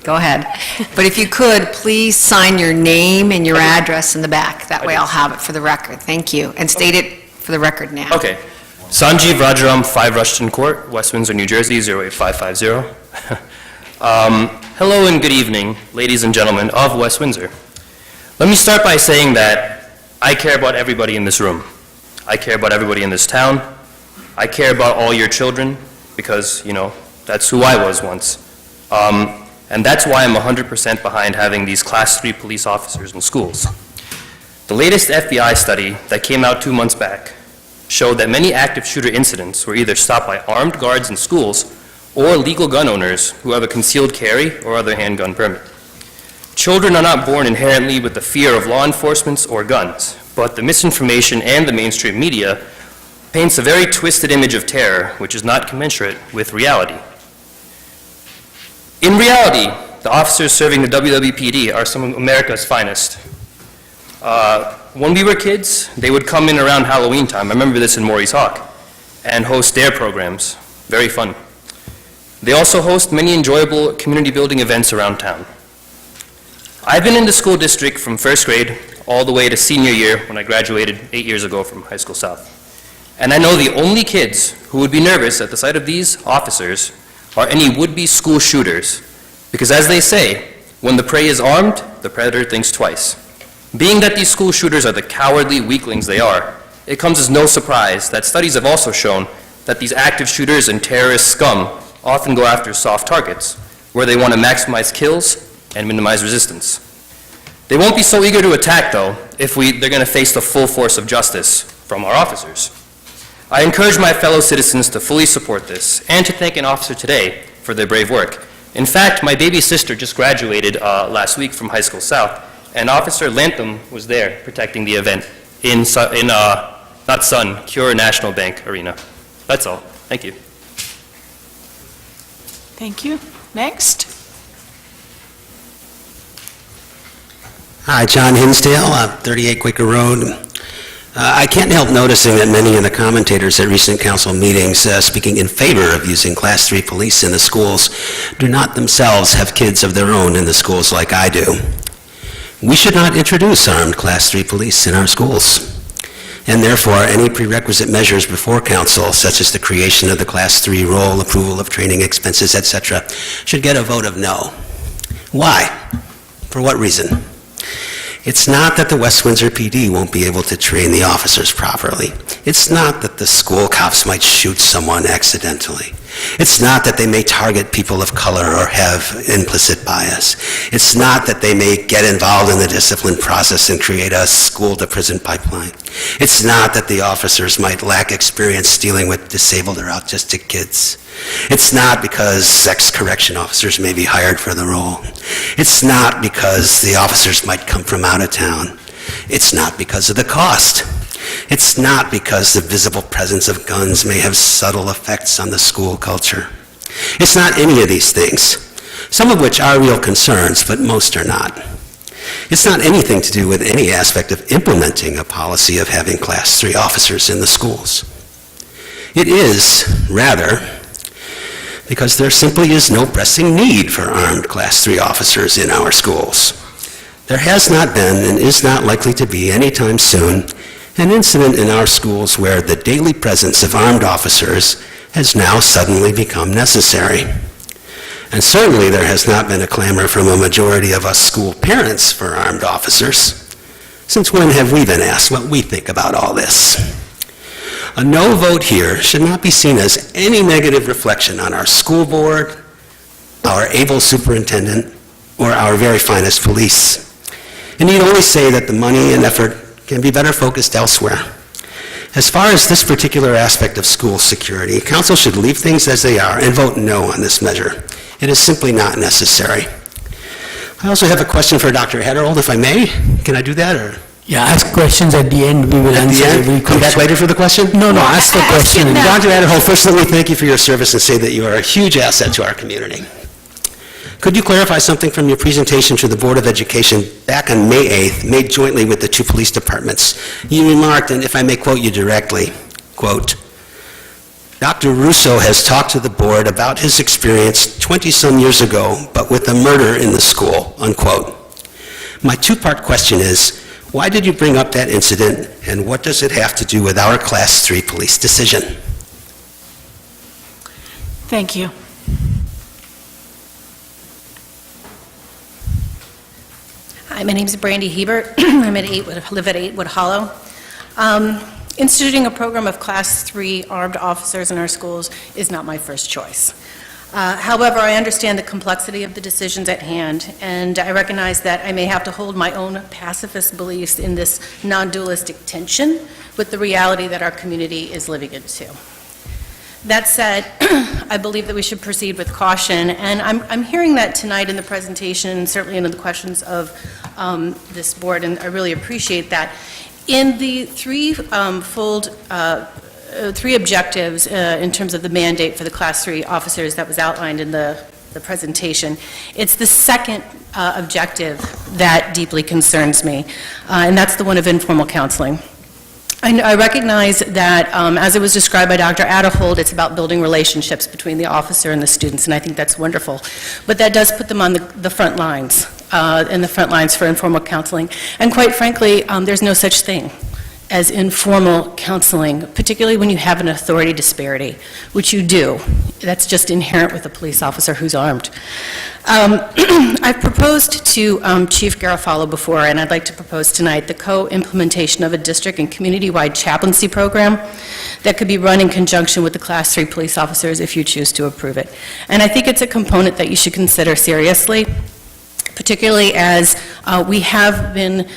S2: go ahead. But if you could, please sign your name and your address in the back. That way I'll have it for the record. Thank you. And state it for the record now.
S12: Okay. Sanjeev Rajaram, 5 Rushton Court, West Windsor, New Jersey, 08550. Hello and good evening, ladies and gentlemen of West Windsor. Let me start by saying that I care about everybody in this room. I care about everybody in this town. I care about all your children because, that's who I was once. And that's why I'm 100% behind having these Class 3 police officers in schools. The latest FBI study that came out 2 months back showed that many active shooter incidents were either stopped by armed guards in schools or legal gun owners who have a concealed carry or other handgun permit. Children are not born inherently with the fear of law enforcement or guns, but the misinformation and the mainstream media paints a very twisted image of terror, which is not commensurate with reality. In reality, the officers serving the WWPD are some of America's finest. When we were kids, they would come in around Halloween time, I remember this in Maurice Hawk, and host their programs. Very fun. They also host many enjoyable community building events around town. I've been in the school district from first grade all the way to senior year when I graduated 8 years ago from High School South. And I know the only kids who would be nervous at the sight of these officers are any would-be school shooters, because as they say, when the prey is armed, the predator thinks twice. Being that these school shooters are the cowardly weaklings they are, it comes as no surprise that studies have also shown that these active shooters and terrorist scum often go after soft targets, where they want to maximize kills and minimize resistance. They won't be so eager to attack, though, if they're going to face the full force of justice from our officers. I encourage my fellow citizens to fully support this and to thank an officer today for their brave work. In fact, my baby sister just graduated last week from High School South, and Officer Lantham was there protecting the event in Cure National Bank Arena. That's all. Thank you.
S1: Thank you. Next.
S13: Hi, John Hinsdale, 38 Quaker Road. I can't help noticing that many of the commentators at recent council meetings speaking in favor of using Class 3 police in the schools do not themselves have kids of their own in the schools like I do. We should not introduce armed Class 3 police in our schools. And therefore, any prerequisite measures before council, such as the creation of the Class 3 role, approval of training expenses, etc., should get a vote of no. Why? For what reason? It's not that the West Windsor PD won't be able to train the officers properly. It's not that the school cops might shoot someone accidentally. It's not that they may target people of color or have implicit bias. It's not that they may get involved in the discipline process and create a school-to-prison pipeline. It's not that the officers might lack experience dealing with disabled or autistic kids. It's not because sex correction officers may be hired for the role. It's not because the officers might come from out of town. It's not because of the cost. It's not because the visible presence of guns may have subtle effects on the school culture. It's not any of these things, some of which are real concerns, but most are not. It's not anything to do with any aspect of implementing a policy of having Class 3 officers in the schools. It is, rather, because there simply is no pressing need for armed Class 3 officers in our schools. There has not been and is not likely to be anytime soon an incident in our schools where the daily presence of armed officers has now suddenly become necessary. And certainly there has not been a clamor from a majority of us school parents for armed officers. Since when have we been asked what we think about all this? A no vote here should not be seen as any negative reflection on our school board, our able superintendent, or our very finest police. It need only say that the money and effort can be better focused elsewhere. As far as this particular aspect of school security, council should leave things as they are and vote no on this measure. It is simply not necessary. I also have a question for Dr. Hederold, if I may. Can I do that, or?
S8: Yeah, ask questions at the end, we will answer every question.
S13: Come back later for the question?
S8: No, ask the question.
S13: Dr. Hederold, first let me thank you for your service and say that you are a huge asset to our community. Could you clarify something from your presentation to the Board of Education back on May 8th, made jointly with the two police departments? You remarked, and if I may quote you directly, quote, "Dr. Russo has talked to the board about his experience 20-some years ago, but with a murder in the school," unquote. My two-part question is, why did you bring up that incident, and what does it have to do with our Class 3 police decision?
S1: Thank you.
S14: Hi, my name is Brandy Hebert. Live at 8 Wood Hollow. Instituting a program of Class 3 armed officers in our schools is not my first choice. However, I understand the complexity of the decisions at hand, and I recognize that I may have to hold my own pacifist beliefs in this non-dualistic tension with the reality that our community is living into. That said, I believe that we should proceed with caution, and I'm hearing that tonight in the presentation, and certainly in the questions of this board, and I really appreciate that. In the three objectives in terms of the mandate for the Class 3 officers that was outlined in the presentation, it's the second objective that deeply concerns me, and that's the one of informal counseling. I recognize that, as it was described by Dr. Adehold, it's about building relationships between the officer and the students, and I think that's wonderful. But that does put them on the front lines, in the front lines for informal counseling. And quite frankly, there's no such thing as informal counseling, particularly when you have an authority disparity, which you do. That's just inherent with a police officer who's armed. I've proposed to Chief Garofalo before, and I'd like to propose tonight, the co-implementation of a district and community-wide chaplaincy program that could be run in conjunction with the Class 3 police officers if you choose to approve it. And I think it's a component that you should consider seriously, particularly as we have been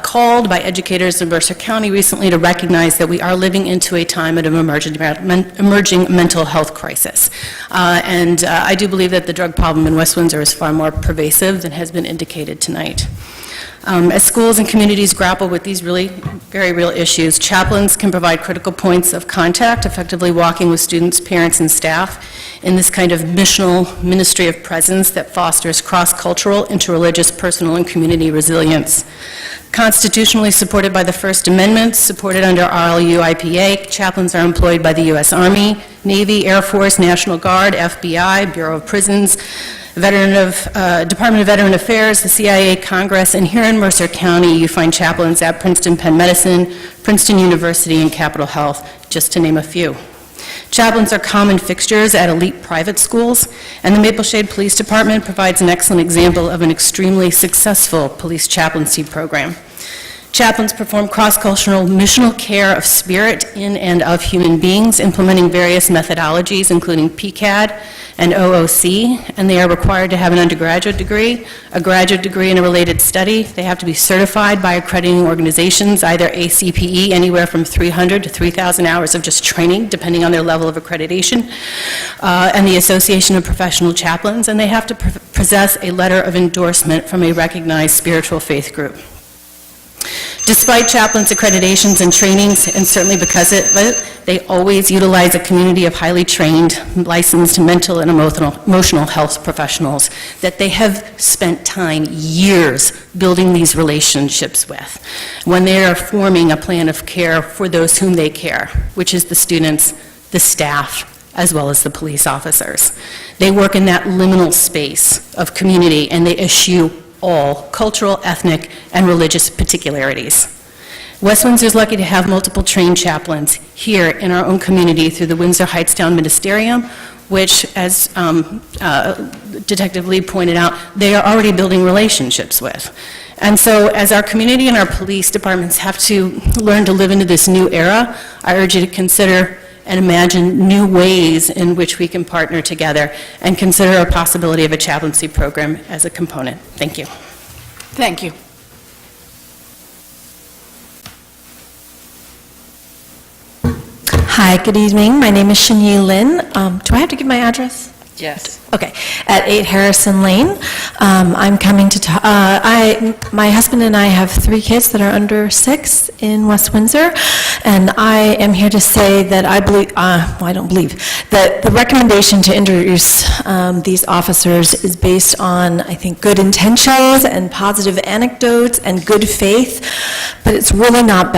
S14: called by educators in Mercer County recently to recognize that we are living into a time of emerging mental health crisis. And I do believe that the drug problem in West Windsor is far more pervasive than has been indicated tonight. As schools and communities grapple with these really very real issues, chaplains can provide critical points of contact, effectively walking with students, parents, and staff in this kind of missional ministry of presence that fosters cross-cultural, interreligious, personal, and community resilience. Constitutionally supported by the First Amendment, supported under RLU IPA, chaplains are employed by the U.S. Army, Navy, Air Force, National Guard, FBI, Bureau of Prisons, Department of Veteran Affairs, the CIA, Congress, and here in Mercer County, you find chaplains at Princeton Penn Medicine, Princeton University, and Capitol Health, just to name a few. Chaplains are common fixtures at elite private schools, and the Maple Shade Police Department provides an excellent example of an extremely successful police chaplaincy program. Chaplains perform cross-cultural missional care of spirit in and of human beings, implementing various methodologies, including PCAD and OOC, and they are required to have an undergraduate degree, a graduate degree in a related study. They have to be certified by accrediting organizations, either ACPE, anywhere from 300 to 3,000 hours of just training, depending on their level of accreditation, and the Association of Professional Chaplains, and they have to possess a letter of endorsement from a recognized spiritual faith group. Despite chaplains' accreditations and trainings, and certainly because of it, they always utilize a community of highly trained, licensed mental and emotional health professionals that they have spent time, years, building these relationships with when they are forming a plan of care for those whom they care, which is the students, the staff, as well as the police officers. They work in that liminal space of community, and they eschew all cultural, ethnic, and religious particularities. West Windsor is lucky to have multiple trained chaplains here in our own community through the Windsor Hightstown Ministerium, which, as Detective Lee pointed out, they are already building relationships with. And so as our community and our police departments have to learn to live into this new era, I urge you to consider and imagine new ways in which we can partner together and consider a possibility of a chaplaincy program as a component. Thank you.
S1: Thank you.
S15: Hi, good evening. My name is Shanyi Lin. Do I have to give my address?
S2: Yes.
S15: Okay, at 8 Harrison Lane. I'm coming to, my husband and I have 3 kids that are under 6 in West Windsor, and I am here to say that I believe, I don't believe, that the recommendation to introduce these officers is based on, I think, good intentions and positive anecdotes and good faith, but it's really not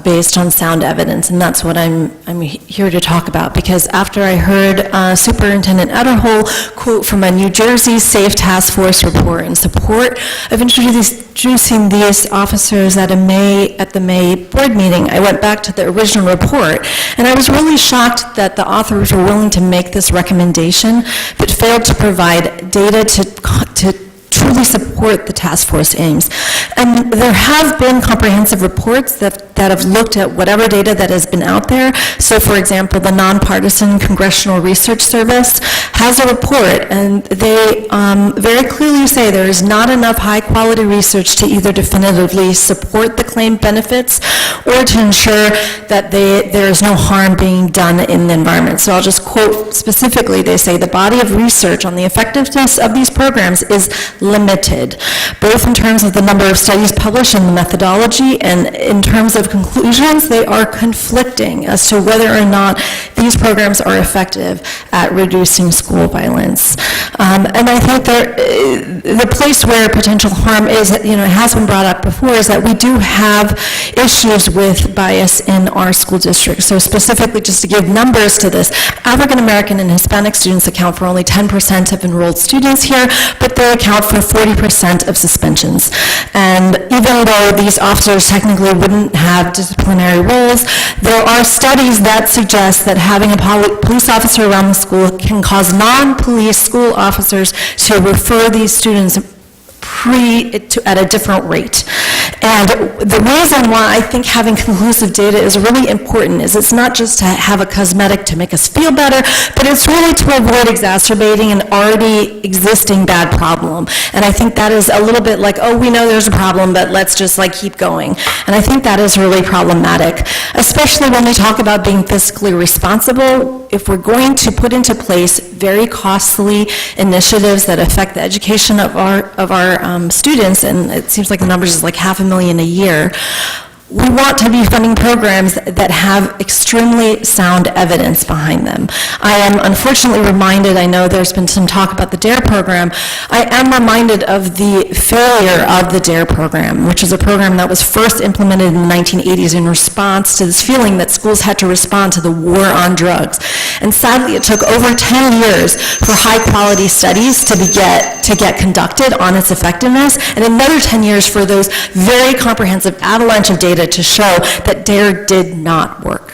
S15: based on sound evidence, and that's what I'm here to talk about, because after I heard Superintendent Ederhole quote from a New Jersey Safe Task Force report in support of introducing these officers at the May board meeting, I went back to the original report, and I was really shocked that the authors were willing to make this recommendation, but failed to provide data to truly support the task force aims. And there have been comprehensive reports that have looked at whatever data that has been out there. So, for example, the Nonpartisan Congressional Research Service has a report, and they very clearly say there is not enough high-quality research to either definitively support the claimed benefits or to ensure that there is no harm being done in the environment. So I'll just quote specifically, they say, the body of research on the effectiveness of these programs is limited, both in terms of the number of studies published and the methodology, and in terms of conclusions, they are conflicting as to whether or not these programs are effective at reducing school violence. And I think the place where potential harm is, has been brought up before, is that we do have issues with bias in our school district. So specifically, just to give numbers to this, African American and Hispanic students account for only 10% of enrolled students here, but they account for 40% of suspensions. And even though these officers technically wouldn't have disciplinary roles, there are studies that suggest that having a police officer around the school can cause non-police school officers to refer these students at a different rate. And the reason why I think having conclusive data is really important is it's not just to have a cosmetic to make us feel better, but it's really to avoid exacerbating an already existing bad problem. And I think that is a little bit like, oh, we know there's a problem, but let's just keep going. And I think that is really problematic, especially when we talk about being fiscally responsible. If we're going to put into place very costly initiatives that affect the education of our students, and it seems like the numbers is like $500,000 a year, we want to be funding programs that have extremely sound evidence behind them. I am unfortunately reminded, I know there's been some talk about the DARE program, I am reminded of the failure of the DARE program, which is a program that was first implemented in the 1980s in response to this feeling that schools had to respond to the war on drugs. And sadly, it took over 10 years for high-quality studies to get conducted on its effectiveness, and another 10 years for those very comprehensive avalanche of data to show that DARE did not work.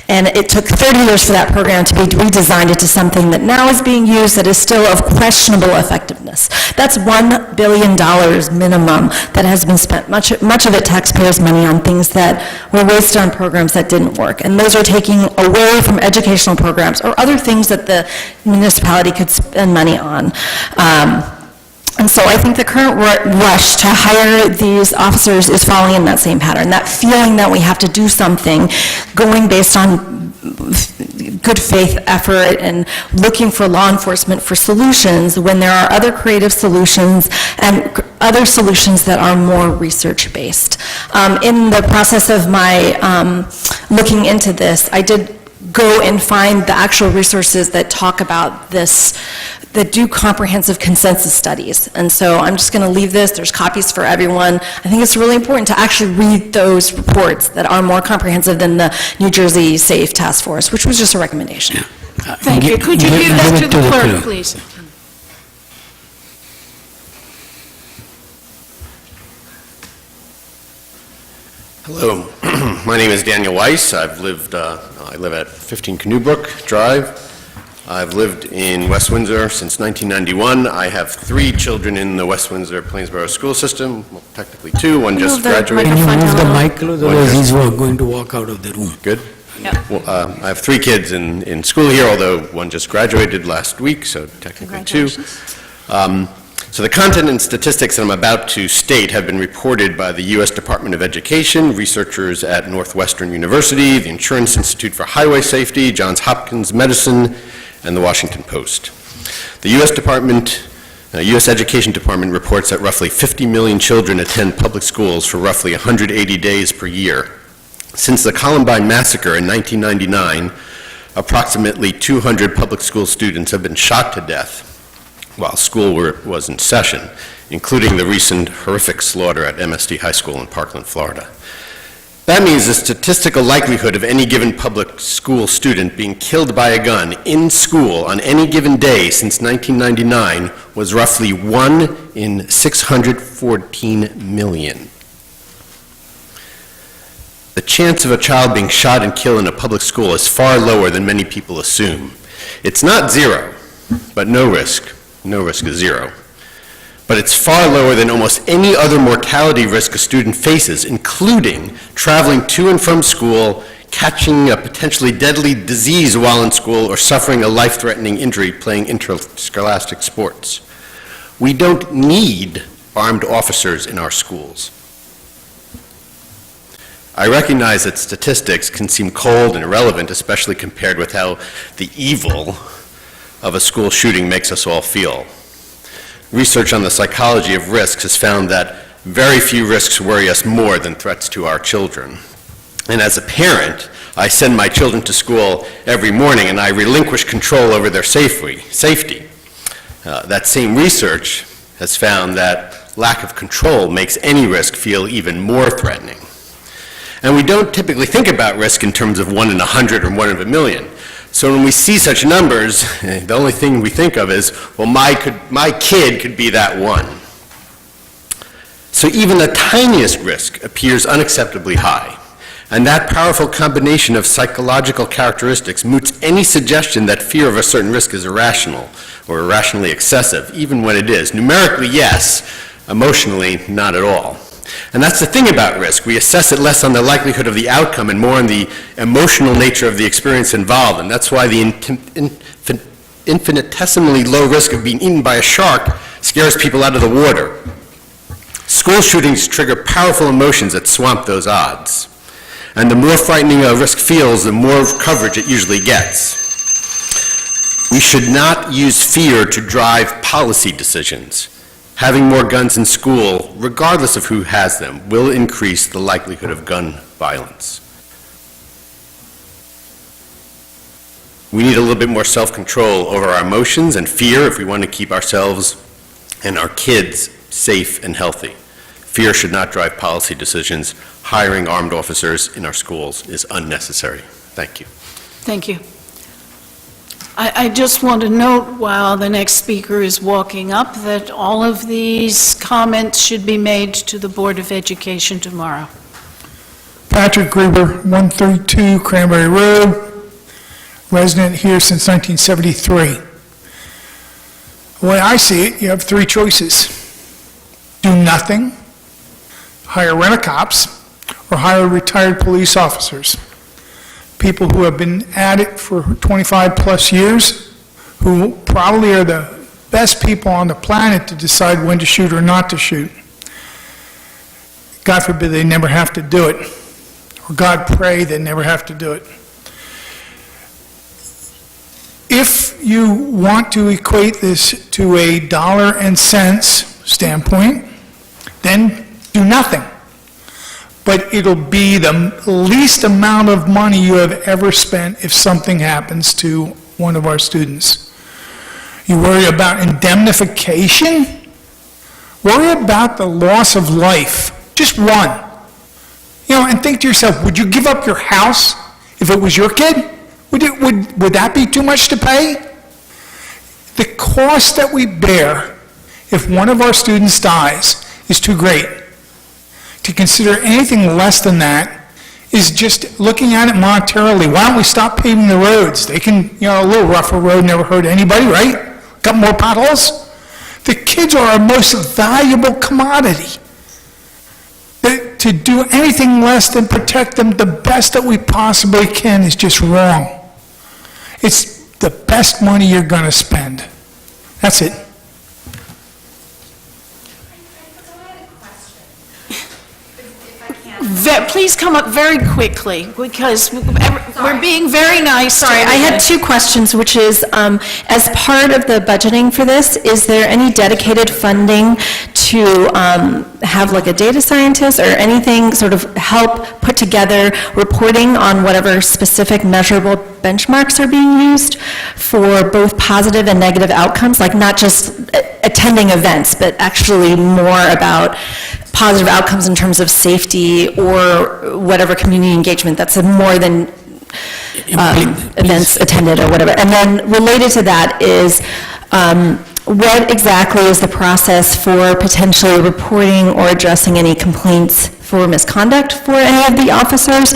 S15: And it took 30 years for that program to be redesigned into something that now is being used that is still of questionable effectiveness. That's $1 billion minimum that has been spent, much of it taxpayers' money, on things that were wasted on programs that didn't work. And those are taking away from educational programs or other things that the municipality could spend money on. And so I think the current rush to hire these officers is falling in that same pattern, that feeling that we have to do something, going based on good faith effort and looking for law enforcement for solutions when there are other creative solutions and other solutions that are more research-based. In the process of my looking into this, I did go and find the actual resources that talk about this, that do comprehensive consensus studies. And so I'm just going to leave this. There's copies for everyone. I think it's really important to actually read those reports that are more comprehensive than the New Jersey Safe Task Force, which was just a recommendation.
S1: Thank you. Could you give this to the clerk, please?
S16: Hello, my name is Daniel Weiss. I live at 15 Canoebrook Drive. I've lived in West Windsor since 1991. I have 3 children in the West Windsor Plainsboro school system, well, technically 2, one just graduated.
S8: Can you move the mic closer, otherwise he's going to walk out of the room.
S16: Good. Well, I have 3 kids in school here, although one just graduated last week, so technically 2. So the content and statistics that I'm about to state have been reported by the U.S. Department of Education, researchers at Northwestern University, the Insurance Institute for Highway Safety, Johns Hopkins Medicine, and the Washington Post. The U.S. Education Department reports that roughly 50 million children attend public schools for roughly 180 days per year. Since the Columbine Massacre in 1999, approximately 200 public school students have been shot to death while school was in session, including the recent horrific slaughter at MSD High School in Parkland, Florida. That means the statistical likelihood of any given public school student being killed by a gun in school on any given day since 1999 was roughly 1 in 614 million. The chance of a child being shot and killed in a public school is far lower than many people assume. It's not zero, but no risk. No risk is zero. But it's far lower than almost any other mortality risk a student faces, including traveling to and from school, catching a potentially deadly disease while in school, or suffering a life-threatening injury playing interscholastic sports. We don't need armed officers in our schools. I recognize that statistics can seem cold and irrelevant, especially compared with how the evil of a school shooting makes us all feel. Research on the psychology of risks has found that very few risks worry us more than threats to our children. And as a parent, I send my children to school every morning and I relinquish control over their safety. That same research has found that lack of control makes any risk feel even more threatening. And we don't typically think about risk in terms of 1 in 100 or 1 in a million. So when we see such numbers, the only thing we think of is, well, my kid could be that one. So even the tiniest risk appears unacceptably high. And that powerful combination of psychological characteristics moots any suggestion that fear of a certain risk is irrational or irrationally excessive, even when it is. Numerically, yes. Emotionally, not at all. And that's the thing about risk. We assess it less on the likelihood of the outcome and more on the emotional nature of the experience involved. And that's why the infinitesimally low risk of being eaten by a shark scares people out of the water. School shootings trigger powerful emotions that swamp those odds. And the more frightening a risk feels, the more coverage it usually gets. We should not use fear to drive policy decisions. Having more guns in school, regardless of who has them, will increase the likelihood of gun violence. We need a little bit more self-control over our emotions and fear if we want to keep ourselves and our kids safe and healthy. Fear should not drive policy decisions. Hiring armed officers in our schools is unnecessary. Thank you.
S1: Thank you. I just want to note while the next speaker is walking up that all of these comments should be made to the Board of Education tomorrow.
S17: Patrick Gruber, 132 Cranberry Road, resident here since 1973. The way I see it, you have 3 choices. Do nothing, hire rent-a-cops, or hire retired police officers. People who have been at it for 25 plus years, who probably are the best people on the planet to decide when to shoot or not to shoot. God forbid they never have to do it, or God pray they never have to do it. If you want to equate this to a dollar and cents standpoint, then do nothing. But it'll be the least amount of money you have ever spent if something happens to one of our students. You worry about indemnification? Worry about the loss of life, just one. You know, and think to yourself, would you give up your house if it was your kid? Would that be too much to pay? The cost that we bear if one of our students dies is too great. To consider anything less than that is just looking at it monetarily. Why don't we stop paving the roads? They can, a little rougher road never hurt anybody, right? A couple more potholes. The kids are our most valuable commodity. To do anything less than protect them the best that we possibly can is just wrong. It's the best money you're going to spend. That's it.
S1: please come up very quickly, because we're being very nice.
S15: Sorry, I had two questions, which is, as part of the budgeting for this, is there any dedicated funding to have like a data scientist or anything sort of help put together reporting on whatever specific measurable benchmarks are being used for both positive and negative outcomes, like not just attending events, but actually more about positive outcomes in terms of safety or whatever community engagement that's more than events attended or whatever. And then related to that is, what exactly is the process for potentially reporting or addressing any complaints for misconduct for any of the officers?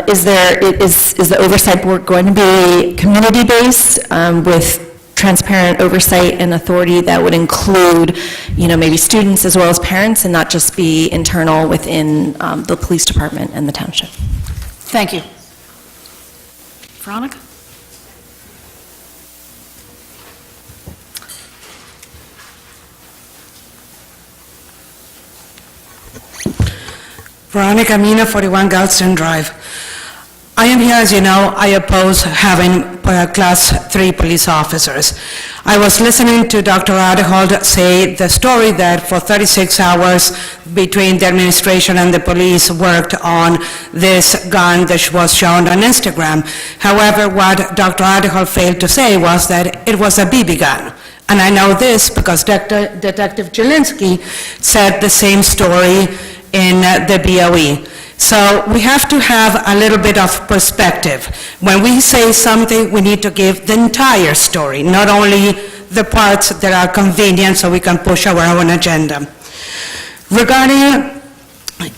S15: Is the oversight board going to be community-based with transparent oversight and authority that would include, maybe students as well as parents, and not just be internal within the police department and the township?
S1: Thank you. Veronica?
S18: Veronica Mina, 41 Galston Drive. I am here, as you know, I oppose having Class 3 police officers. I was listening to Dr. Adehold say the story that for 36 hours between the administration and the police worked on this gun that was shown on Instagram. However, what Dr. Adehold failed to say was that it was a BB gun. And I know this because Detective Jelinski said the same story in the BOE. So we have to have a little bit of perspective. When we say something, we need to give the entire story, not only the parts that are convenient so we can push our own agenda. Regarding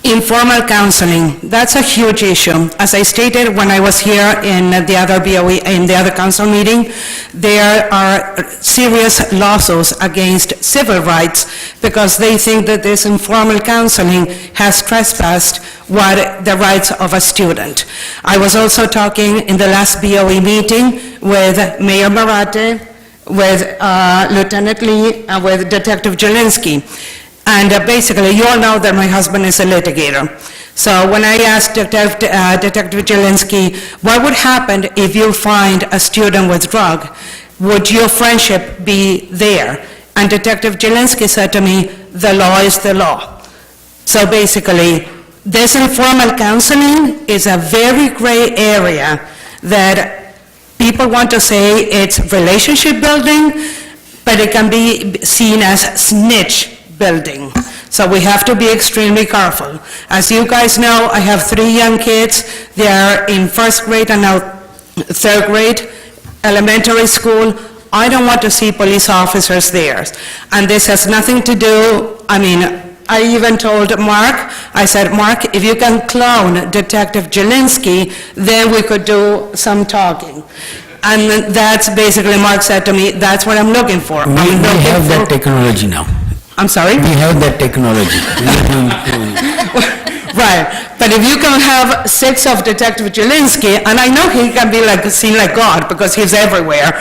S18: informal counseling, that's a huge issue. As I stated when I was here in the other BOE, in the other council meeting, there are serious lawsuits against civil rights because they think that this informal counseling has trespassed the rights of a student. I was also talking in the last BOE meeting with Mayor Marate, with Lieutenant Lee, and with Detective Jelinski. And basically, you all know that my husband is a litigator. So when I asked Detective Jelinski, what would happen if you find a student with drug? Would your friendship be there? And Detective Jelinski said to me, the law is the law. So basically, this informal counseling is a very gray area that people want to say it's relationship building, but it can be seen as snitch building. So we have to be extremely careful. As you guys know, I have 3 young kids. They are in 1st grade and now 3rd grade, elementary school. I don't want to see police officers there. And this has nothing to do, I even told Mark, I said, Mark, if you can clone Detective Jelinski, then we could do some talking. And that's basically, Mark said to me, that's what I'm looking for.
S8: We have that technology now.
S18: I'm sorry?
S8: We have that technology.
S18: Right, but if you can have 6 of Detective Jelinski, and I know he can be seen like God because he's everywhere,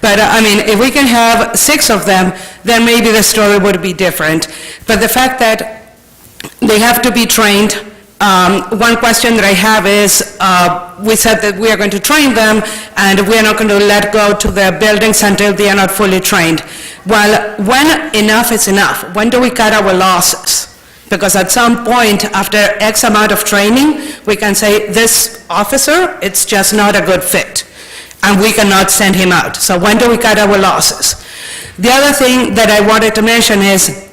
S18: but if we can have 6 of them, then maybe the story would be different. But the fact that they have to be trained, one question that I have is, we said that we are going to train them, and we are not going to let go to their buildings until they are not fully trained. Well, when enough is enough? When do we cut our losses? Because at some point, after X amount of training, we can say, this officer, it's just not a good fit, and we cannot send him out. So when do we cut our losses? The other thing that I wanted to mention is,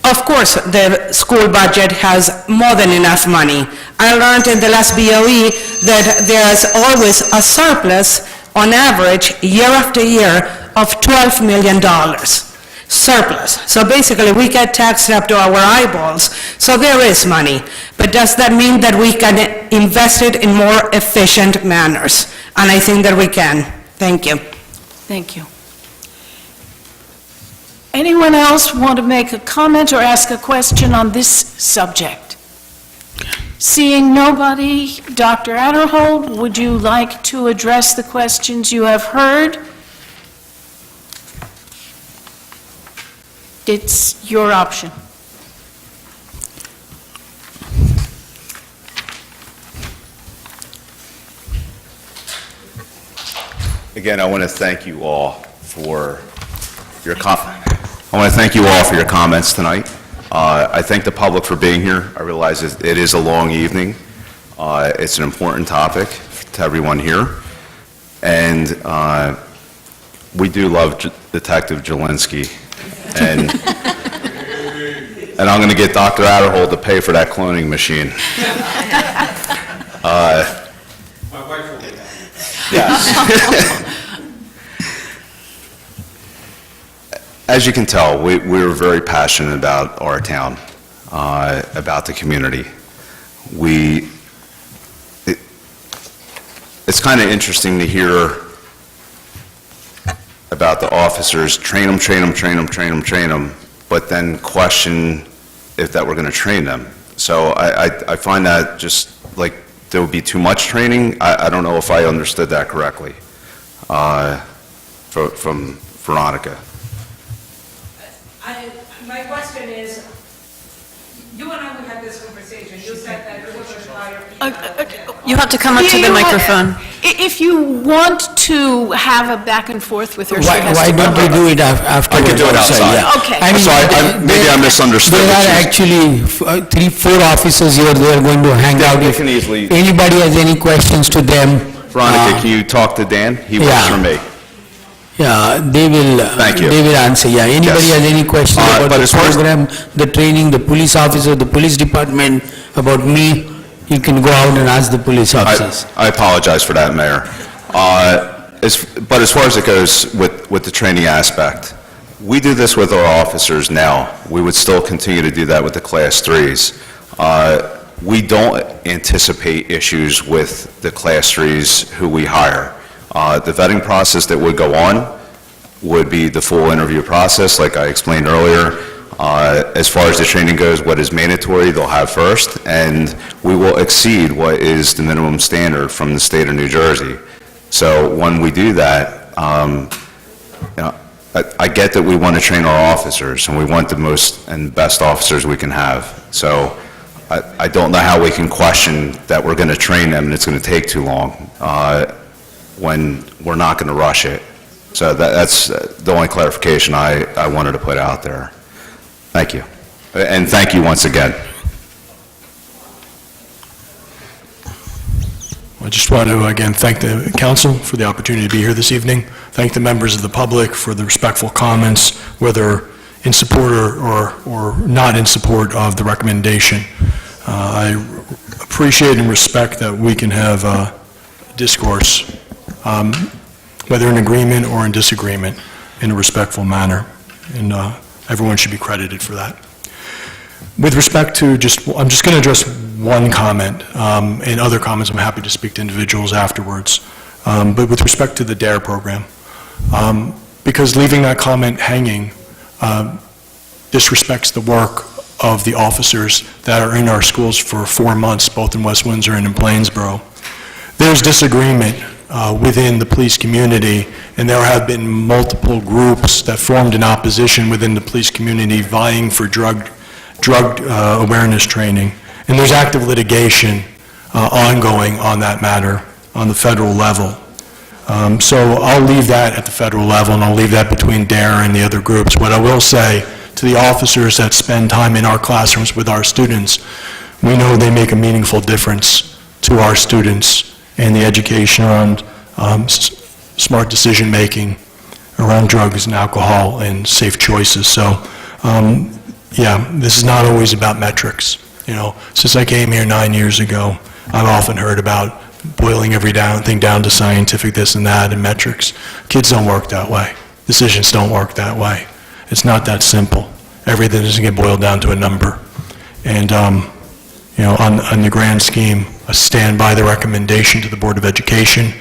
S18: of course, the school budget has more than enough money. I learned in the last BOE that there's always a surplus, on average, year after year, of $12 million. Surplus. So basically, we get taxed up to our eyeballs, so there is money. But does that mean that we can invest it in more efficient manners? And I think that we can. Thank you.
S1: Thank you. Anyone else want to make a comment or ask a question on this subject? Seeing nobody, Dr. Aderhold, would you like to address the questions you have heard? It's your option.
S10: Again, I want to thank you all for your comments tonight. I thank the public for being here. I realize it is a long evening. It's an important topic to everyone here. And we do love Detective Jelinski. And I'm going to get Dr. Adderhold to pay for that cloning machine.
S16: My wife will get that.
S10: Yes. As you can tell, we're very passionate about our town, about the community. It's kind of interesting to hear about the officers, train them, but then question if that we're going to train them. So I find that just like there would be too much training. I don't know if I understood that correctly from Veronica.
S18: My question is, you and I, we had this conversation, you said that you were going to hire
S2: You have to come up to the microphone.
S1: If you want to have a back and forth with her, she
S8: Why
S1: has to
S8: don't we do it afterwards?
S10: I could do it outside.
S8: Yeah.
S1: Okay.
S8: I mean,
S10: Sorry, maybe I misunderstood.
S8: There
S10: what
S8: are
S10: you-
S8: actually 3-4 officers here, they are going to hang
S10: Yeah,
S8: out.
S10: they
S8: If
S10: can easily-
S8: anybody has any questions to them,
S10: Veronica, can you talk to Dan? He works
S8: yeah.
S10: for me.
S8: yeah, they will,
S10: Thank you.
S8: they will answer. Yeah, anybody
S10: Yes.
S8: has any questions about
S10: but
S8: the
S10: as far as-
S8: program, the training, the police officer, the police department, about me, you can go out and ask the police officers.
S10: I apologize for that, Mayor. But as far as it goes with the training aspect, we do this with our officers now. We would still continue to do that with the Class 3s. We don't anticipate issues with the Class 3s who we hire. The vetting process that would go on would be the full interview process, like I explained earlier. As far as the training goes, what is mandatory, they'll have first, and we will exceed what is the minimum standard from the state of New Jersey. So when we do that, I get that we want to train our officers, and we want the most and best officers we can have. So I don't know how we can question that we're going to train them and it's going to take too long when we're not going to rush it. So that's the only clarification I wanted to put out there. Thank you. And thank you once again.
S9: I just want to, again, thank the council for the opportunity to be here this evening. Thank the members of the public for the respectful comments, whether in support or not in support of the recommendation. I appreciate and respect that we can have discourse, whether in agreement or in disagreement, in a respectful manner. And everyone should be credited for that. With respect to I'm just going to address one comment, and other comments, I'm happy to speak to individuals afterwards. But with respect to the DARE program, because leaving that comment hanging disrespects the work of the officers that are in our schools for 4 months, both in West Windsor and in Plainsboro. There's disagreement within the police community, and there have been multiple groups that formed in opposition within the police community vying for drug awareness training. And there's active litigation ongoing on that matter on the federal level. So I'll leave that at the federal level, and I'll leave that between DARE and the other groups. What I will say to the officers that spend time in our classrooms with our students, we know they make a meaningful difference to our students and the education around smart decision-making, around drugs and alcohol and safe choices. So, yeah, this is not always about metrics. You know, since I came here 9 years ago, I've often heard about boiling everything down to scientific this and that and metrics. Kids don't work that way. Decisions don't work that way. It's not that simple. Everything doesn't get boiled down to a number. And, you know, on the grand scheme, I stand by the recommendation to the Board of Education.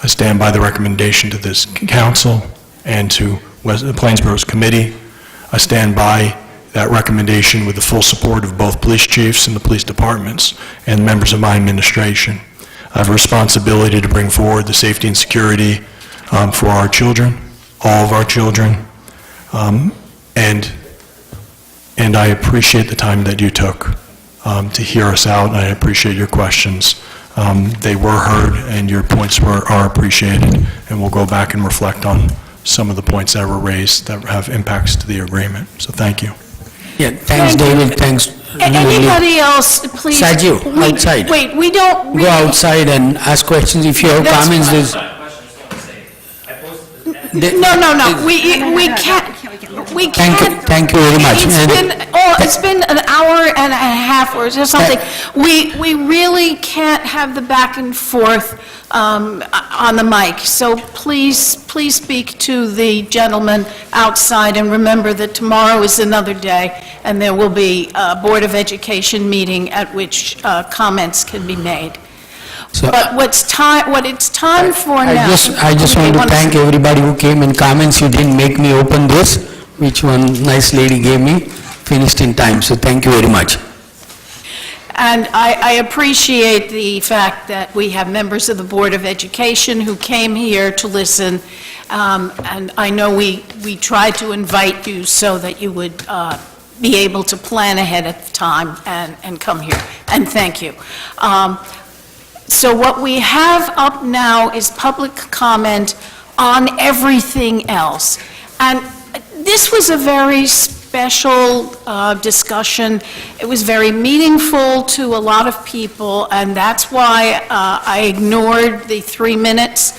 S9: I stand by the recommendation to this council and to Plainsboro's committee. I stand by that recommendation with the full support of both police chiefs and the police departments and members of my administration. I have a responsibility to bring forward the safety and security for our children, all of our children, and I appreciate the time that you took to hear us out, and I appreciate your questions. They were heard, and your points are appreciated, and we'll go back and reflect on some of the points that were raised that have impacts to the agreement. So thank you.
S8: Yeah, thanks, David, thanks.
S1: Anybody else, please?
S8: Sergio, outside.
S1: Wait, we don't really...
S8: Go outside and ask questions. If you have
S1: That's
S8: comments, there's...
S1: No, we can't, we can't...
S8: Thank you very much.
S1: It's been an hour and a half or something. We really can't have the back and forth on the mic, so please speak to the gentleman outside, and remember that tomorrow is another day, and there will be a Board of Education meeting at which comments can be made. But what it's time for now...
S8: I just want to thank everybody who came in comments. You didn't make me open this, which one nice lady gave me, finished in time, so thank you very much.
S1: And I appreciate the fact that we have members of the Board of Education who came here to listen, and I know we tried to invite you so that you would be able to plan ahead of time and come here, and thank you. So what we have up now is public comment on everything else. And this was a very special discussion. It was very meaningful to a lot of people, and that's why I ignored the 3 minutes.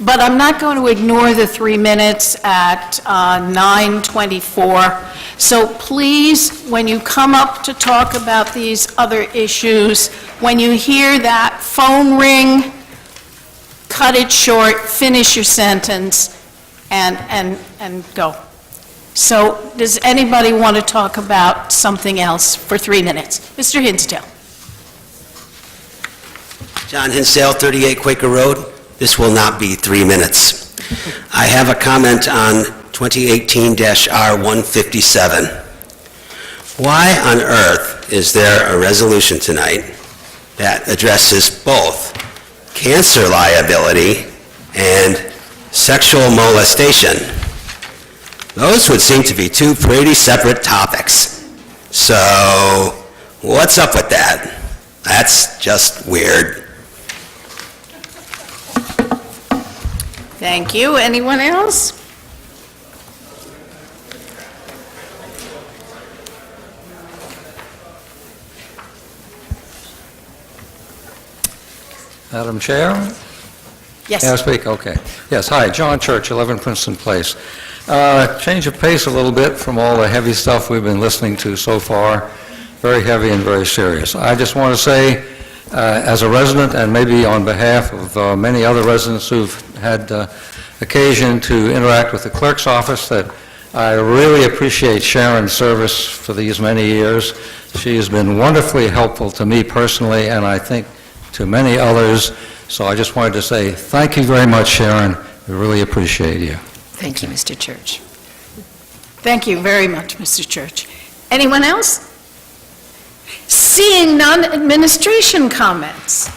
S1: But I'm not going to ignore the 3 minutes at 9:24. So please, when you come up to talk about these other issues, when you hear that phone ring, cut it short, finish your sentence, and go. So does anybody want to talk about something else for 3 minutes? Mr. Hinsdale.
S13: John Hinsdale, 38 Quaker Road. This will not be 3 minutes. I have a comment on 2018-R157. Why on earth is there a resolution tonight that addresses both cancer liability and sexual molestation? Those would seem to be two pretty separate topics. So what's up with that? That's just weird.
S1: Thank you. Anyone else?
S19: Madam Chair?
S1: Yes.
S19: May I speak? Okay. Yes, hi, John Church, 11 Princeton Place. Change of pace a little bit from all the heavy stuff we've been listening to so far, very heavy and very serious. I just want to say, as a resident and maybe on behalf of many other residents who've had occasion to interact with the clerk's office, that I really appreciate Sharon's service for these many years. She has been wonderfully helpful to me personally, and I think to many others. So I just wanted to say thank you very much, Sharon. We really appreciate you.
S2: Thank you, Mr. Church.
S1: Thank you very much, Mr. Church. Anyone else? Seeing none, administration comments.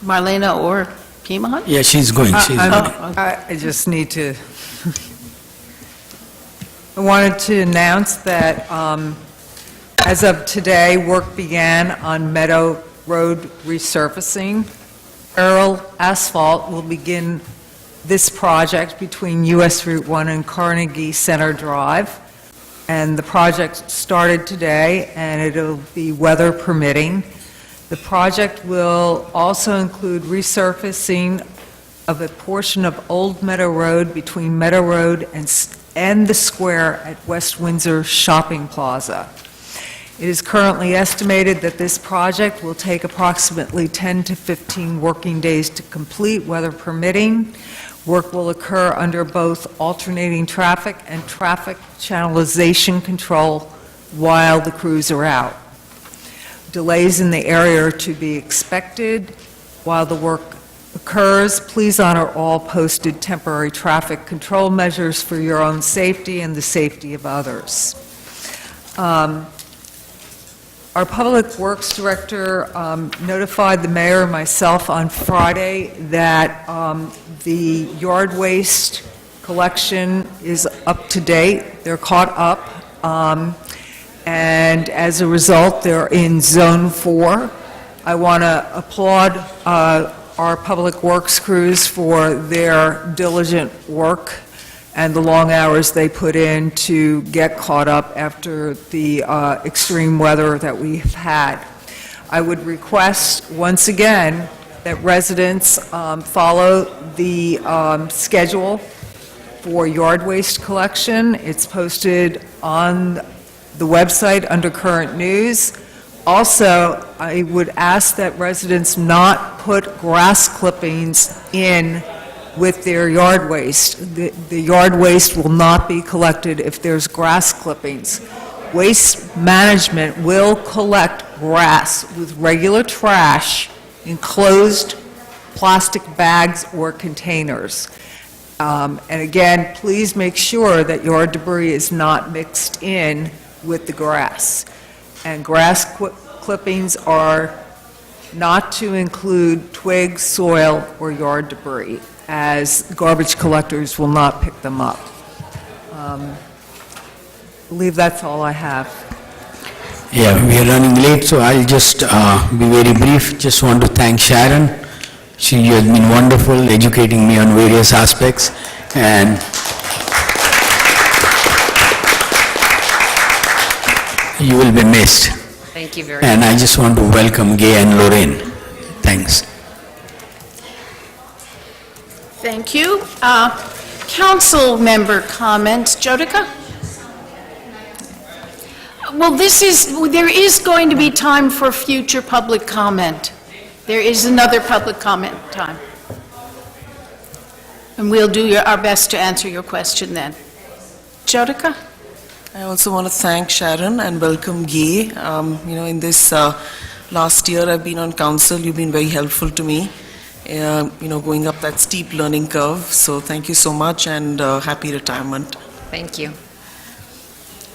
S1: Marlena or Kimon?
S8: Yeah, she's going.
S4: I just need to, I wanted to announce that as of today, work began on Meadow Road resurfacing. Aerial asphalt will begin this project between US Route 1 and Carnegie Center Drive. And the project started today, and it'll be weather permitting. The project will also include resurfacing of a portion of Old Meadow Road between Meadow Road and the square at West Windsor Shopping Plaza. It is currently estimated that this project will take approximately 10 to 15 working days to complete, weather permitting. Work will occur under both alternating traffic and traffic channelization control while the crews are out. Delays in the area are to be expected. While the work occurs, please honor all posted temporary traffic control measures for your own safety and the safety of others. Our Public Works Director notified the mayor and myself on Friday that the yard waste collection is up to date. They're caught up. And as a result, they're in Zone 4. I want to applaud our Public Works crews for their diligent work and the long hours they put in to get caught up after the extreme weather that we've had. I would request, once again, that residents follow the schedule for yard waste collection. It's posted on the website under current news. Also, I would ask that residents not put grass clippings in with their yard waste. The yard waste will not be collected if there's grass clippings. Waste management will collect grass with regular trash in closed plastic bags or containers. And again, please make sure that your debris is not mixed in with the grass. And grass clippings are not to include twigs, soil, or yard debris, as garbage collectors will not pick them up. I believe that's all I have.
S8: Yeah, we are running late, so I'll just be very brief. Just want to thank Sharon. She has been wonderful, educating me on various aspects, and you will be missed.
S2: Thank you very much.
S8: And I just want to welcome Gay and Lorraine. Thanks.
S1: Thank you. Council member comments. Jodica? Well, there is going to be time for future public comment. There is another public comment time. And we'll do our best to answer your question then. Jodica?
S11: I also want to thank Sharon and welcome Gay. In this last year I've been on council, you've been very helpful to me, going up that steep learning curve. So thank you so much and happy retirement.
S2: Thank you.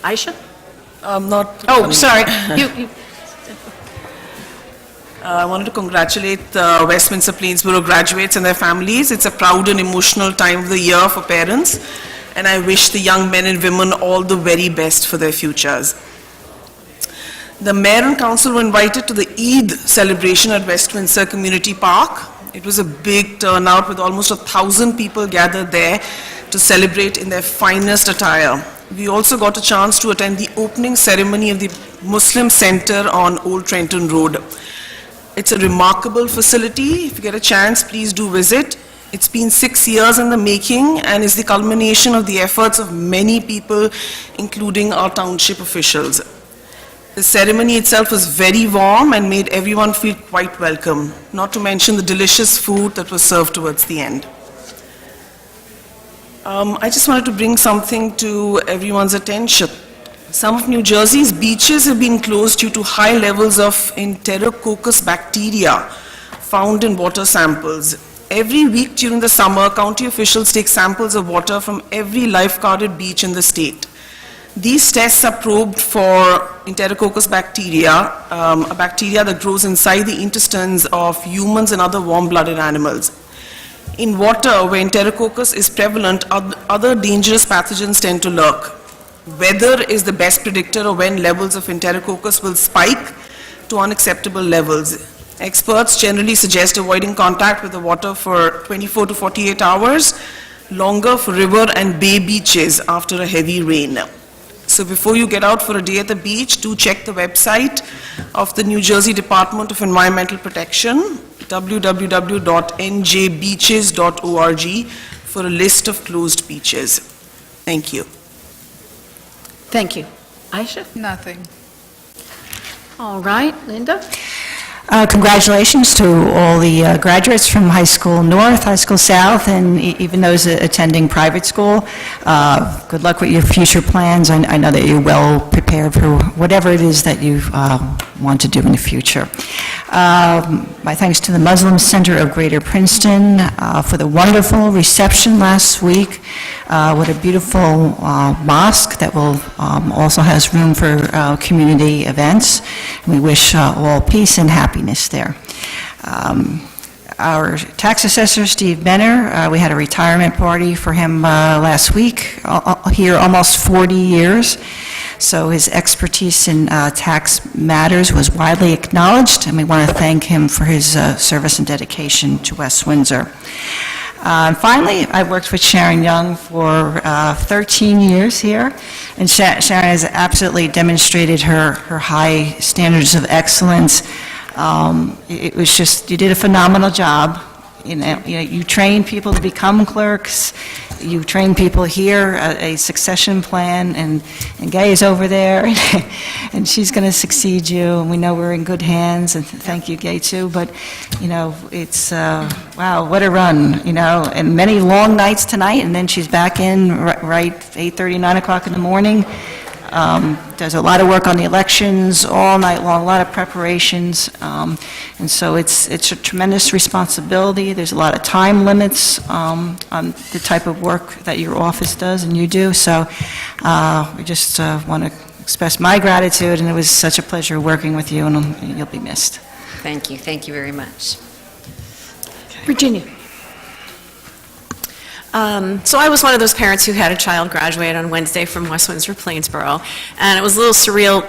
S1: Aisha?
S11: Not.
S1: Oh, sorry.
S11: I wanted to congratulate the Westminster Plainsboro graduates and their families. It's a proud and emotional time of the year for parents, and I wish the young men and women all the very best for their futures. The mayor and council were invited to the Eid celebration at Westminster Community Park. It was a big turnout with almost 1,000 people gathered there to celebrate in their finest attire. We also got a chance to attend the opening ceremony of the Muslim Center on Old Trenton Road. It's a remarkable facility. If you get a chance, please do visit. It's been 6 years in the making and is the culmination of the efforts of many people, including our township officials. The ceremony itself was very warm and made everyone feel quite welcome, not to mention the delicious food that was served towards the end. I just wanted to bring something to everyone's attention. Some of New Jersey's beaches have been closed due to high levels of Enterococcus bacteria found in water samples. Every week during the summer, county officials take samples of water from every lifeguarded beach in the state. These tests are probed for Enterococcus bacteria, a bacteria that grows inside the intestines of humans and other warm-blooded animals. In water where Enterococcus is prevalent, other dangerous pathogens tend to lurk. Weather is the best predictor of when levels of Enterococcus will spike to unacceptable levels. Experts generally suggest avoiding contact with the water for 24 to 48 hours, longer for river and bay beaches after a heavy rain. So before you get out for a day at the beach, do check the website of the New Jersey Department of Environmental Protection, www.njbeaches.org, for a list of closed beaches. Thank you.
S1: Thank you. Aisha?
S7: Nothing.
S1: All right, Linda?
S20: Congratulations to all the graduates from High School North, High School South, and even those attending private school. Good luck with your future plans. I know that you're well prepared for whatever it is that you want to do in the future. My thanks to the Muslim Center of Greater Princeton for the wonderful reception last week. What a beautiful mosque that will also has room for community events. We wish all peace and happiness there. our tax assessor, Steve Benner. We had a retirement party for him last week, here almost 40 years. So his expertise in tax matters was widely acknowledged, and we want to thank him for his service and dedication to West Windsor. Finally, I've worked with Sharon Young for 13 years here, and Sharon has absolutely demonstrated her high standards of excellence. It was just, you did a phenomenal job. You train people to become clerks, you train people here, a succession plan, and Gay is over there, and she's going to succeed you, and we know we're in good hands, and thank you, Gay, too, but, it's, wow, what a run, and many long nights tonight, and then she's back in right 8:30, 9 o'clock in the morning. Does a lot of work on the elections all night long, a lot of preparations, and so it's a tremendous responsibility. There's a lot of time limits on the type of work that your office does and you do, so we just want to express my gratitude, and it was such a pleasure working with you, and you'll be missed.
S2: Thank you very much.
S1: Virginia.
S2: So I was one of those parents who had a child graduate on Wednesday from West Windsor, Plainsboro, and it was a little surreal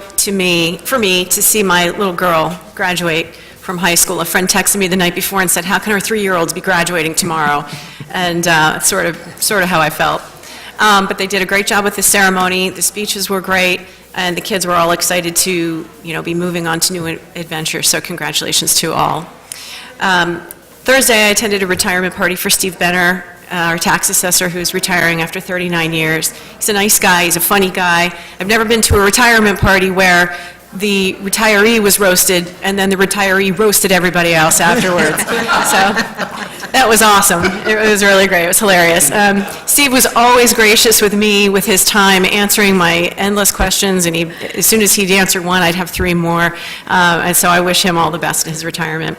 S2: for me to see my little girl graduate from high school. A friend texted me the night before and said, "How can our 3-year-olds be graduating tomorrow?" And sort of how I felt. But they did a great job with the ceremony. The speeches were great, and the kids were all excited to, be moving on to new adventures. So congratulations to all. Thursday, I attended a retirement party for Steve Benner, our tax assessor, who's retiring after 39 years. He's a nice guy, he's a funny guy. I've never been to a retirement party where the retiree was roasted and then the retiree roasted everybody else afterwards. So that was awesome. It was really great. It was hilarious. Steve was always gracious with me with his time, answering my endless questions, and as soon as he'd answer one, I'd have 3 more. And so I wish him all the best in his retirement.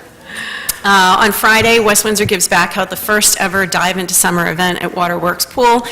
S2: On Friday, West Windsor Gives Back held the first ever Dive into Summer event at Waterworks Pool.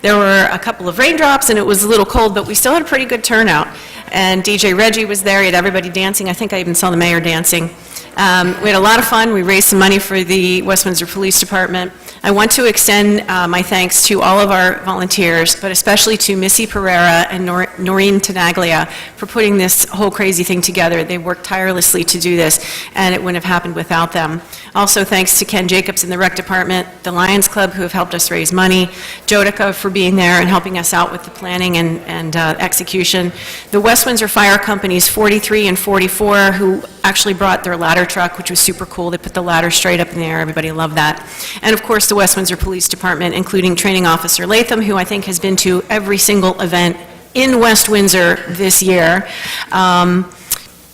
S2: There were a couple of raindrops and it was a little cold, but we still had a pretty good turnout. And DJ Reggie was there, he had everybody dancing. I think I even saw the mayor dancing. We had a lot of fun. We raised some money for the West Windsor Police Department. I want to extend my thanks to all of our volunteers, but especially to Missy Pereira and Noreen Tenaglia for putting this whole crazy thing together. They worked tirelessly to do this, and it wouldn't have happened without them. Also, thanks to Ken Jacobs in the Rec Department, the Lions Club, who have helped us raise money, Jodica for being there and helping us out with the planning and execution, the West Windsor Fire Companies 43 and 44, who actually brought their ladder truck, which was super cool. They put the ladder straight up in the air. Everybody loved that. And of course, the West Windsor Police Department, including Training Officer Latham, who I think has been to every single event in West Windsor this year.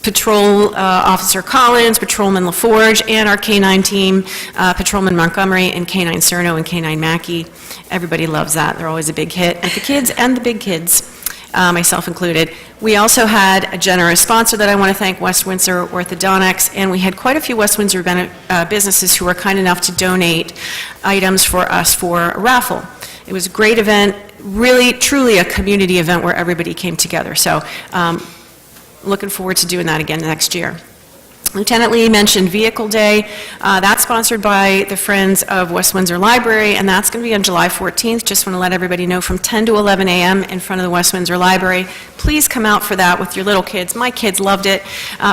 S2: Patrol Officer Collins, Patrolman LaForge, and our K-9 team, Patrolman Montgomery and K-9 Cerno and K-9 Mackey. Everybody loves that. They're always a big hit with the kids and the big kids, myself included. We also had a generous sponsor that I want to thank, West Windsor Orthodontics, and we had quite a few West Windsor businesses who were kind enough to donate items for us for a raffle. It was a great event, really, truly a community event where everybody came together. So looking forward to doing that again next year. Lieutenant Lee mentioned Vehicle Day. That's sponsored by the Friends of West Windsor Library, and that's going to be on July 14th. Just want to let everybody know, from 10 to 11 a.m. in front of the West Windsor Library. Please come out for that with your little kids. My kids loved it.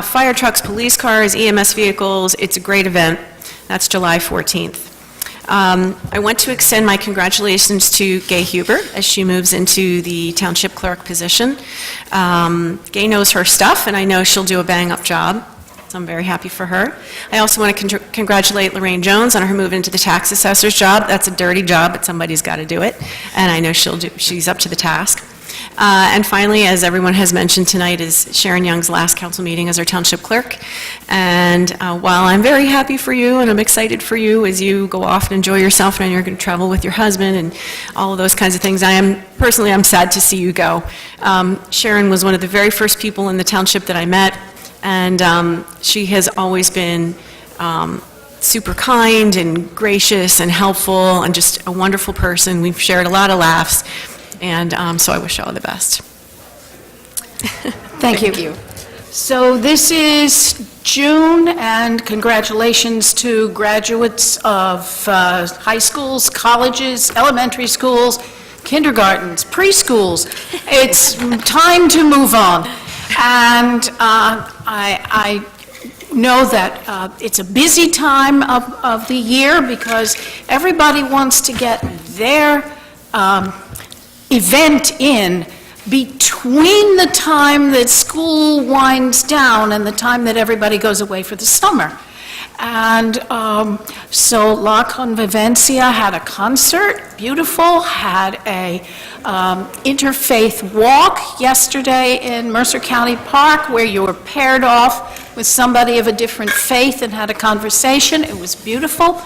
S2: Fire trucks, police cars, EMS vehicles. It's a great event. That's July 14th. I want to extend my congratulations to Gay Huber as she moves into the Township Clerk position. Gay knows her stuff, and I know she'll do a bang-up job. So I'm very happy for her. I also want to congratulate Lorraine Jones on her move into the tax assessor's job. That's a dirty job, but somebody's got to do it, and I know she's up to the task. And finally, as everyone has mentioned tonight, is Sharon Young's last council meeting as our township clerk. And while I'm very happy for you and I'm excited for you as you go off and enjoy yourself and you're going to travel with your husband and all of those kinds of things, I'm sad to see you go. Sharon was one of the very first people in the township that I met, and she has always been super kind and gracious and helpful and just a wonderful person. We've shared a lot of laughs, and so I wish you all the best.
S1: Thank you. So this is June, and congratulations to graduates of high schools, colleges, elementary schools, kindergartens, preschools. It's time to move on. And I know that it's a busy time of the year because everybody wants to get their event in between the time that school winds down and the time that everybody goes away for the summer. And so La Convivencia had a concert, beautiful, had a interfaith walk yesterday in Mercer County Park where you were paired off with somebody of a different faith and had a conversation. It was beautiful.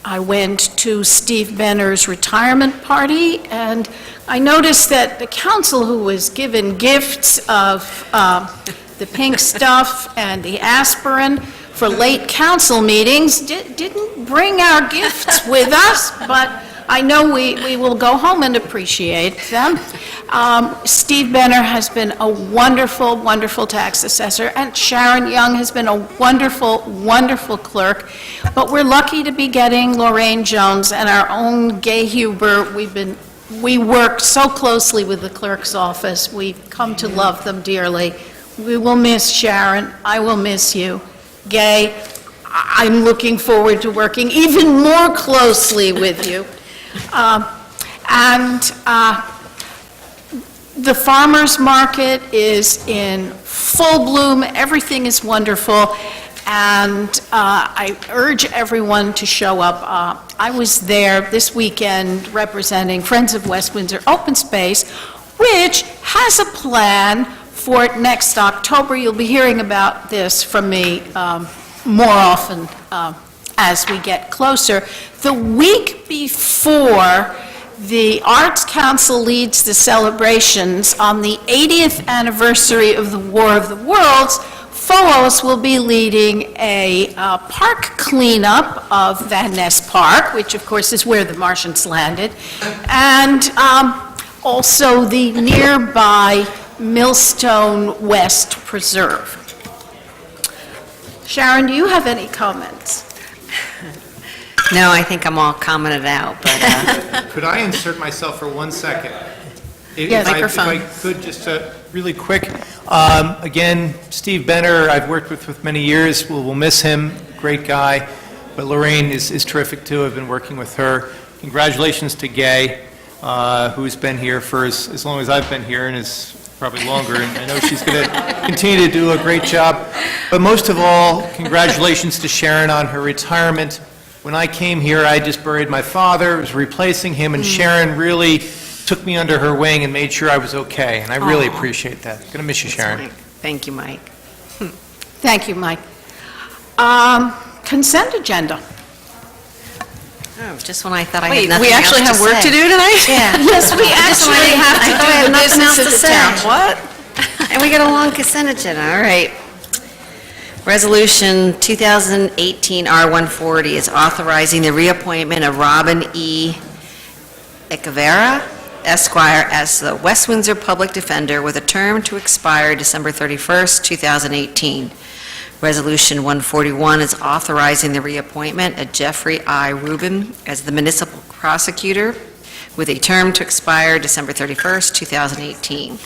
S1: I went to Steve Benner's retirement party, and I noticed that the council, who was given gifts of the pink stuff and the aspirin for late council meetings, didn't bring our gifts with us, but I know we will go home and appreciate them. Steve Benner has been a wonderful, wonderful tax assessor, and Sharon Young has been a wonderful, wonderful clerk. But we're lucky to be getting Lorraine Jones and our own Gay Huber. We work so closely with the clerk's office. We've come to love them dearly. We will miss Sharon. I will miss you. Gay, I'm looking forward to working even more closely with you. The farmers market is in full bloom. Everything is wonderful, and I urge everyone to show up. I was there this weekend representing Friends of West Windsor Open Space, which has a plan for next October. You'll be hearing about this from me more often as we get closer. The week before the Arts Council leads the celebrations on the 80th anniversary of the War of the Worlds, FOOS will be leading a park cleanup of Van Ness Park, which of course is where the Martians landed, and also the nearby Millstone West Preserve. Sharon, do you have any comments?
S2: No, I think I'm all commented out, but...
S5: Could I insert myself for 1 second?
S1: Yes,
S5: If
S1: microphone.
S5: I could, just really quick. Again, Steve Benner, I've worked with for many years. We'll miss him, great guy. But Lorraine is terrific, too. I've been working with her. Congratulations to Gay, who's been here for as long as I've been here, and is probably longer, and I know she's going to continue to do a great job. But most of all, congratulations to Sharon on her retirement. When I came here, I just buried my father, was replacing him, and Sharon really took me under her wing and made sure I was okay, and I really appreciate that. Going to miss you, Sharon.
S2: Thank you, Mike.
S1: Thank you, Mike. Consent agenda.
S2: Oh, just when I thought I
S14: Wait,
S2: had nothing
S14: we actually
S2: else
S14: have work
S2: say.
S14: to do tonight?
S2: Yeah.
S1: Yes, we
S2: Just when I
S1: actually
S2: didn't-
S1: have to
S2: I thought I
S1: do
S2: had
S1: the
S2: nothing else
S1: business
S2: to
S1: of the
S2: say.
S1: town.
S2: What? And we got a long consent agenda, all right. Resolution 2018 R140 is authorizing the reappointment of Robin E. Echeverra, Esquire, as the West Windsor Public Defender with a term to expire December 31st, 2018. Resolution 141 is authorizing the reappointment of Jeffrey I. Rubin as the Municipal Prosecutor with a term to expire December 31st, 2018.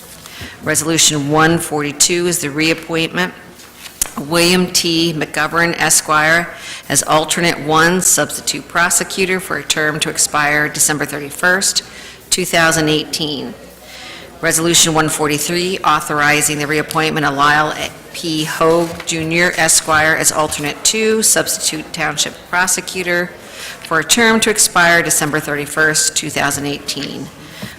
S2: Resolution 142 is the reappointment of William T. McGovern, Esquire, as Alternate 1 Substitute Prosecutor for a term to expire December 31st, 2018. Resolution 143, authorizing the reappointment of Lyle P. Hogue, Jr., Esquire, as Alternate 2 Substitute Township Prosecutor for a term to expire December 31st, 2018.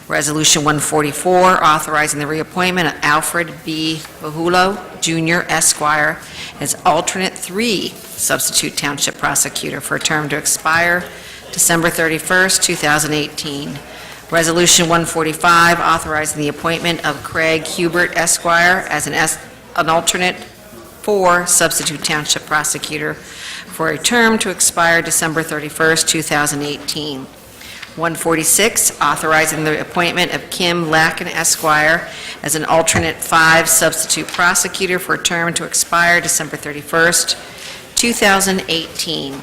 S2: Resolution 144, authorizing the reappointment of Alfred B. Vahulo, Jr., Esquire, as Alternate 3 Substitute Township Prosecutor for a term to expire December 31st, 2018. Resolution 145, authorizing the appointment of Craig Hubert, Esquire, as an Alternate 4 Substitute Township Prosecutor for a term to expire December 31st, 2018. 146, authorizing the appointment of Kim Lacken Esquire as an alternate 5 substitute prosecutor for a term to expire December 31st, 2018.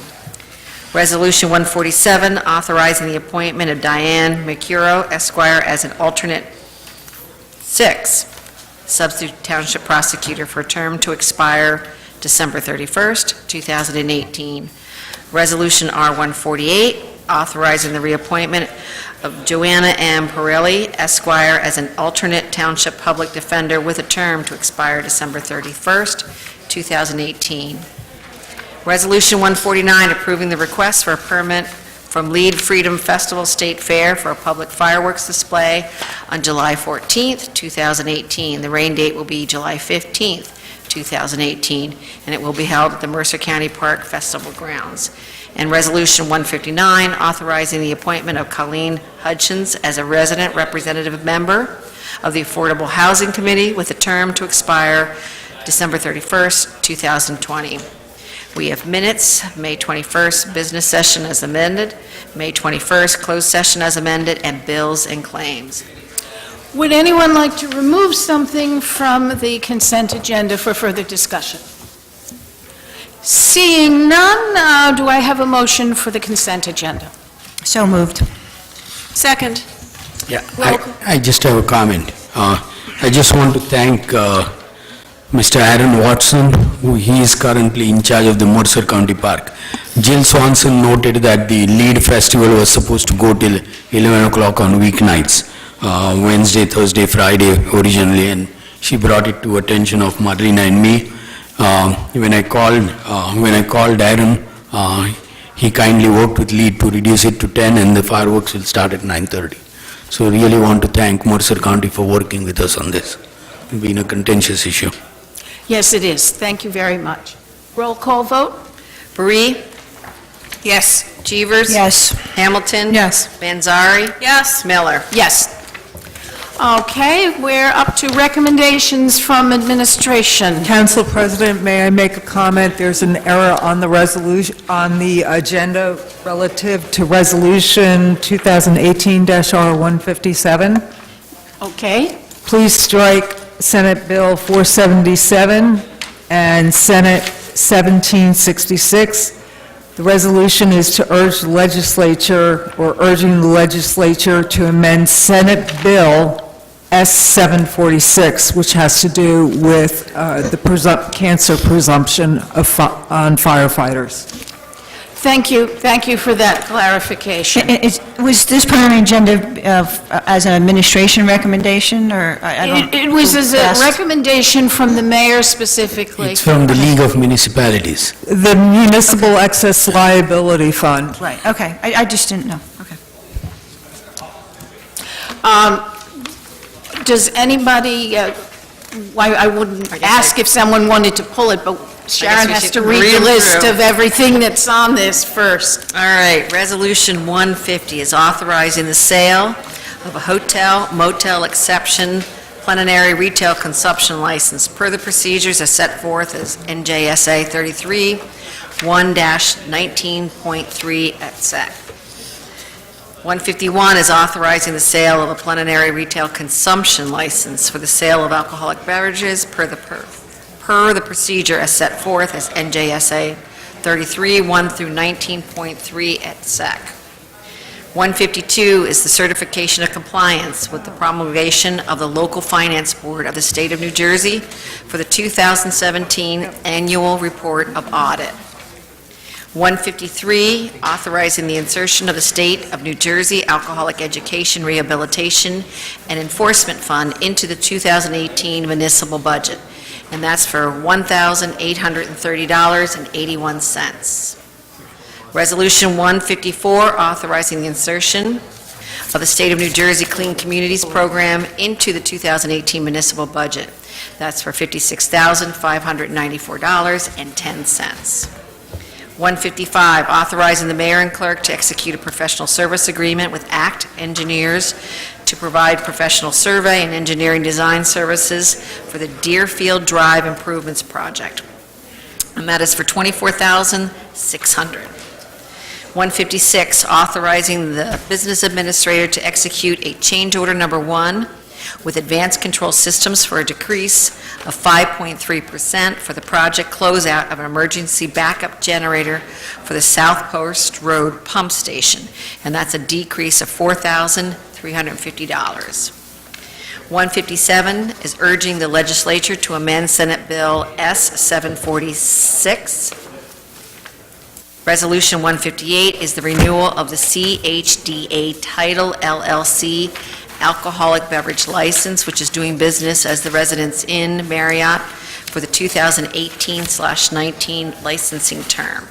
S2: Resolution 147, authorizing the appointment of Diane Mercuro Esquire as an alternate 6 substitute township prosecutor for a term to expire December 31st, 2018. Resolution R148, authorizing the reappointment of Joanna M. Pirelli Esquire as an alternate township public defender with a term to expire December 31st, 2018. Resolution 149, approving the request for a permit from Lead Freedom Festival State Fair for a public fireworks display on July 14th, 2018. The rain date will be July 15th, 2018, and it will be held at the Mercer County Park Festival grounds. And Resolution 159, authorizing the appointment of Colleen Hutchins as a resident representative member of the Affordable Housing Committee with a term to expire December 31st, 2020. We have minutes, May 21st, business session as amended, May 21st, closed session as amended, and bills and claims.
S1: Would anyone like to remove something from the consent agenda for further discussion? Seeing none, do I have a motion for the consent agenda?
S20: So moved.
S1: Second.
S8: Yeah, I just have a comment. I just want to thank Mr. Aaron Watson, who he is currently in charge of the Mercer County Park. Jill Swanson noted that the Lead Festival was supposed to go till 11 o'clock on weeknights, Wednesday, Thursday, Friday originally, and she brought it to attention of Marlena and me. When I called Aaron, he kindly worked with Lead to reduce it to 10, and the fireworks will start at 9:30. So really want to thank Mercer County for working with us on this. It's been a contentious issue.
S1: Yes, it is. Thank you very much. Roll call vote?
S2: Bree? Yes. Chevers?
S20: Yes.
S2: Hamilton?
S7: Yes.
S2: Manzari?
S1: Yes.
S2: Miller?
S1: Yes. Okay, we're up to recommendations from administration.
S4: Council President, may I make a comment? There's an error on the resolution, on the agenda relative to Resolution 2018-R157.
S1: Okay.
S4: Please strike Senate Bill 477 and Senate 1766. The resolution is to urge the legislature, or urging the legislature to amend Senate Bill S-746, which has to do with the cancer presumption on firefighters.
S1: Thank you for that clarification.
S20: Was this part on the agenda as an administration recommendation, or I don't...
S1: It was as a recommendation from the mayor specifically.
S8: It's from the League of Municipalities.
S4: The Municipal Excess Liability Fund.
S20: Right, okay. I just didn't know. Okay.
S1: Does anybody, I wouldn't ask if someone wanted to pull it, but Sharon has to read the list of everything that's on this first.
S2: All right, Resolution 150 is authorizing the sale of a hotel, motel exception, plenary retail consumption license per the procedures as set forth as NJSA 33-1-19.3 et seq. 151 is authorizing the sale of a plenary retail consumption license for the sale of alcoholic beverages per the procedure as set forth as NJSA 33-1-19.3 et seq. 152 is the certification of compliance with the promulgation of the Local Finance Board of the State of New Jersey for the 2017 Annual Report of Audit. 153, authorizing the insertion of the State of New Jersey Alcoholic Education Rehabilitation and Enforcement Fund into the 2018 municipal budget, and that's for $1,830.81. Resolution 154, authorizing the insertion of the State of New Jersey Clean Communities Program into the 2018 municipal budget. That's for $56,594.10. 155, authorizing the mayor and clerk to execute a professional service agreement with ACT Engineers to provide professional survey and engineering design services for the Deerfield Drive Improvements Project. And that is for $24,600. 156, authorizing the business administrator to execute a change order number 1 with Advanced Control Systems for a decrease of 5.3% for the project closeout of an emergency backup generator for the South Post Road Pump Station, and that's a decrease of $4,350. 157 is urging the legislature to amend Senate Bill S-746. Resolution 158 is the renewal of the CHDA Title LLC alcoholic beverage license, which is doing business as the Residence Inn Marriott for the 2018/19 licensing term.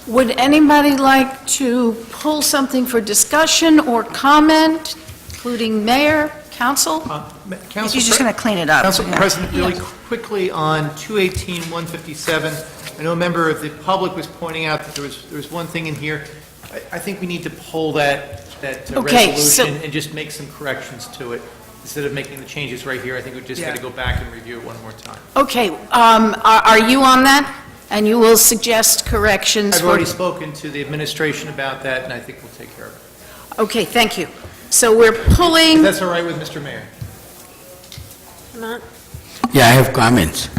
S1: Would anybody like to pull something for discussion or comment, including mayor, council?
S20: You're just going to clean it up.
S5: Council
S20: Yeah.
S5: President, really quickly on 218-157, I know a member of the public was pointing out that there was one thing in here. I think we need to pull that
S1: Okay,
S5: resolution and just make some corrections to it. Instead of making the changes right here, I think we just got to go back and review it one more time.
S1: Okay, are you on that? And you will suggest corrections?
S5: I've already spoken to the administration about that, and I think we'll take care of it.
S1: Okay, thank you. So we're pulling...
S5: If that's all right with Mr. Mayor?
S8: Yeah, I have comments.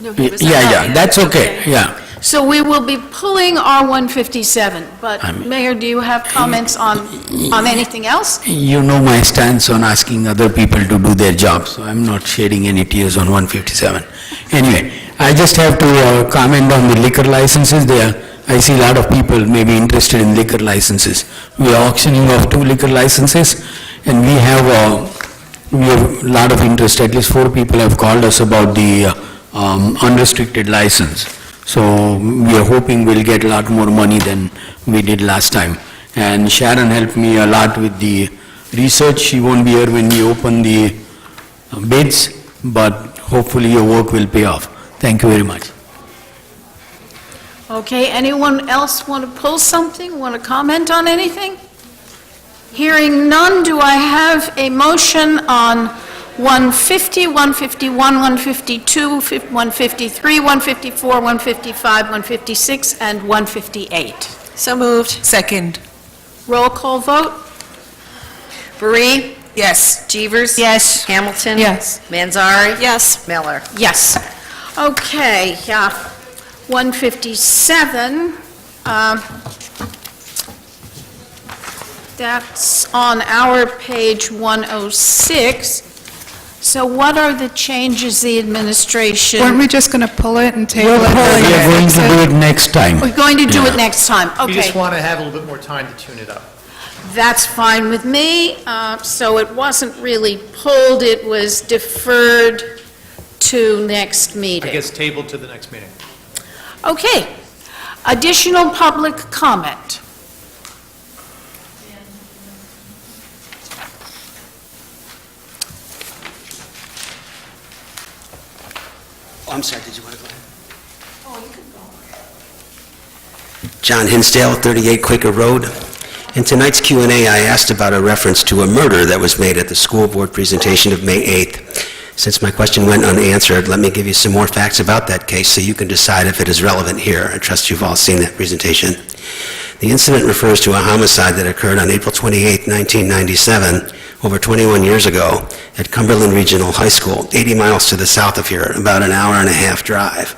S1: No, he was
S8: Yeah,
S1: not.
S8: that's okay, yeah.
S1: So we will be pulling R-157, but Mayor, do you have comments on anything else?
S8: You know my stance on asking other people to do their job, so I'm not shedding any tears on 157. Anyway, I just have to comment on the liquor licenses there. I see a lot of people may be interested in liquor licenses. We are auctioning off 2 liquor licenses, and we have a lot of interest. At least 4 people have called us about the unrestricted license. So we are hoping we'll get a lot more money than we did last time. And Sharon helped me a lot with the research. She won't be here when we open the bids, but hopefully your work will pay off. Thank you very much.
S1: Okay, anyone else want to pull something, want to comment on anything? Hearing none, do I have a motion on 150, 151, 152, 153, 154, 155, 156, and 158?
S2: So moved.
S11: Second.
S1: Roll call vote?
S2: Barry?
S11: Yes.
S2: Jeevers?
S20: Yes.
S2: Hamilton?
S20: Yes.
S2: Manzari? Yes. Miller?
S1: Yes. Okay, 157, that's on our page 106. So what are the changes the administration...
S7: Weren't we just going to pull it and table
S8: We
S7: it?
S8: are going to do it next time.
S1: We're going to do it next time,
S5: We just
S1: okay.
S5: want to have a little bit more time to tune it up.
S1: That's fine with me. So it wasn't really pulled, it was deferred to next
S5: I
S1: meeting.
S5: guess tabled to the next meeting.
S1: Okay. Additional public comment.
S13: Oh, I'm sorry, did you want to go ahead? John Hinsdale, 38 Quaker Road. In tonight's Q&A, I asked about a reference to a murder that was made at the school board presentation of May 8th. Since my question went unanswered, let me give you some more facts about that case so you can decide if it is relevant here. I trust you've all seen that presentation. The incident refers to a homicide that occurred on April 28, 1997, over 21 years ago, at Cumberland Regional High School, 80 miles to the south of here, about an hour-and-a-half drive.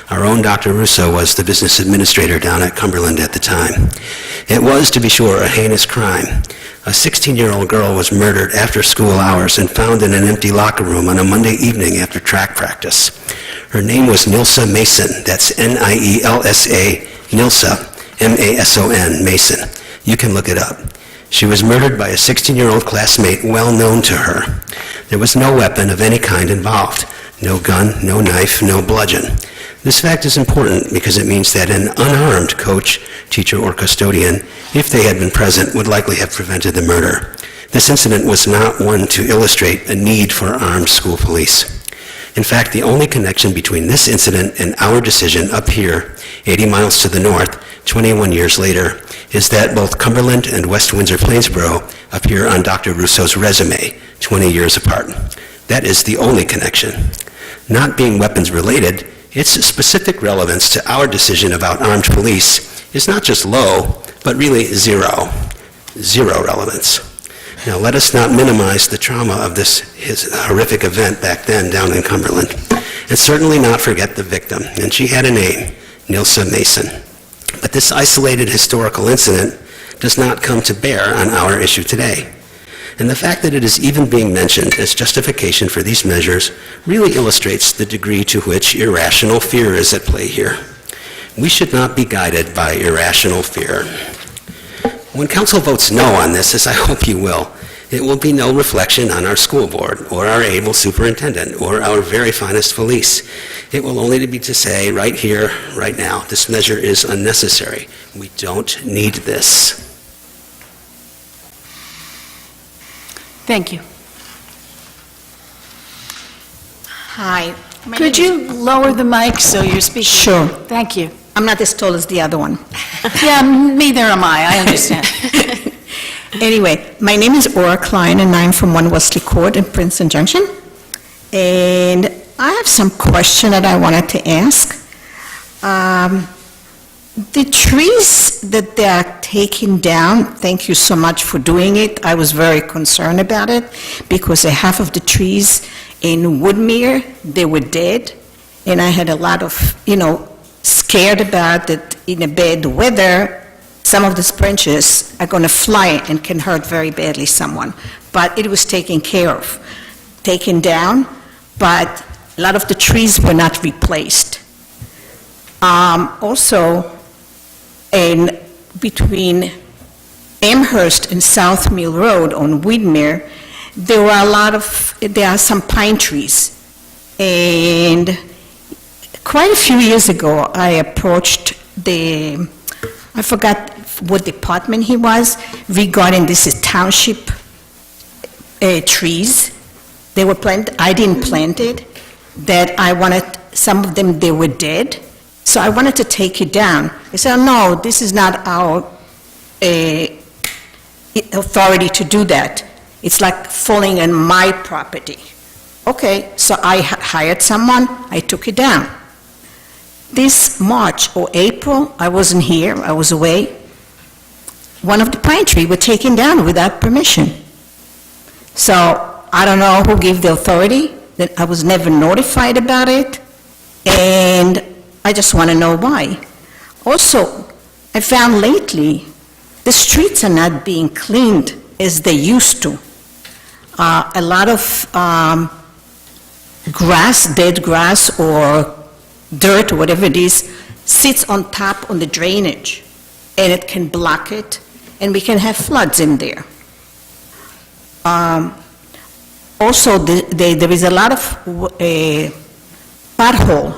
S13: Our own Dr. Russo was the business administrator down at Cumberland at the time. It was, to be sure, a heinous crime. A 16-year-old girl was murdered after school hours and found in an empty locker room on a Monday evening after track practice. Her name was Nilsa Mason. That's N-I-E-L-S-A, Nilsa, M-A-S-O-N, Mason. You can look it up. She was murdered by a 16-year-old classmate well known to her. There was no weapon of any kind involved. No gun, no knife, no bludgeon. This fact is important because it means that an unarmed coach, teacher, or custodian, if they had been present, would likely have prevented the murder. This incident was not one to illustrate a need for armed school police. In fact, the only connection between this incident and our decision up here, 80 miles to the north, 21 years later, is that both Cumberland and West Windsor Plainsboro appear on Dr. Russo's resume, 20 years apart. That is the only connection. Not being weapons related, its specific relevance to our decision about armed police is not just low, but really zero relevance. Now, let us not minimize the trauma of his horrific event back then down in Cumberland, and certainly not forget the victim, and she had a name, Nilsa Mason. But this isolated historical incident does not come to bear on our issue today. And the fact that it is even being mentioned as justification for these measures really illustrates the degree to which irrational fear is at play here. We should not be guided by irrational fear. When council votes no on this, as I hope you will, it will be no reflection on our school board, or our able superintendent, or our very finest police. It will only be to say right here, right now, this measure is unnecessary. We don't need this.
S1: Thank you. Hi. Could you lower the mic so you're speaking?
S20: Sure.
S1: Thank you.
S20: I'm not as tall as the other one.
S1: Yeah, neither am I understand.
S20: Anyway, my name is Ora Klein, and I'm from 1 Wesley Court in Princeton Junction. And I have some question that I wanted to ask. The trees that they are taking down, thank you so much for doing it. I was very concerned about it because half of the trees in Woodmere, they were dead. And I had a lot of, scared about that in a bad weather, some of these branches are going to fly and can hurt very badly someone. But it was taken care of, taken down, but a lot of the trees were not replaced. Also, between Amherst and South Mill Road on Widmer, there are some pine trees. And quite a few years ago, I approached I forgot what department he was, regarding this is Township trees. They were planted, I didn't plant it, that I wanted, some of them, they were dead. So I wanted to take it down. They said, no, this is not our authority to do that. It's like falling on my property. Okay, so I hired someone, I took it down. This March or April, I wasn't here, I was away, one of the pine trees were taken down without permission. So I don't know who gave the authority, that I was never notified about it, and I just want to know why. Also, I found lately, the streets are not being cleaned as they used to. A lot of grass, dead grass, or dirt, or whatever it is, sits on top on the drainage, and it can block it, and we can have floods in there. Also, there is a lot of pothole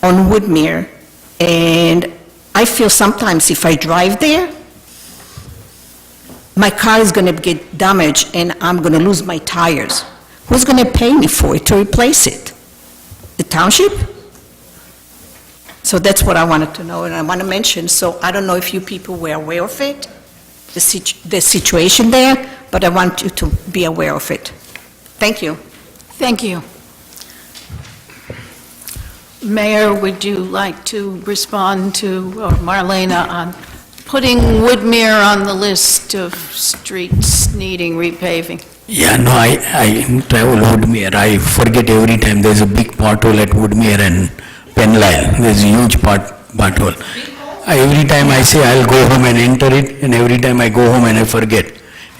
S20: on Woodmere, and I feel sometimes if I drive there, my car is going to get damaged, and I'm going to lose my tires. Who's going to pay me for it, to replace it? The township? So that's what I wanted to know, and I want to mention, so I don't know if you people were aware of it, the situation there, but I want you to be aware of it. Thank you.
S1: Thank you. Mayor, would you like to respond to, or Marlena, on putting Woodmere on the list of streets needing repaving?
S8: Yeah, no, I travel Woodmere. I forget every time there's a big pothole at Woodmere and Penlyle. There's a huge pothole. Every time I say I'll go home and enter it, and every time I go home and I forget.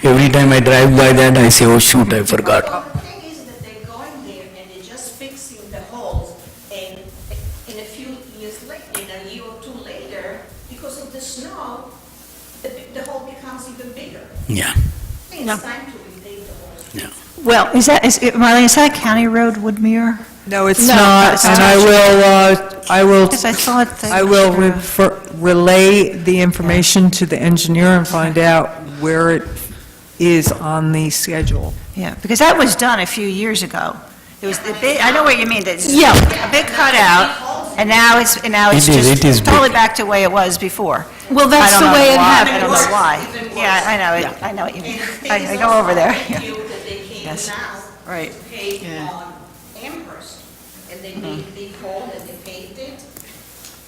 S8: Every time I drive by that, I say, oh shoot, I forgot.
S20: The thing is that they're going there and they're just fixing the holes, and in a few years later, in a year or two later, because of the snow, the hole becomes even bigger.
S8: Yeah.
S20: I think it's time to repave the holes.
S8: Yeah.
S20: Well, Marlene, is that a county road, Woodmere?
S4: No, it's
S1: No,
S4: not,
S1: it's
S4: and
S1: not.
S4: I will
S20: Because I thought that...
S4: I will relay the information to the engineer and find out where it is on the schedule.
S20: Yeah, because that was done a few years ago. It was the big, I know what you mean, that
S1: Yeah.
S20: a big cutout, and now it's
S8: It is
S20: just totally
S8: big.
S20: back to the way it was before.
S1: Well, that's
S20: I don't
S1: the
S20: know
S1: way it
S20: why.
S1: happened.
S20: I don't know why. Yeah, I know it. I know what you mean. I go over there. Yes.
S14: Right.
S20: Paved on Amherst, and they made a big hole and they paved it.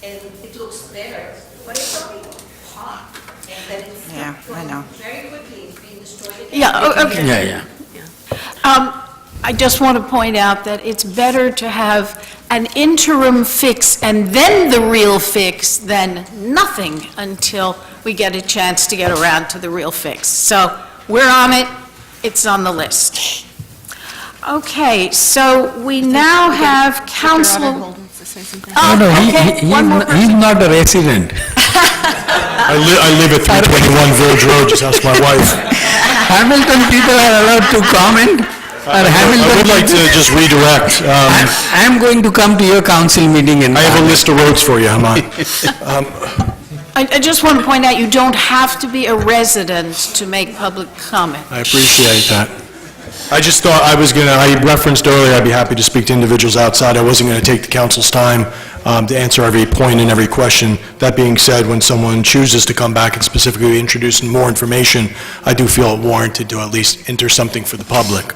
S3: and it looks better, but it's already hot, and then it's
S18: Yeah, I know.
S3: very quickly it's being destroyed again.
S1: Yeah, okay.
S8: Yeah, yeah.
S1: I just want to point out that it's better to have an interim fix and then the real fix than nothing until we get a chance to get around to the real fix. So we're on it, it's on the list. Okay, so we now have council...
S8: No, he's not a resident.
S9: I live at 321 Village Road, just ask my wife.
S8: Hamilton people are allowed to comment?
S9: I would like to just redirect.
S8: I'm going to come to your council meeting and...
S9: I have a list of roads for you, Hamad.
S1: I just want to point out, you don't have to be a resident to make public comment.
S9: I appreciate that. I just thought I referenced earlier, I'd be happy to speak to individuals outside. I wasn't going to take the council's time to answer every point and every question. That being said, when someone chooses to come back and specifically introduce more information, I do feel it warranted to at least enter something for the public.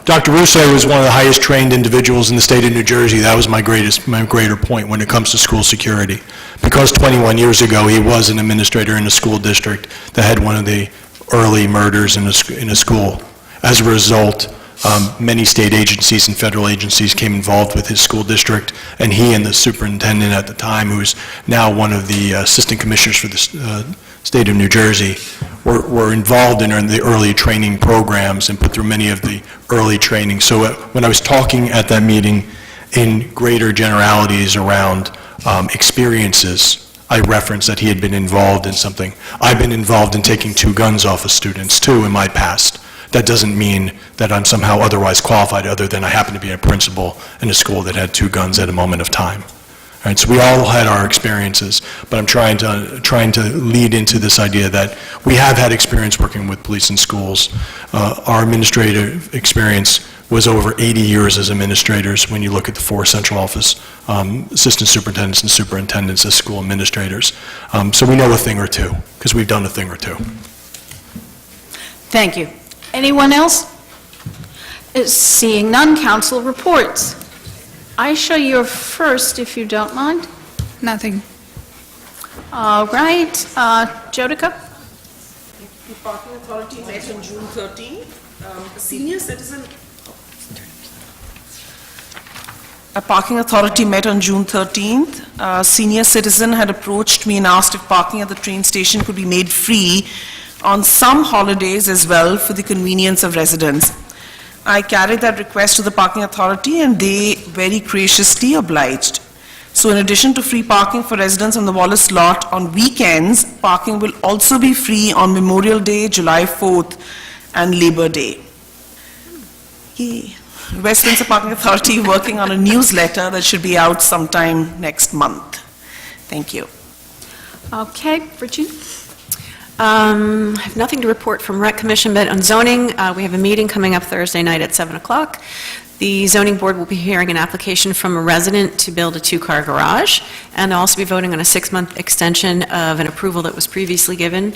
S9: Dr. Russo was one of the highest trained individuals in the state of New Jersey. That was my greater point when it comes to school security. Because 21 years ago, he was an administrator in a school district that had one of the early murders in a school. As a result, many state agencies and federal agencies came involved with his school district, and he and the superintendent at the time, who's now one of the assistant commissioners for the state of New Jersey, were involved in the early training programs and put through many of the early training. So when I was talking at that meeting in greater generalities around experiences, I referenced that he had been involved in something. I've been involved in taking 2 guns off of students, too, in my past. That doesn't mean that I'm somehow otherwise qualified, other than I happen to be a principal in a school that had 2 guns at a moment of time. All right, so we all had our experiences, but I'm trying to lead into this idea that we have had experience working with police in schools. Our administrative experience was over 80 years as administrators when you look at the 4 central office assistant superintendents and superintendents as school administrators. So we know a thing or two, because we've done a thing or two.
S1: Thank you. Anyone else? Seeing none, council reports. Aisha, you're first, if you don't mind.
S7: Nothing.
S1: All right, Jodica?
S11: The Parking Authority met on June 13th. A parking authority met on June 13th. A senior citizen had approached me and asked if parking at the train station could be made free on some holidays as well for the convenience of residents. I carried that request to the parking authority and they very graciously obliged. So in addition to free parking for residents on the Wallace lot on weekends, parking will also be free on Memorial Day, July 4th and Labor Day. Yay. West Windsor Parking Authority working on a newsletter that should be out sometime next month. Thank you.
S1: Okay, Virginia?
S2: I have nothing to report from Rec Commission, but on zoning, we have a meeting coming up Thursday night at 7 o'clock. The zoning board will be hearing an application from a resident to build a 2-car garage, and they'll also be voting on a 6-month extension of an approval that was previously given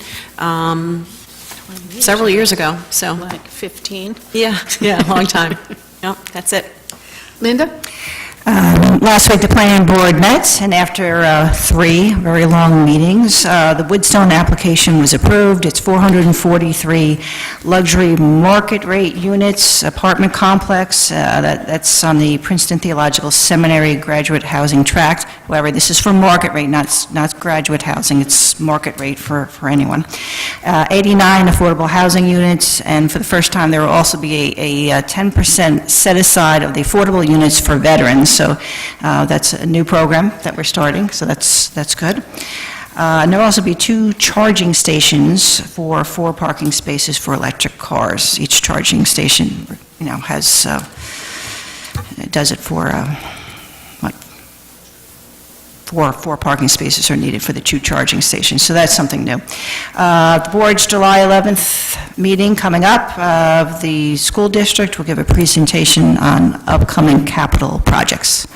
S2: several years ago, so.
S1: Like 15?
S2: Yeah, a long time. Yep, that's it.
S1: Linda?
S20: Last week, the planning board met, and after 3 very long meetings, the Woodstone application was approved. It's 443 luxury market rate units, apartment complex. That's on the Princeton Theological Seminary graduate housing tract. However, this is for market rate, not graduate housing. It's market rate for anyone. 89 affordable housing units, and for the first time, there will also be a 10% set aside of the affordable units for veterans. So that's a new program that we're starting, so that's good. And there will also be 2 charging stations for 4 parking spaces for electric cars. Each charging station, has, does it for, 4 parking spaces are needed for the 2 charging stations, so that's something new. The board's July 11th meeting coming up. The school district will give a presentation on upcoming capital projects.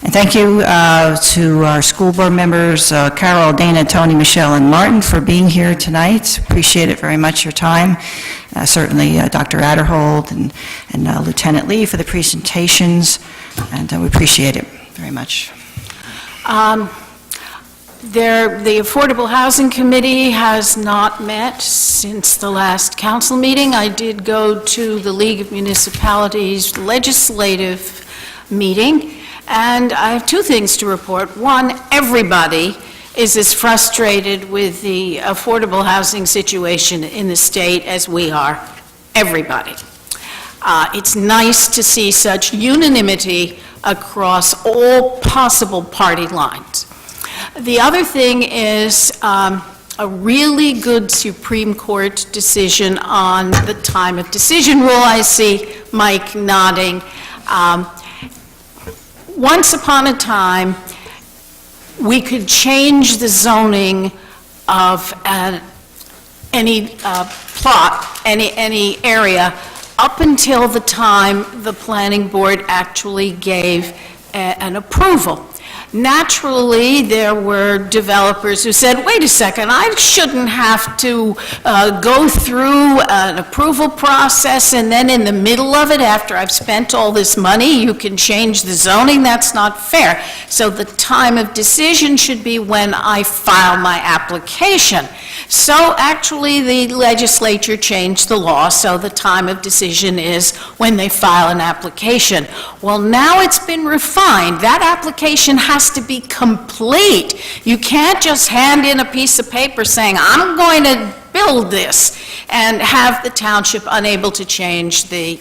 S20: And thank you to our school board members, Carol, Dana, Tony, Michelle, and Martin, for being here tonight. Appreciate it very much, your time. Certainly Dr. Adderhold and Lieutenant Lee for the presentations, and we appreciate it very much.
S1: The Affordable Housing Committee has not met since the last council meeting. I did go to the League of Municipalities legislative meeting, and I have two things to report. One, everybody is as frustrated with the affordable housing situation in the state as we are. Everybody. It's nice to see such unanimity across all possible party lines. The other thing is a really good Supreme Court decision on the time of decision rule. I see Mike nodding. Once upon a time, we could change the zoning of any plot, any area, up until the time the planning board actually gave an approval. Naturally, there were developers who said, wait a second, I shouldn't have to go through an approval process and then in the middle of it, after I've spent all this money, you can change the zoning. That's not fair. So the time of decision should be when I file my application. So actually, the legislature changed the law, so the time of decision is when they file an application. Well, now it's been refined. That application has to be complete. You can't just hand in a piece of paper saying, I'm going to build this, and have the township unable to change the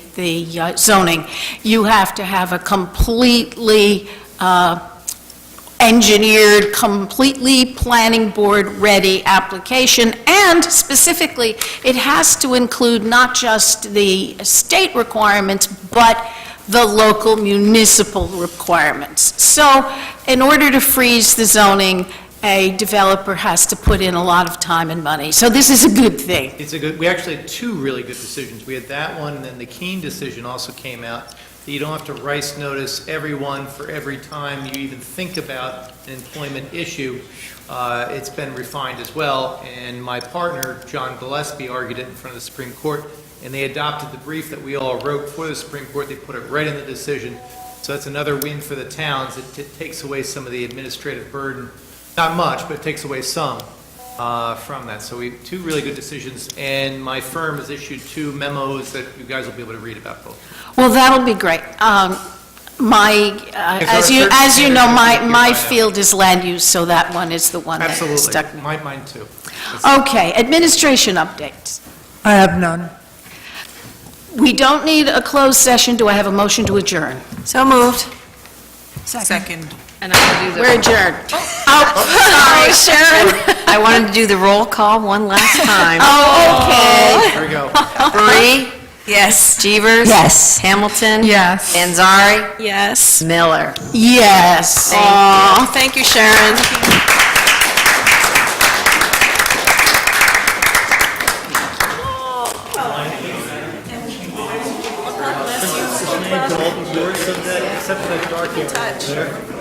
S1: zoning. You have to have a completely engineered, completely planning board ready application, and specifically, it has to include not just the state requirements, but the local municipal requirements. So, in order to freeze the zoning, a developer has to put in a lot of time and money. So this is a good thing.
S5: We actually had two really good decisions. We had that one, and then the Keene decision also came out. You don't have to rice notice everyone for every time you even think about an employment issue. It's been refined as well, and my partner, John Gillespie, argued it in front of the Supreme Court, and they adopted the brief that we all wrote for the Supreme Court. They put it right in the decision. So that's another win for the towns. It takes away some of the administrative burden. Not much, but it takes away some from that. So we have two really good decisions, and my firm has issued two memos that you guys will be able to read about both.
S1: Well, that'll be great. As you know, my field is land use, so that one is the one that stuck.
S5: Absolutely. Mine too.
S1: Okay, administration updates.
S4: I have none.
S1: We don't need a closed session. Do I have a motion to adjourn?
S2: So moved.
S11: Second.
S2: And I'm going to do the...
S1: We're adjourned.
S2: Sorry, Sharon. I wanted to do the roll call one last time.
S1: Okay.
S5: Here we go.
S2: Bree? Yes. Jeevers?
S20: Yes.
S2: Hamilton?
S7: Yes.
S2: Manzari?
S6: Yes.
S2: Miller?
S1: Yes.
S2: Thank you, Sharon.
S5: Except for that dark area.